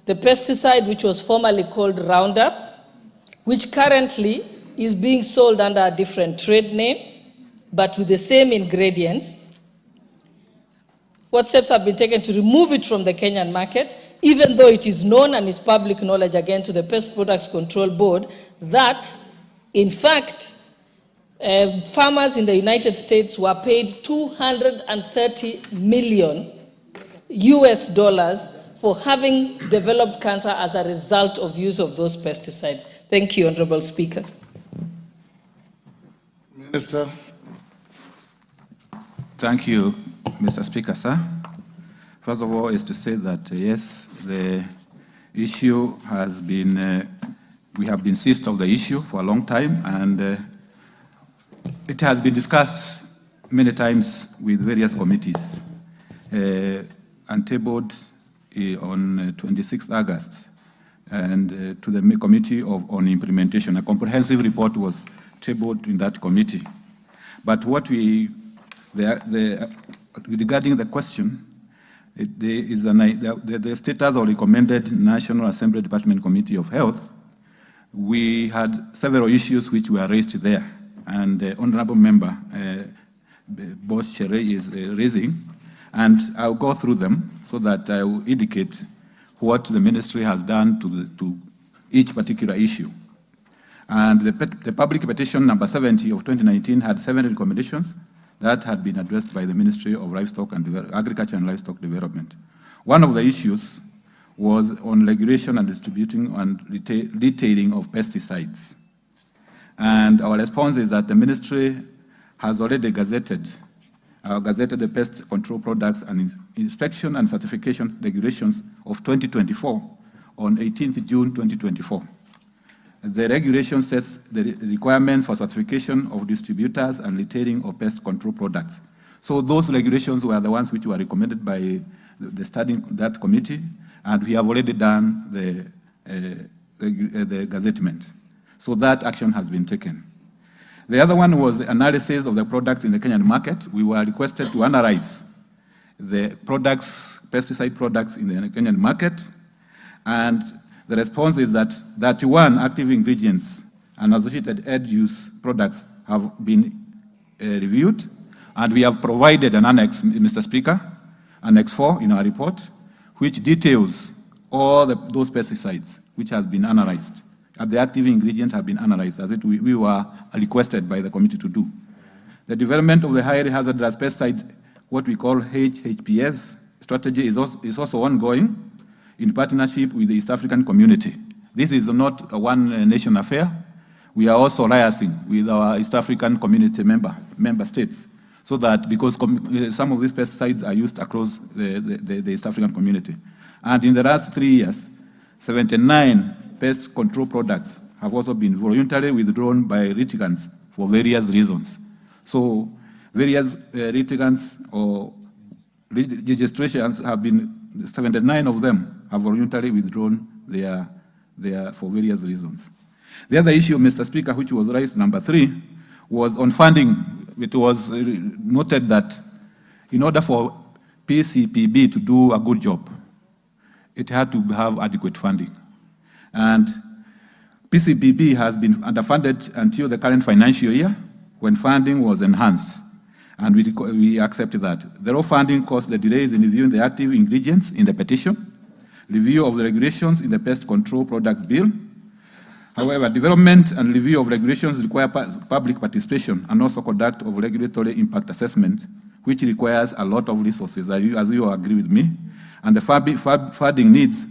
the pesticide which was formerly called Roundup, which currently is being sold under a different trade name, but with the same ingredients. What steps have been taken to remove it from the Kenyan market, even though it is known and is public knowledge again to the Pest Products Control Board that, in fact, farmers in the United States were paid $230 million for having developed cancer as a result of use of those pesticides. Thank you, Honorable Speaker. Minister. Thank you, Mr. Speaker, sir. First of all, is to say that, yes, the issue has been, we have been seized of the issue for a long time, and it has been discussed many times with various committees and tabled on 26th August and to the Committee on Implementation. A comprehensive report was tabled in that committee. But what regarding the question, there is the status of recommended National Assembly Department Committee of Health. We had several issues which were raised there, and the Honorable Member, Boss Chere, is raising, and I'll go through them so that I will indicate what the ministry has done to each particular issue. And the public petition number 70 of 2019 had 7 recommendations that had been addressed by the Ministry of Livestock and Agriculture and Livestock Development. One of the issues was on regulation and distributing and retailing of pesticides. And our response is that the ministry has already gazetted the Pest Control Products and Inspection and Certification Regulations of 2024 on 18th June 2024. the regulation sets the requirements for certification of distributors and retailing of pest control products. So those regulations were the ones which were recommended by the studying that committee, and we have already done the gazettement. So that action has been taken. The other one was the analysis of the products in the Kenyan market. We were requested to analyze the products, pesticide products in the Kenyan market, and the response is that 31 active ingredients and associated end-use products have been reviewed, and we have provided an annex, Mr. Speaker, Annex 4 in our report, which details all those pesticides which have been analyzed. And the active ingredients have been analyzed, as we were requested by the committee to do. The development of the highly hazardous pesticide, what we call HHPS strategy, is also ongoing in partnership with the East African community. This is not a one-nation affair. We are also liaising with our East African community member states, so that because some of these pesticides are used across the East African community. And in the last 3 years, 79 pest control products have also been voluntarily withdrawn by litigants for various reasons. So various litigants or registrations have been, 79 of them have voluntarily withdrawn their for various reasons. The other issue, Mr. Speaker, which was raised, number 3, was on funding. It was noted that in order for PCPB to do a good job, it had to have adequate funding. And PCPB has been underfunded until the current financial year, when funding was enhanced, and we accepted that. The raw funding caused the delays in reviewing the active ingredients in the petition, review of the regulations in the Pest Control Products Bill. However, development and review of regulations require public participation and also conduct of regulatory impact assessment, which requires a lot of resources, as you agree with me. And the funding needs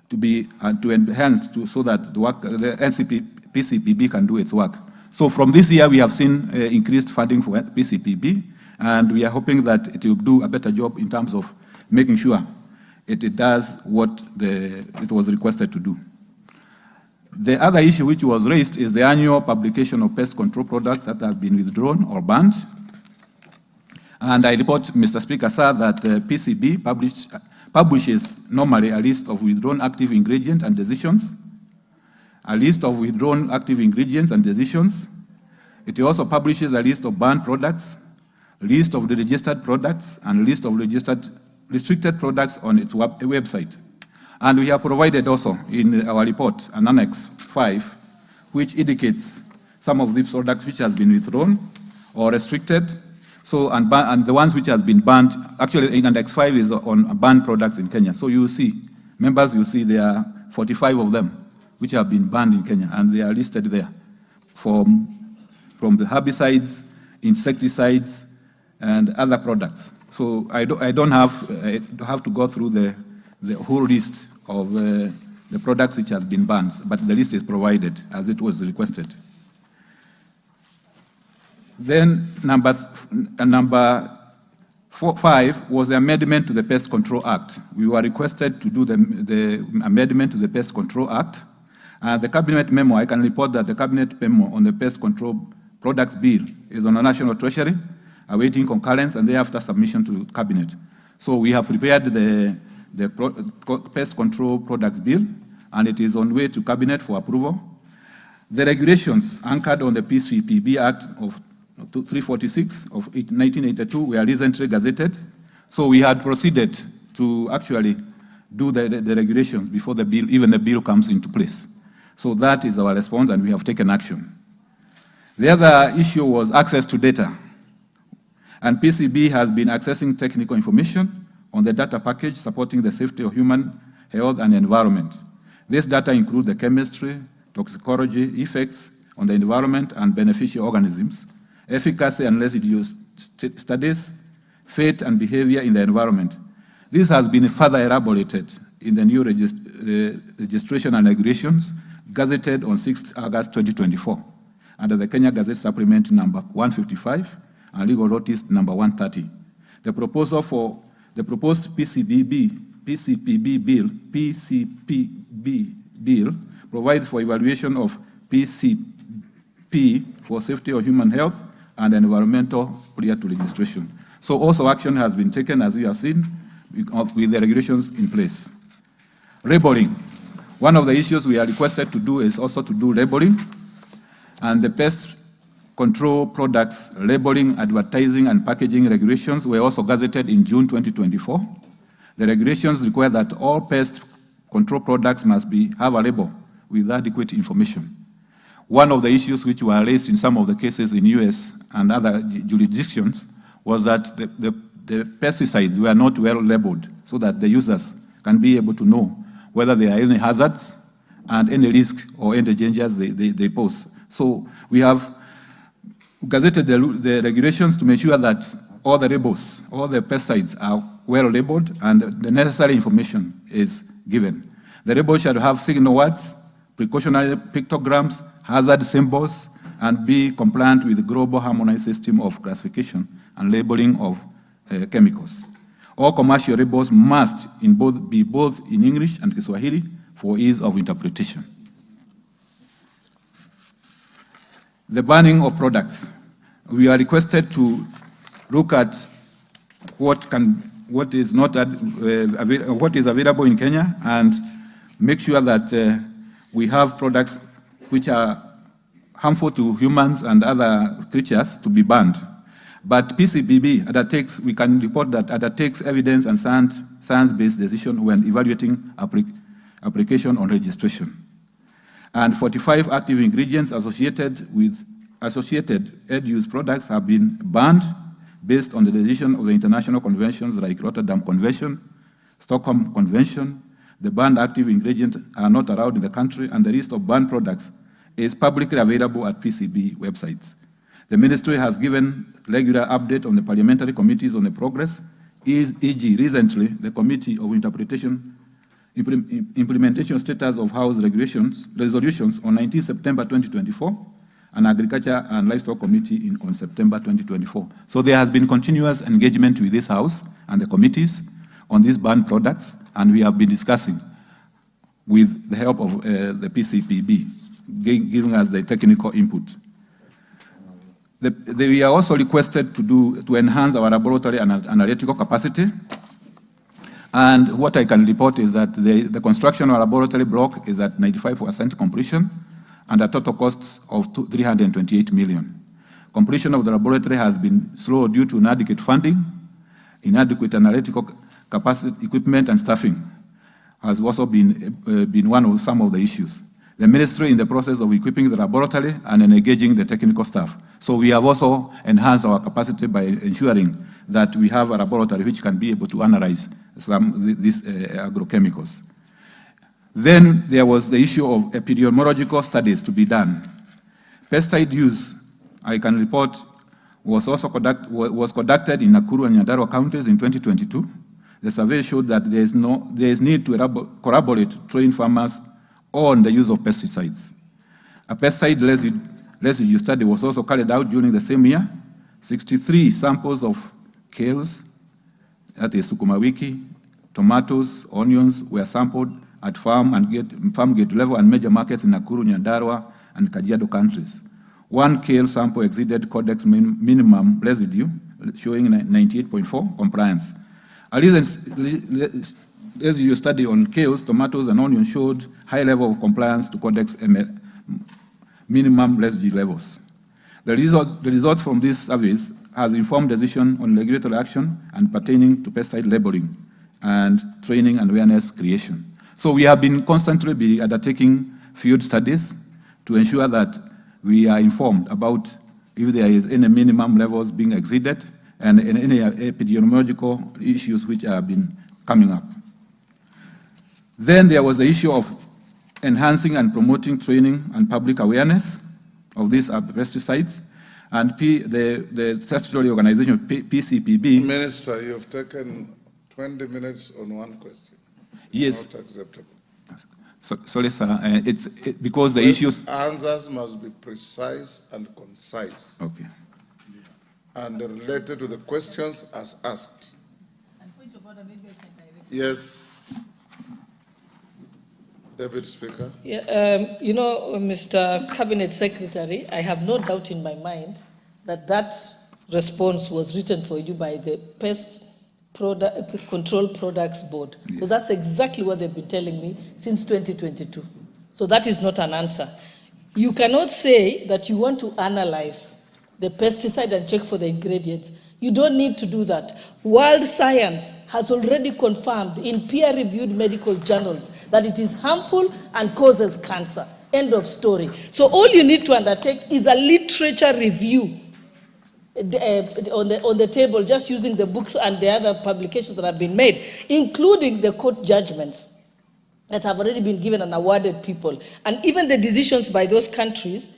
to be to enhance so that the PCPB can do its work. So from this year, we have seen increased funding for PCPB, and we are hoping that it will do a better job in terms of making sure it does what it was requested to do. The other issue which was raised is the annual publication of pest control products that have been withdrawn or banned. And I report, Mr. Speaker, sir, that PCB publishes normally a list of withdrawn active ingredients and decisions, a list of withdrawn active ingredients and decisions. It also publishes a list of banned products, a list of the registered products, and a list of restricted products on its website. And we have provided also in our report an Annex 5, which indicates some of these products which has been withdrawn or restricted. So, and the ones which has been banned, actually in Annex 5 is on banned products in Kenya. So you see, members, you see there are 45 of them which have been banned in Kenya, and they are listed there from the herbicides, insecticides, and other products. So I don't have to go through the whole list of the products which have been banned, but the list is provided as it was requested. Then number 5 was the amendment to the Pest Control Act. We were requested to do the amendment to the Pest Control Act. The Cabinet memo, I can report that the Cabinet memo on the Pest Control Products Bill is on the National Treasury, awaiting concurrence and thereafter submission to Cabinet. So we have prepared the Pest Control Products Bill, and it is on way to Cabinet for approval. The regulations anchored on the PCPB Act of 346 of 1982 were recently gazetted. So we had proceeded to actually do the regulations before the bill, even the bill comes into place. So that is our response, and we have taken action. The other issue was access to data. And PCB has been accessing technical information on the data package supporting the safety of human health and environment. This data includes the chemistry, toxicology, effects on the environment and beneficial organisms, efficacy and residue studies, fate and behavior in the environment. This has been further elaborated in the new registration and regulations gazetted on 6 August 2024 under the Kenya Gazette Supplement number 155 and legal notice number 130. The proposal for the proposed PCPB bill provides for evaluation of PCP for safety of human health and environmental prior to registration. So also action has been taken, as you have seen, with the regulations in place. Labeling. One of the issues we are requested to do is also to do labeling, and the pest control products labeling, advertising, and packaging regulations were also gazetted in June 2024. The regulations require that all pest control products must have a label with adequate information. One of the issues which were raised in some of the cases in US and other jurisdictions was that the pesticides were not well labeled so that the users can be able to know whether there are any hazards and any risks or any dangers they pose. So we have gazetted the regulations to make sure that all the labels, all the pesticides are well labeled and the necessary information is given. The label shall have signal words, precautionary pictograms, hazard symbols, and be compliant with the global harmonized system of classification and labeling of chemicals. All commercial labels must be both in English and Kiswahili for ease of interpretation. The banning of products. We are requested to look at what is available in Kenya and make sure that we have products which are harmful to humans and other creatures to be banned. But PCBB undertakes, we can report that undertakes evidence and science-based decision when evaluating application on registration. And 45 active ingredients associated with end-use products have been banned based on the decision of the international conventions like Rotterdam Convention, Stockholm Convention. The banned active ingredients are not allowed in the country, and the list of banned products is publicly available at PCB websites. The ministry has given regular update on the parliamentary committees on the progress, e.g. recently the Committee of Implementation Status of House resolutions on 19 September 2024, and Agriculture and Livestock Committee on September 2024. So there has been continuous engagement with this House and the committees on these banned products, and we have been discussing with the help of the PCPB, giving us the technical input. We are also requested to enhance our laboratory and analytical capacity. And what I can report is that the construction of our laboratory block is at 95% completion and a total cost of 328 million. Completion of the laboratory has been slow due to inadequate funding, inadequate analytical capacity, equipment, and staffing has also been one of some of the issues. The ministry in the process of equipping the laboratory and engaging the technical staff. So we have also enhanced our capacity by ensuring that we have a laboratory which can be able to analyze these agrochemicals. Then there was the issue of epidemiological studies to be done. Pesticide use, I can report, was also conducted in Nakuru and Nyandarua counties in 2022. The survey showed that there is need to corroborate train farmers on the use of pesticides. A pesticide residue study was also carried out during the same year. 63 samples of kales, that is sukuma wiki, tomatoes, onions were sampled at farm gate level and major markets in Nakuru, Nyandarua, and Kajiado countries. One kale sample exceeded codex minimum residue, showing 98.4 compliance. A recent residue study on kales, tomatoes, and onions showed high level of compliance to codex minimum residue levels. The result from these surveys has informed decision on regulatory action and pertaining to pesticide labeling and training and awareness creation. So we have been constantly undertaking field studies to ensure that we are informed about if there is any minimum levels being exceeded and any epidemiological issues which have been coming up. Then there was the issue of enhancing and promoting training and public awareness of these pesticides. And the statutory organization, PCPB. Minister, you have taken 20 minutes on one question. Yes. Not acceptable. Sorry, sir. It's because the issues. Answers must be precise and concise. Okay. And related to the questions as asked. Yes. Deputy Speaker. Yeah, you know, Mr. Cabinet Secretary, I have no doubt in my mind that that response was written for you by the Pest Control Products Board, because that's exactly what they've been telling me since 2022. So that is not an answer. You cannot say that you want to analyze the pesticide and check for the ingredients. You don't need to do that. World science has already confirmed in peer-reviewed medical journals that it is harmful and causes cancer. End of story. So all you need to undertake is a literature review on the table, just using the books and the other publications that have been made, including the court judgments that have already been given and awarded people, and even the decisions by those countries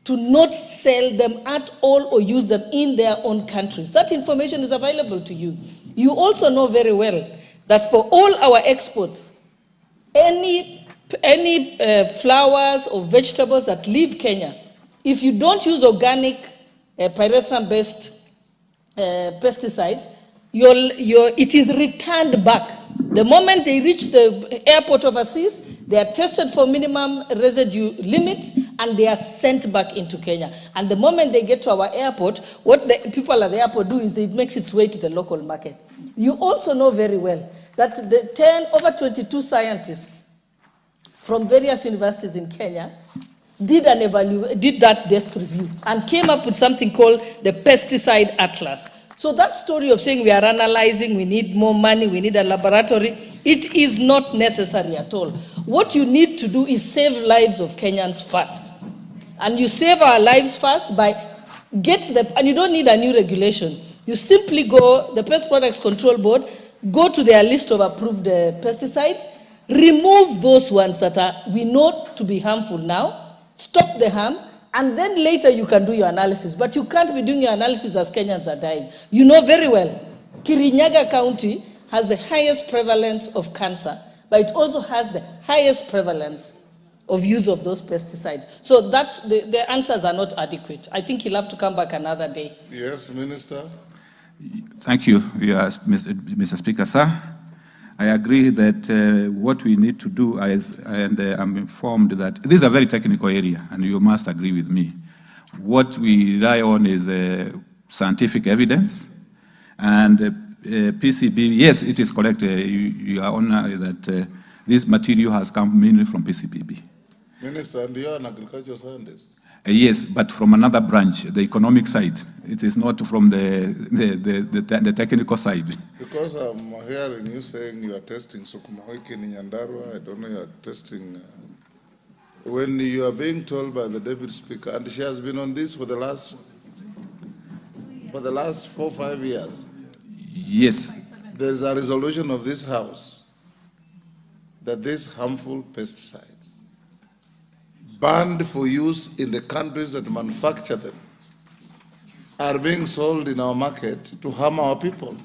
to not sell them at all or use them in their own countries. That information is available to you. You also know very well that for all our exports, any flowers or vegetables that leave Kenya, if you don't use organic pyrethrum-based pesticides, it is returned back. The moment they reach the airport overseas, they are tested for minimum residue limits and they are sent back into Kenya. And the moment they get to our airport, what the people at the airport do is it makes its way to the local market. You also know very well that the over 22 scientists from various universities in Kenya did that desk review and came up with something called the Pesticide Atlas. So that story of saying we are analyzing, we need more money, we need a laboratory, it is not necessary at all. What you need to do is save lives of Kenyans first. And you save our lives first by and you don't need a new regulation. You simply go, the Pest Products Control Board, go to their list of approved pesticides, remove those ones that we know to be harmful now, stop the harm, and then later you can do your analysis. But you can't be doing your analysis as Kenyans are dying. You know very well, Kirinyaga County has the highest prevalence of cancer, but it also has the highest prevalence of use of those pesticides. So that's the answers are not adequate. I think you'll have to come back another day. Yes, Minister. Thank you, Mr. Speaker, sir. I agree that what we need to do, and I'm informed that this is a very technical area, and you must agree with me. What we rely on is scientific evidence, and PCB, yes, it is correct, you are on that this material has come mainly from PCBB. Minister, and you are an agricultural scientist? Yes, but from another branch, the economic side. It is not from the technical side. Because I'm hearing you saying you are testing sukuma wiki in Nyandarua, I don't know, you are testing... when you are being told by the Deputy Speaker, and she has been on this for the last 4 or 5 years. Yes. There is a resolution of this House that these harmful pesticides banned for use in the countries that manufacture them are being sold in our market to harm our people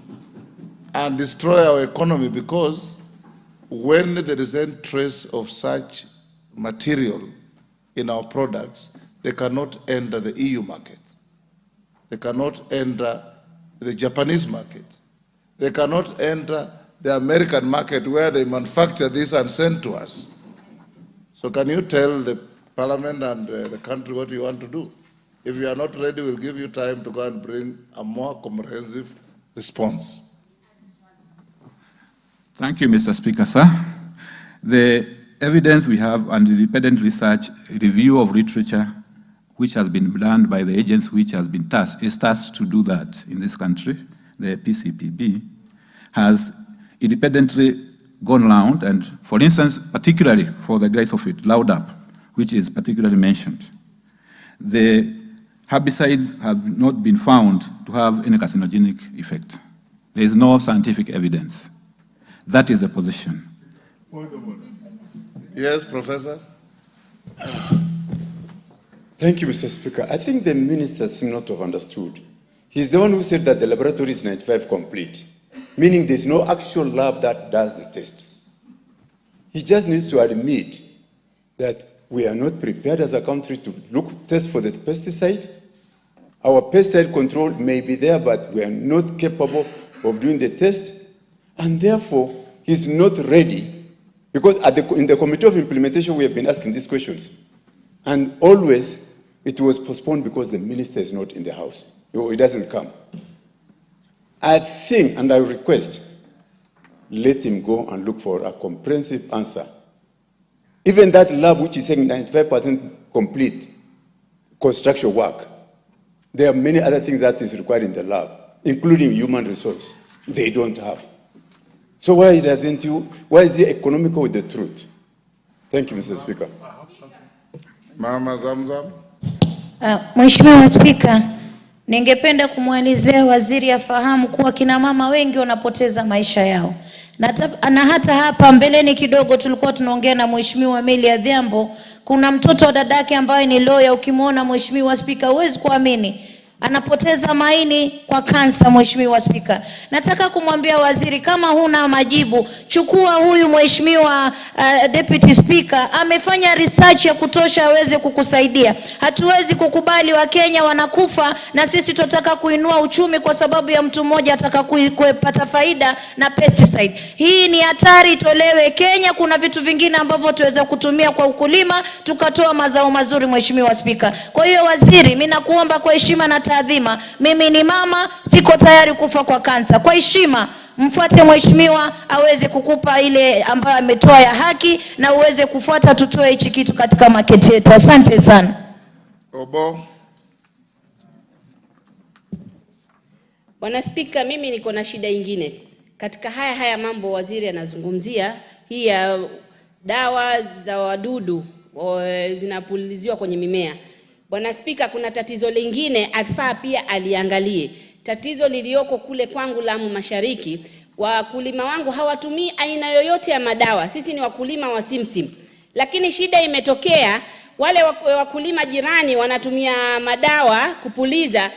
and destroy our economy, because when there is a trace of such material in our products, they cannot enter the EU market. They cannot enter the Japanese market. They cannot enter the American market where they manufacture this and send to us. So can you tell the Parliament and the country what you want to do? If you are not ready, we'll give you time to go and bring a more comprehensive response. Thank you, Mr. Speaker, sir. The evidence we have and the independent research review of literature, which has been done by the agents which has been tasked to do that in this country, the PCPB, has independently gone around, and for instance, particularly for the grace of it, Roundup, which is particularly mentioned. The herbicides have not been found to have any carcinogenic effect. There is no scientific evidence. That is the position. Yes, Professor? Thank you, Mr. Speaker. I think the minister seems not to have understood. He's the one who said that the laboratory is 95 complete, meaning there's no actual lab that does the test. He just needs to admit that we are not prepared as a country to test for the pesticide. Our pesticide control may be there, but we are not capable of doing the test, and therefore he's not ready Because in the Committee of Implementation, we have been asking these questions. And always, it was postponed because the minister is not in the house. He doesn't come. I think, and I request, let him go and look for a comprehensive answer. Even that lab, which is saying 95% complete construction work, there are many other things that is required in the lab, including human resource. They don't have. So why is he economical with the truth? Thank you, Mr. Speaker. Mama Zamzam. Mheshimiwa Spika, ningependa kumwelezea waziri afahamu kuwa kina mama wengi wanapoteza maisha yao. Na hata hapa mbeleni kidogo tulikuwa tunaongea na Mheshimiwa Meli Adhiambo, kuna mtoto wa dadake ambaye ni lawyer, ukimwona Mheshimiwa Spika huwezi kuamini. Anapoteza maini kwa kansa, Mheshimiwa Spika. Nataka kumwambia waziri, kama huna majibu, chukua huyu Mheshimiwa Deputy Speaker, amefanya research ya kutosha aweze kukusaidia. Hatuwezi kukubali Wakenya wanakufa na sisi tunataka kuinua uchumi kwa sababu ya mtu mmoja ataka kupata faida na pesticide. Hii ni hatari, itolewe. Kenya kuna vitu vingine ambavyo tuweza kutumia kwa ukulima tukatoa mazao mazuri, Mheshimiwa Spika. Kwa hiyo waziri, mimi nakuomba kwa heshima na taadhima, mimi ni mama, siko tayari kufa kwa kansa. Kwa heshima, mfuate mheshimiwa aweze kukupa ile ambayo ametoa ya haki na uweze kufuata, tutoe hichi kitu katika market yetu. Asante sana. Obo. Bwana Spika, mimi niko na shida nyingine. Katika haya mambo waziri anazungumzia, hii ya dawa za wadudu zinapuliziwa kwenye mimea. Bwana Spika, kuna tatizo lingine afaa pia aliangalie. Tatizo lilioko kule kwangu Lamu Mashariki, wakulima wangu hawatumii aina yoyote ya madawa. Sisi ni wakulima wa simsim. Lakini shida imetokea, wale wakulima jirani wanatumia madawa kupuliza,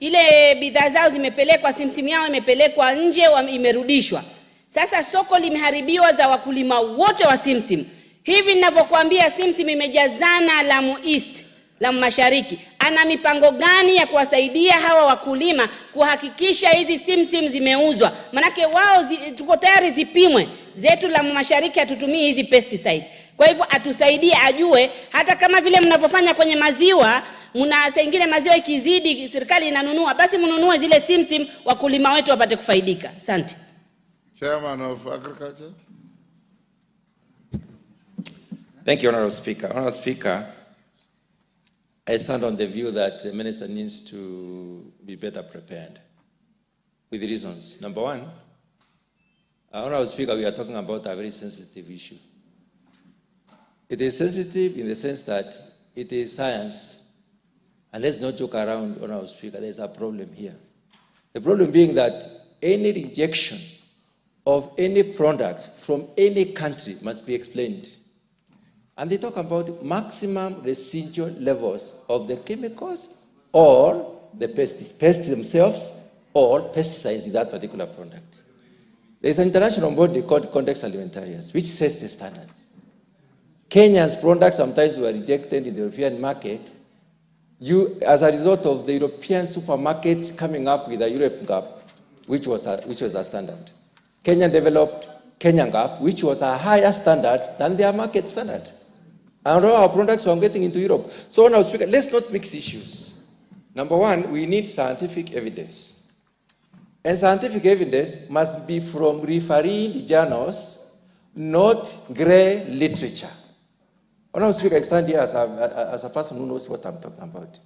ile bidhaa zao zimepelekwa, simsim yao imepelekwa nje, imerudishwa. Sasa soko limeharibiwa za wakulima wote wa simsim. Hivi ninavyokuambia, simsim imejazana Lamu East, Lamu Mashariki. Ana mipango gani ya kuwasaidia hawa wakulima kuhakikisha hizi simsim zimeuzwa? Manake wao tuko tayari zipimwe. Zetu Lamu Mashariki hatutumii hizi pesticide. Kwa hivyo atusaidie, ajue hata kama vile mnavyofanya kwenye maziwa, saa ingine maziwa ikizidi serikali inanunua, basi mnunue zile simsim wakulima wetu wapate kufaidika. Asante. Chairman of Agriculture. Thank you, Honorable Speaker. Honorable Speaker, I stand on the view that the minister needs to be better prepared with reasons. Number one, Honorable Speaker, we are talking about a very sensitive issue. It is sensitive in the sense that it is science, and let's not joke around, Honorable Speaker, there's a problem here. The problem being that any rejection of any product from any country must be explained. And they talk about maximum residual levels of the chemicals or the pests themselves or pesticides in that particular product. There's an international body called Codex Alimentarius, which sets the standards. Kenya's products sometimes were rejected in the European market as a result of the European supermarkets coming up with a Europe gap, which was a standard. Kenya developed Kenyan gap, which was a higher standard than their market standard. And all our products were getting into Europe. So now, Speaker, let's not mix issues. Number one, we need scientific evidence. And scientific evidence must be from refereed journals, not gray literature. Honorable Speaker, I stand here as a person who knows what I'm talking about.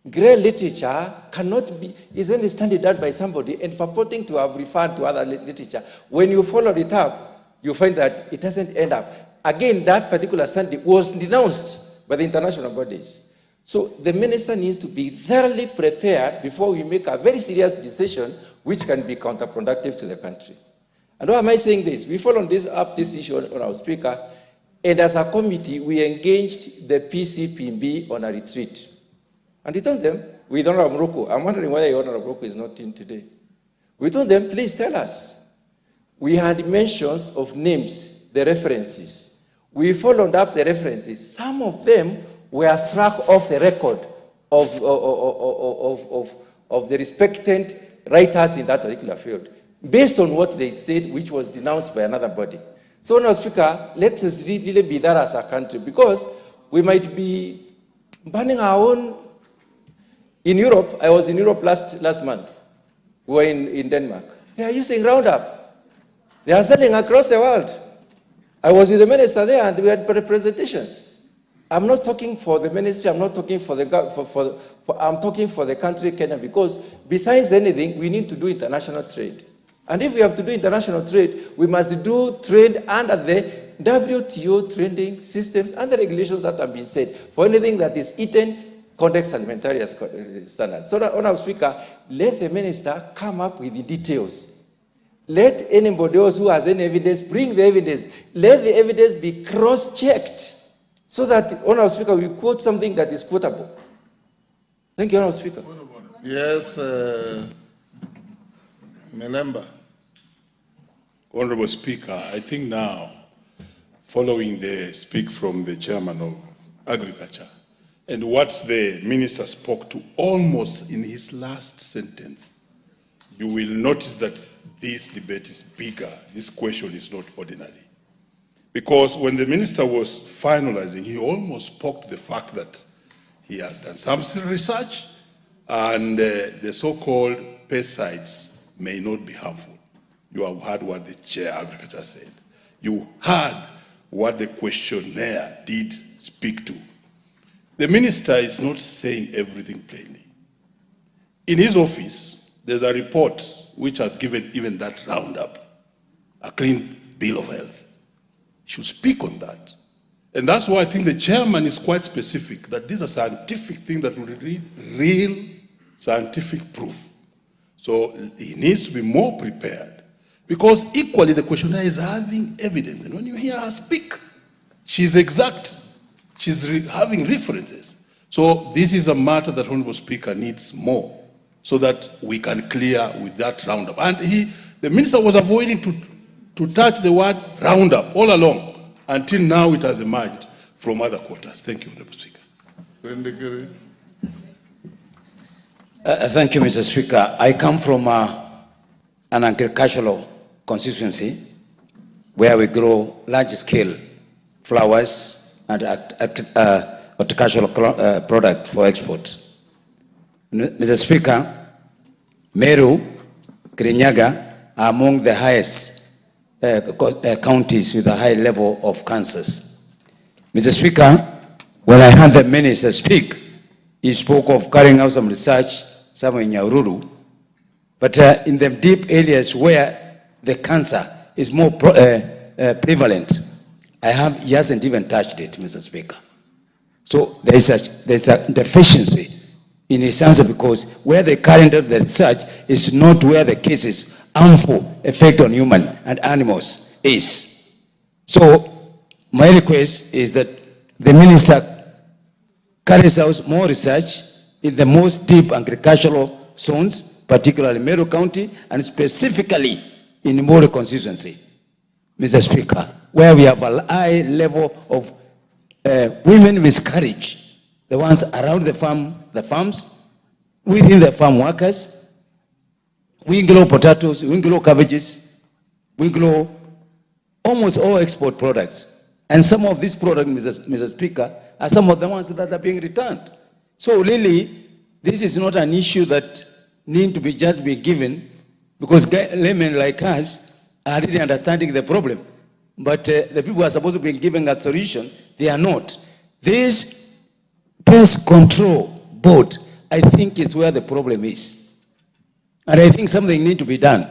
Gray literature cannot be, is only standardized by somebody and purporting to have referred to other literature. When you follow it up, you find that it doesn't end up. Again, that particular standard was denounced by the international bodies. So the minister needs to be thoroughly prepared before we make a very serious decision which can be counterproductive to the country. And why am I saying this? We followed this issue on our Speaker, and as a committee, we engaged the PCPB on a retreat. And we told them, with Honorable Mruku, I'm wondering why Honorable Mruku is not in today. We told them, please tell us. We had mentions of names, the references. We followed up the references. Some of them were struck off the record of the respected writers in that particular field, based on what they said, which was denounced by another body. So, Honorable Speaker, let us really be that as a country, because we might be banning our own. In Europe, I was in Europe last month. We were in Denmark. They are using Roundup. They are selling across the world. I was with the minister there, and we had representations. I'm not talking for the ministry. I'm not talking for the I'm talking for the country Kenya, because besides anything, we need to do international trade. And if we have to do international trade, we must do trade under the WTO trading systems and the regulations that have been set for anything that is eaten, context alimentarius standards. So, Honorable Speaker, let the minister come up with the details. Let anybody else who has any evidence bring the evidence. Let the evidence be cross-checked so that, Honorable Speaker, we quote something that is quotable. Thank you, Honorable Speaker. Yes, Melemba. Honorable Speaker, I think now, following the speak from the Chairman of Agriculture, and what the Minister spoke to almost in his last sentence, you will notice that this debate is bigger. This question is not ordinary. Because when the Minister was finalizing, he almost spoke to the fact that he has done some research and the so-called pesticides may not be harmful. You have heard what the Chair of Agriculture said. You heard what the questionnaire did speak to. The Minister is not saying everything plainly. In his office, there's a report which has given even that roundup, a clean bill of health. He should speak on that. And that's why I think the chairman is quite specific that this is a scientific thing that will need real scientific proof. So he needs to be more prepared, because equally the questionnaire is having evidence. And when you hear her speak, she's exact. She's having references. So this is a matter that Honorable Speaker needs more so that we can clear with that roundup. And the minister was avoiding to touch the word roundup all along until now it has emerged from other quarters. Thank you, Honorable Speaker. Thank you, Mr. Speaker. I come from an agricultural constituency where we grow large-scale flowers and horticultural product for export. Mr. Speaker, Meru, Kirinyaga are among the highest counties with a high level of cancers. Mr. Speaker, when I heard the minister speak, he spoke of carrying out some research somewhere in Nyahururu, but in the deep areas where the cancer is more prevalent, he hasn't even touched it, Mr. Speaker. So there's a deficiency in his answer, because where they carried out the research is not where the cases harmful effect on human and animals is. So my request is that the minister carries out more research in the most deep agricultural zones, particularly Meru County, and specifically in Moro constituency, Mr. Speaker, where we have a high level of women miscarriage, the ones around the farms, within the farm workers. We grow potatoes, we grow cabbages, we grow almost all export products. And some of these products, Mr. Speaker, are some of the ones that are being returned. So really, this is not an issue that need to be just be given, because laymen like us are really understanding the problem. But the people who are supposed to be giving a solution, they are not. This pest control board, I think, is where the problem is. And I think something needs to be done.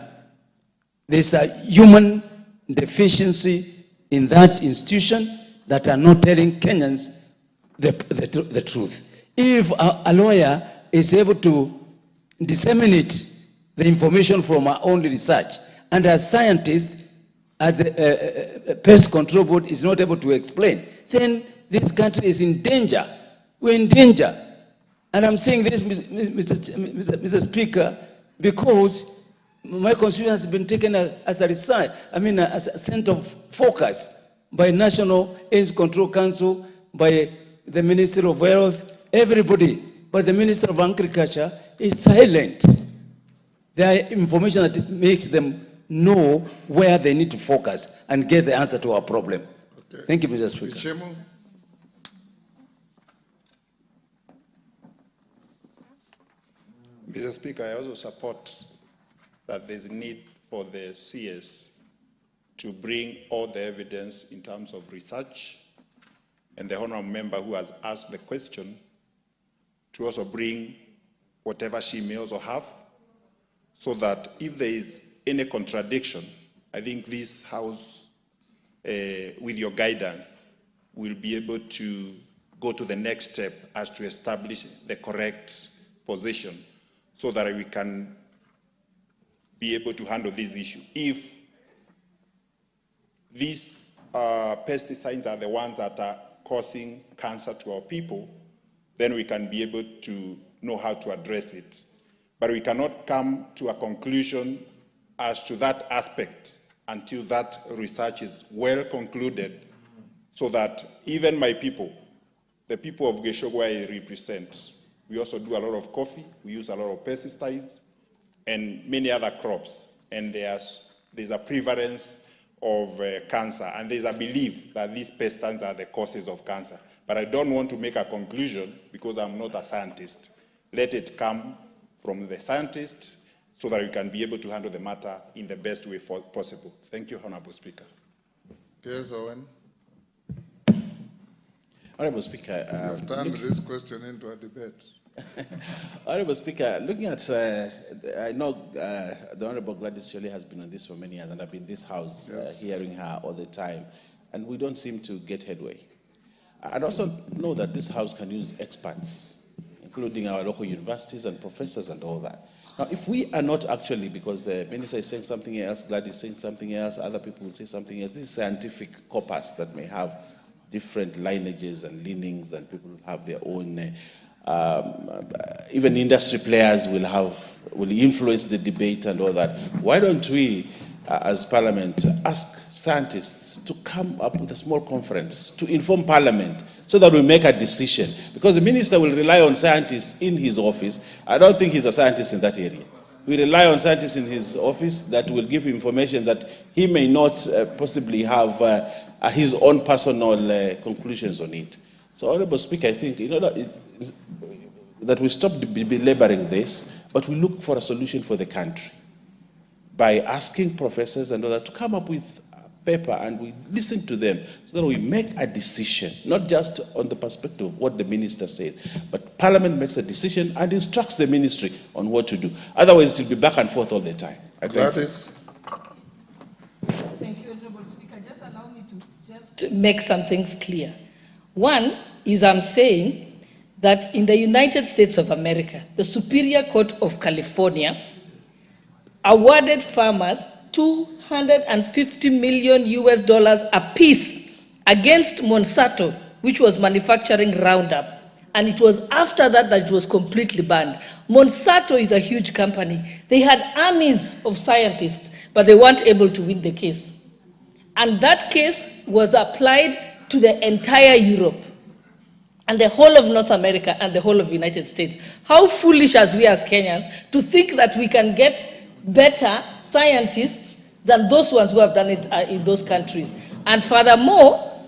There's a human deficiency in that institution that are not telling Kenyans the truth. If a lawyer is able to disseminate the information from our own research, and a scientist at the pest control board is not able to explain, then this country is in danger. We're in danger. And I'm saying this, Mr. Speaker, because my constituency has been taken as a research, as a center of focus by National AIDS Control Council, by the Minister of Health, everybody. But the Minister of Agriculture is silent. There are information that makes them know where they need to focus and get the answer to our problem. Okay. Thank you, Mr. Speaker. Ichemu? Mr. Speaker, I also support that there's a need for the CS to bring all the evidence in terms of research, and the honorable member who has asked the question to also bring whatever she may also have, so that if there is any contradiction, I think this House, with your guidance, will be able to go to the next step as to establish the correct position, so that we can be able to handle this issue. If these pesticides are the ones that are causing cancer to our people, then we can be able to know how to address it. But we cannot come to a conclusion as to that aspect until that research is well concluded, so that even my people, the people of Geshogwa I represent, we also do a lot of coffee, we use a lot of pesticides, and many other crops. And there's a prevalence of cancer, and there's a belief that these pesticides are the causes of cancer. But I don't want to make a conclusion because I'm not a scientist. Let it come from the scientists so that we can be able to handle the matter in the best way possible. Thank you, Honorable Speaker. Yes, Owen. Honorable Speaker, You've turned this question into a debate. Honorable Speaker, looking at, I know the Honorable Gladys Shirley has been on this for many years, and I've been in this House hearing her all the time, and we don't seem to get headway. I also know that this House can use experts, including our local universities and professors and all that. Now, if we are not actually, because the minister is saying something else, Gladys is saying something else, other people will say something else, this is scientific corpus that may have different lineages and leanings, and people have their own, even industry players will influence the debate and all that. Why don't we, as Parliament, ask scientists to come up with a small conference to inform Parliament so that we make a decision? Because the minister will rely on scientists in his office. I don't think he's a scientist in that area. We rely on scientists in his office that will give information that he may not possibly have his own personal conclusions on it. So, Honorable Speaker, I think that we stop belaboring this, but we look for a solution for the country by asking professors and others to come up with a paper, and we listen to them so that we make a decision, not just on the perspective of what the minister says, but Parliament makes a decision and instructs the ministry on what to do. Otherwise, it will be back and forth all the time. Thank you, Honorable Speaker. Just allow me to make some things clear. One is I'm saying that in the United States of America, the Superior Court of California awarded farmers $250 million apiece against Monsanto, which was manufacturing Roundup. And it was after that that it was completely banned. Monsanto is a huge company. They had armies of scientists, but they weren't able to win the case. And that case was applied to the entire Europe and the whole of North America and the whole of the United States. How foolish as we as Kenyans to think that we can get better scientists than those ones who have done it in those countries. And furthermore,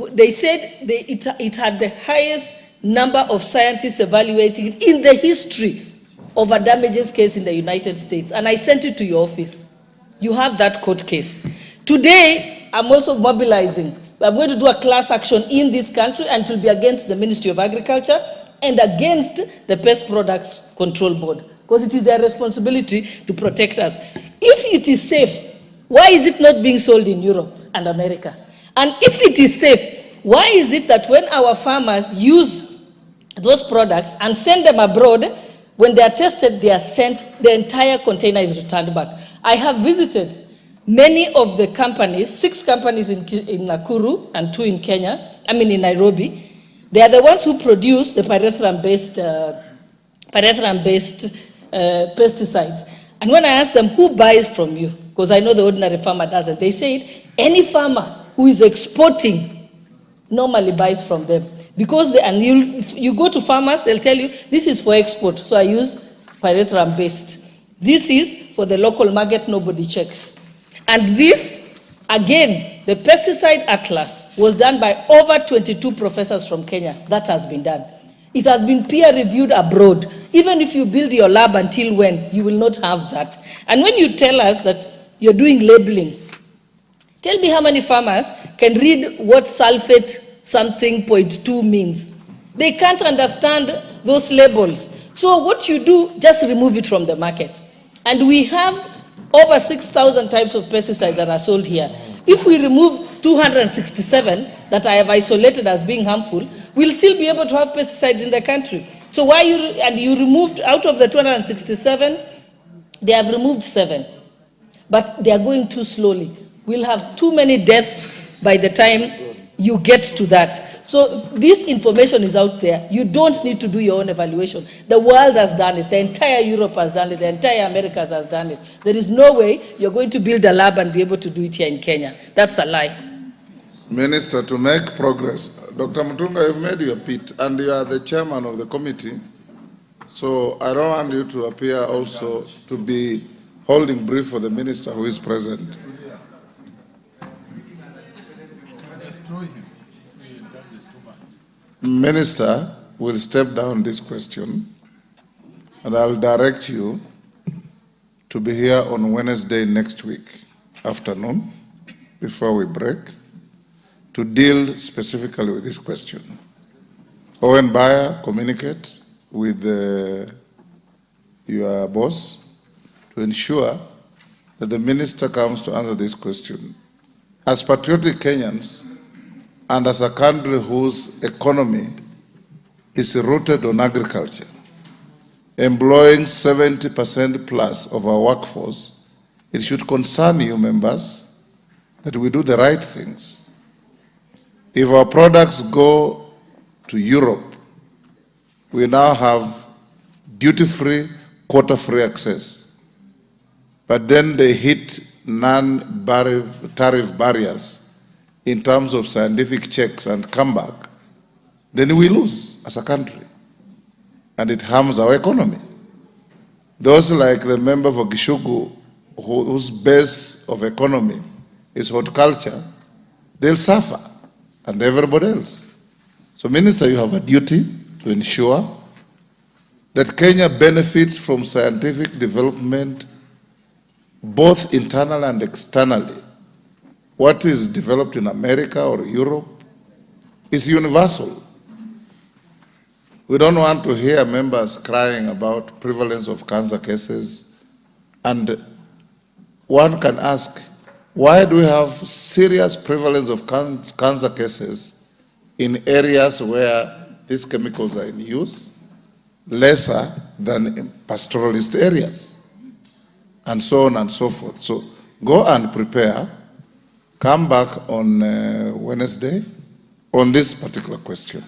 they said it had the highest number of scientists evaluating it in the history of a damages case in the United States. And I sent it to your office. You have that court case. Today, I'm also mobilizing. I'm going to do a class action in this country, and it will be against the Ministry of Agriculture and against the Pest Products Control Board, because it is their responsibility to protect us. If it is safe, why is it not being sold in Europe and America? And if it is safe, why is it that when our farmers use those products and send them abroad, when they are tested, they are sent, the entire container is returned back? I have visited many of the companies, 6 companies in Nakuru and 2 in Kenya, in Nairobi. They are the ones who produce the pyrethrum-based pesticides. And when I asked them, who buys from you? Because I know the ordinary farmer doesn't. They said, any farmer who is exporting normally buys from them. Because you go to farmers, they'll tell you, this is for export. So I use pyrethrum-based This is for the local market, nobody checks. And this, again, the pesticide atlas was done by over 22 professors from Kenya. That has been done. It has been peer reviewed abroad. Even if you build your lab until when, you will not have that. And when you tell us that you're doing labeling, tell me how many farmers can read what sulfate something 0.2 means. They can't understand those labels. So what you do, just remove it from the market. And we have over 6,000 types of pesticides that are sold here. If we remove 267 that I have isolated as being harmful, we'll still be able to have pesticides in the country. So why you removed, out of the 267, they have removed 7. But they are going too slowly. We'll have too many deaths by the time you get to that. So this information is out there. You don't need to do your own evaluation. The world has done it. The entire Europe has done it. The entire America has done it. There is no way you're going to build a lab and be able to do it here in Kenya. That's a lie. Minister, to make progress, Dr. Mutunga, you've made your pitch, and you are the chairman of the committee. So I don't want you to appear also to be holding brief for the minister who is present. Minister will step down this question, and I'll direct you to be here on Wednesday next week afternoon, before we break, to deal specifically with this question. Owen Bayer, communicate with your boss to ensure that the minister comes to answer this question. As patriotic Kenyans, and as a country whose economy is rooted on agriculture, employing 70% plus of our workforce, it should concern you, members, that we do the right things. If our products go to Europe, we now have duty-free, quota-free access. But then they hit non-tariff barriers in terms of scientific checks and comeback, then we lose as a country. And it harms our economy. Those like the member for Gishugu, whose base of economy is horticulture, they'll suffer, and everybody else. So, Minister, you have a duty to ensure that Kenya benefits from scientific development, both internally and externally. What is developed in America or Europe is universal. We don't want to hear members crying about prevalence of cancer cases. And one can ask, why do we have serious prevalence of cancer cases in areas where these chemicals are in use, lesser than in pastoralist areas, and so on and so forth? So go and prepare. Come back on Wednesday on this particular question.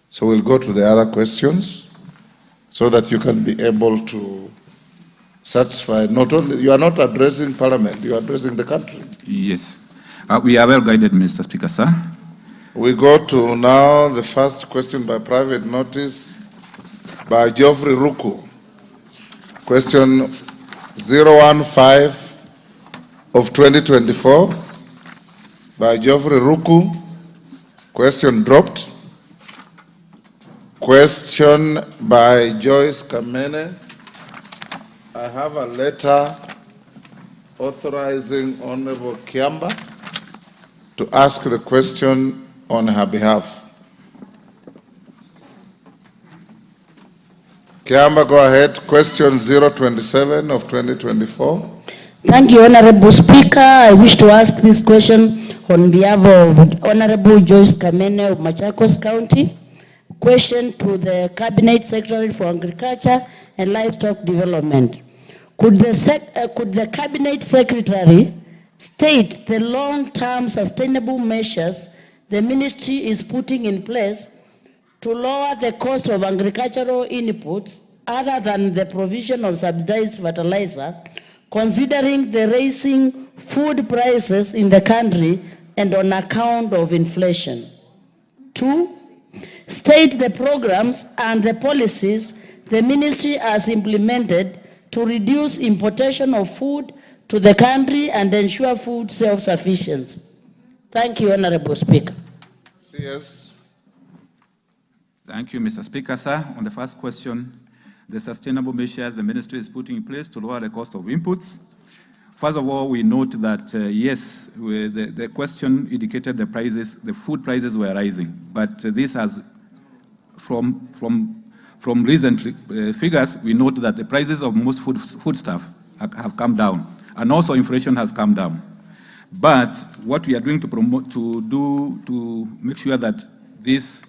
So we'll go to the other questions so that you can be able to satisfy, not only, you are not addressing Parliament, you are addressing the country. Yes. We are well guided, Mr. Speaker, sir. We go to now the first question by private notice by Geoffrey Ruku. Question 015 of 2024. By Geoffrey Ruku. Question dropped. Question by Joyce Kamene. I have a letter authorizing Honorable Kiamba to ask the question on her behalf. Kiamba, go ahead. Question 027 of 2024. Thank you, Honorable Speaker. I wish to ask this question on behalf of Honorable Joyce Kamene of Machakos County. Question to the Cabinet Secretary for Agriculture and Livestock Development. Could the Cabinet Secretary state the long-term sustainable measures the ministry is putting in place to lower the cost of agricultural inputs other than the provision of subsidized fertilizer, considering the rising food prices in the country and on account of inflation? 2, state the programs and the policies the ministry has implemented to reduce importation of food to the country and ensure food self-sufficiency? Thank you, Honorable Speaker. Yes. Thank you, Mr. Speaker, sir. On the first question, the sustainable measures the ministry is putting in place to lower the cost of inputs. First of all, we note that, yes, the question indicated the prices, the food prices were rising, but this has, from recent figures, we note that the prices of most foodstuff have come down, and also inflation has come down. But what we are doing to make sure that this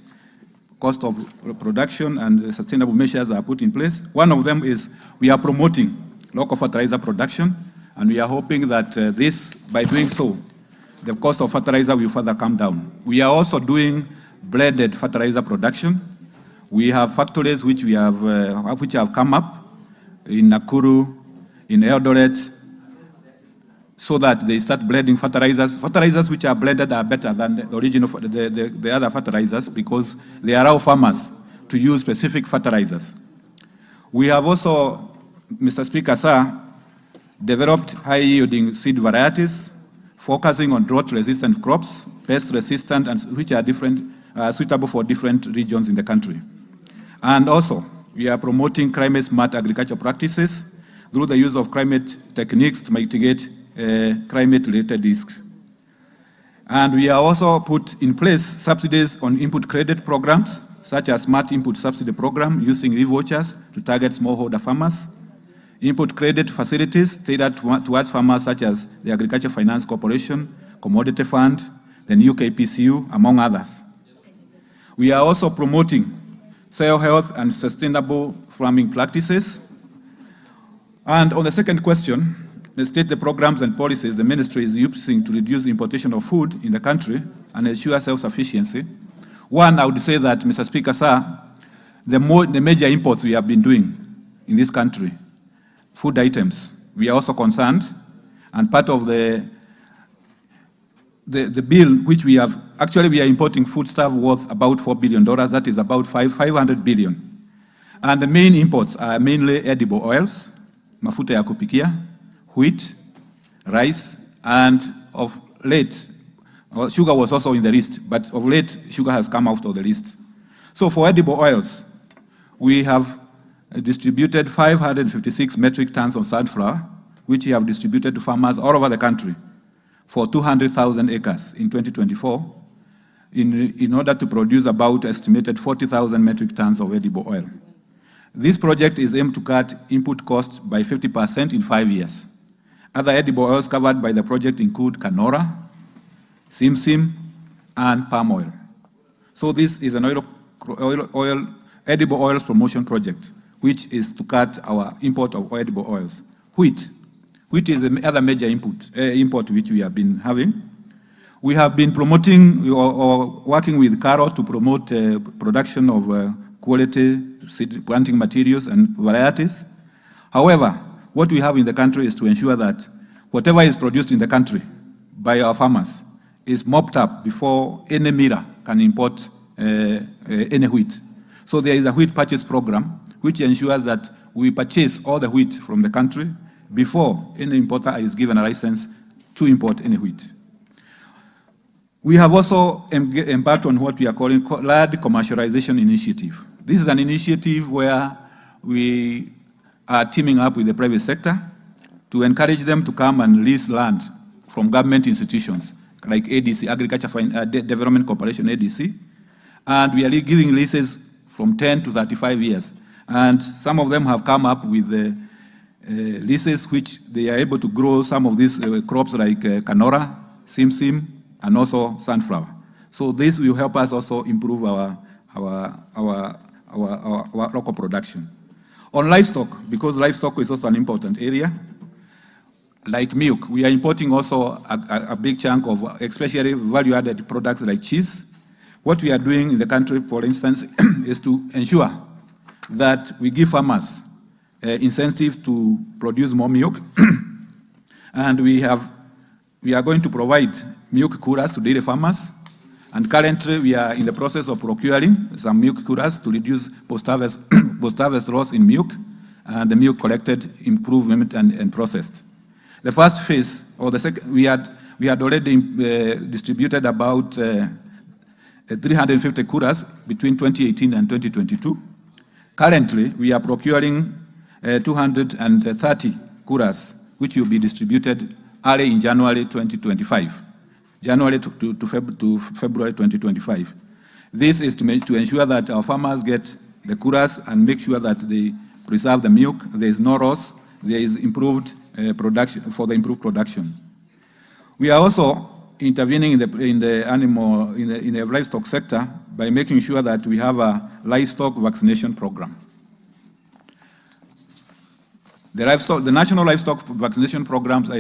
cost of production and sustainable measures are put in place, one of them is we are promoting local fertilizer production, and we are hoping that by doing so, the cost of fertilizer will further come down. We are also doing blended fertilizer production. We have factories which have come up in Nakuru, in Eldoret, so that they start blending fertilizers. Fertilizers which are blended are better than the original, the other fertilizers, because they allow farmers to use specific fertilizers. We have also, Mr. Speaker, sir, developed high-yielding seed varieties, focusing on drought-resistant crops, pest-resistant, and which are suitable for different regions in the country. And also, we are promoting climate-smart agriculture practices through the use of climate techniques to mitigate climate-related risks. And we are also put in place subsidies on input credit programs, such as Smart Input Subsidy Program, using e-vouchers to target smallholder farmers, input credit facilities tailored towards farmers such as the Agriculture Finance Corporation, Commodity Fund, the new KPCU, among others. We are also promoting soil health and sustainable farming practices. And on the second question, state the programs and policies the ministry is using to reduce importation of food in the country and ensure self-sufficiency. One, I would say that, Mr. Speaker, sir, the major imports we have been doing in this country, food items, we are also concerned, and part of the bill which we have, actually we are importing foodstuff worth about $4 billion, that is about 500 billion. And the main imports are mainly edible oils, mafuta ya kupikia, wheat, rice, and of late, sugar was also in the list, but of late, sugar has come out of the list. So for edible oils, we have distributed 556 metric tons of sunflower, which we have distributed to farmers all over the country for 200,000 acres in 2024, in order to produce about estimated 40,000 metric tons of edible oil. This project is aimed to cut input costs by 50% in 5 years. Other edible oils covered by the project include canola, simsim, and palm oil. So this is an edible oils promotion project, which is to cut our import of edible oils. Wheat is the other major import which we have been having. We have been promoting or working with CARO to promote production of quality seed planting materials and varieties. However, what we have in the country is to ensure that whatever is produced in the country by our farmers is mopped up before any miller can import any wheat. So there is a wheat purchase program which ensures that we purchase all the wheat from the country before any importer is given a license to import any wheat. We have also embarked on what we are calling Land Commercialization Initiative. This is an initiative where we are teaming up with the private sector to encourage them to come and lease land from government institutions like ADC, Agriculture Development Corporation, ADC. And we are giving leases from 10 to 35 years. And some of them have come up with leases which they are able to grow some of these crops like canola, simsim, and also sunflower. So this will help us also improve our local production. On livestock, because livestock is also an important area, like milk, we are importing also a big chunk of especially value-added products like cheese. What we are doing in the country, for instance, is to ensure that we give farmers incentive to produce more milk. And we are going to provide milk coolers to dairy farmers. And currently, we are in the process of procuring some milk coolers to reduce post-harvest loss in milk. and the milk collected, improved, and processed. The first phase, or the second, we had already distributed about 350 kuras between 2018 and 2022. Currently, we are procuring 230 kuras, which will be distributed early in January 2025, January to February 2025. This is to ensure that our farmers get the kuras and make sure that they preserve the milk. There is no loss. There is improved production for the improved production. We are also intervening in the livestock sector by making sure that we have a livestock vaccination program. The national livestock vaccination programs are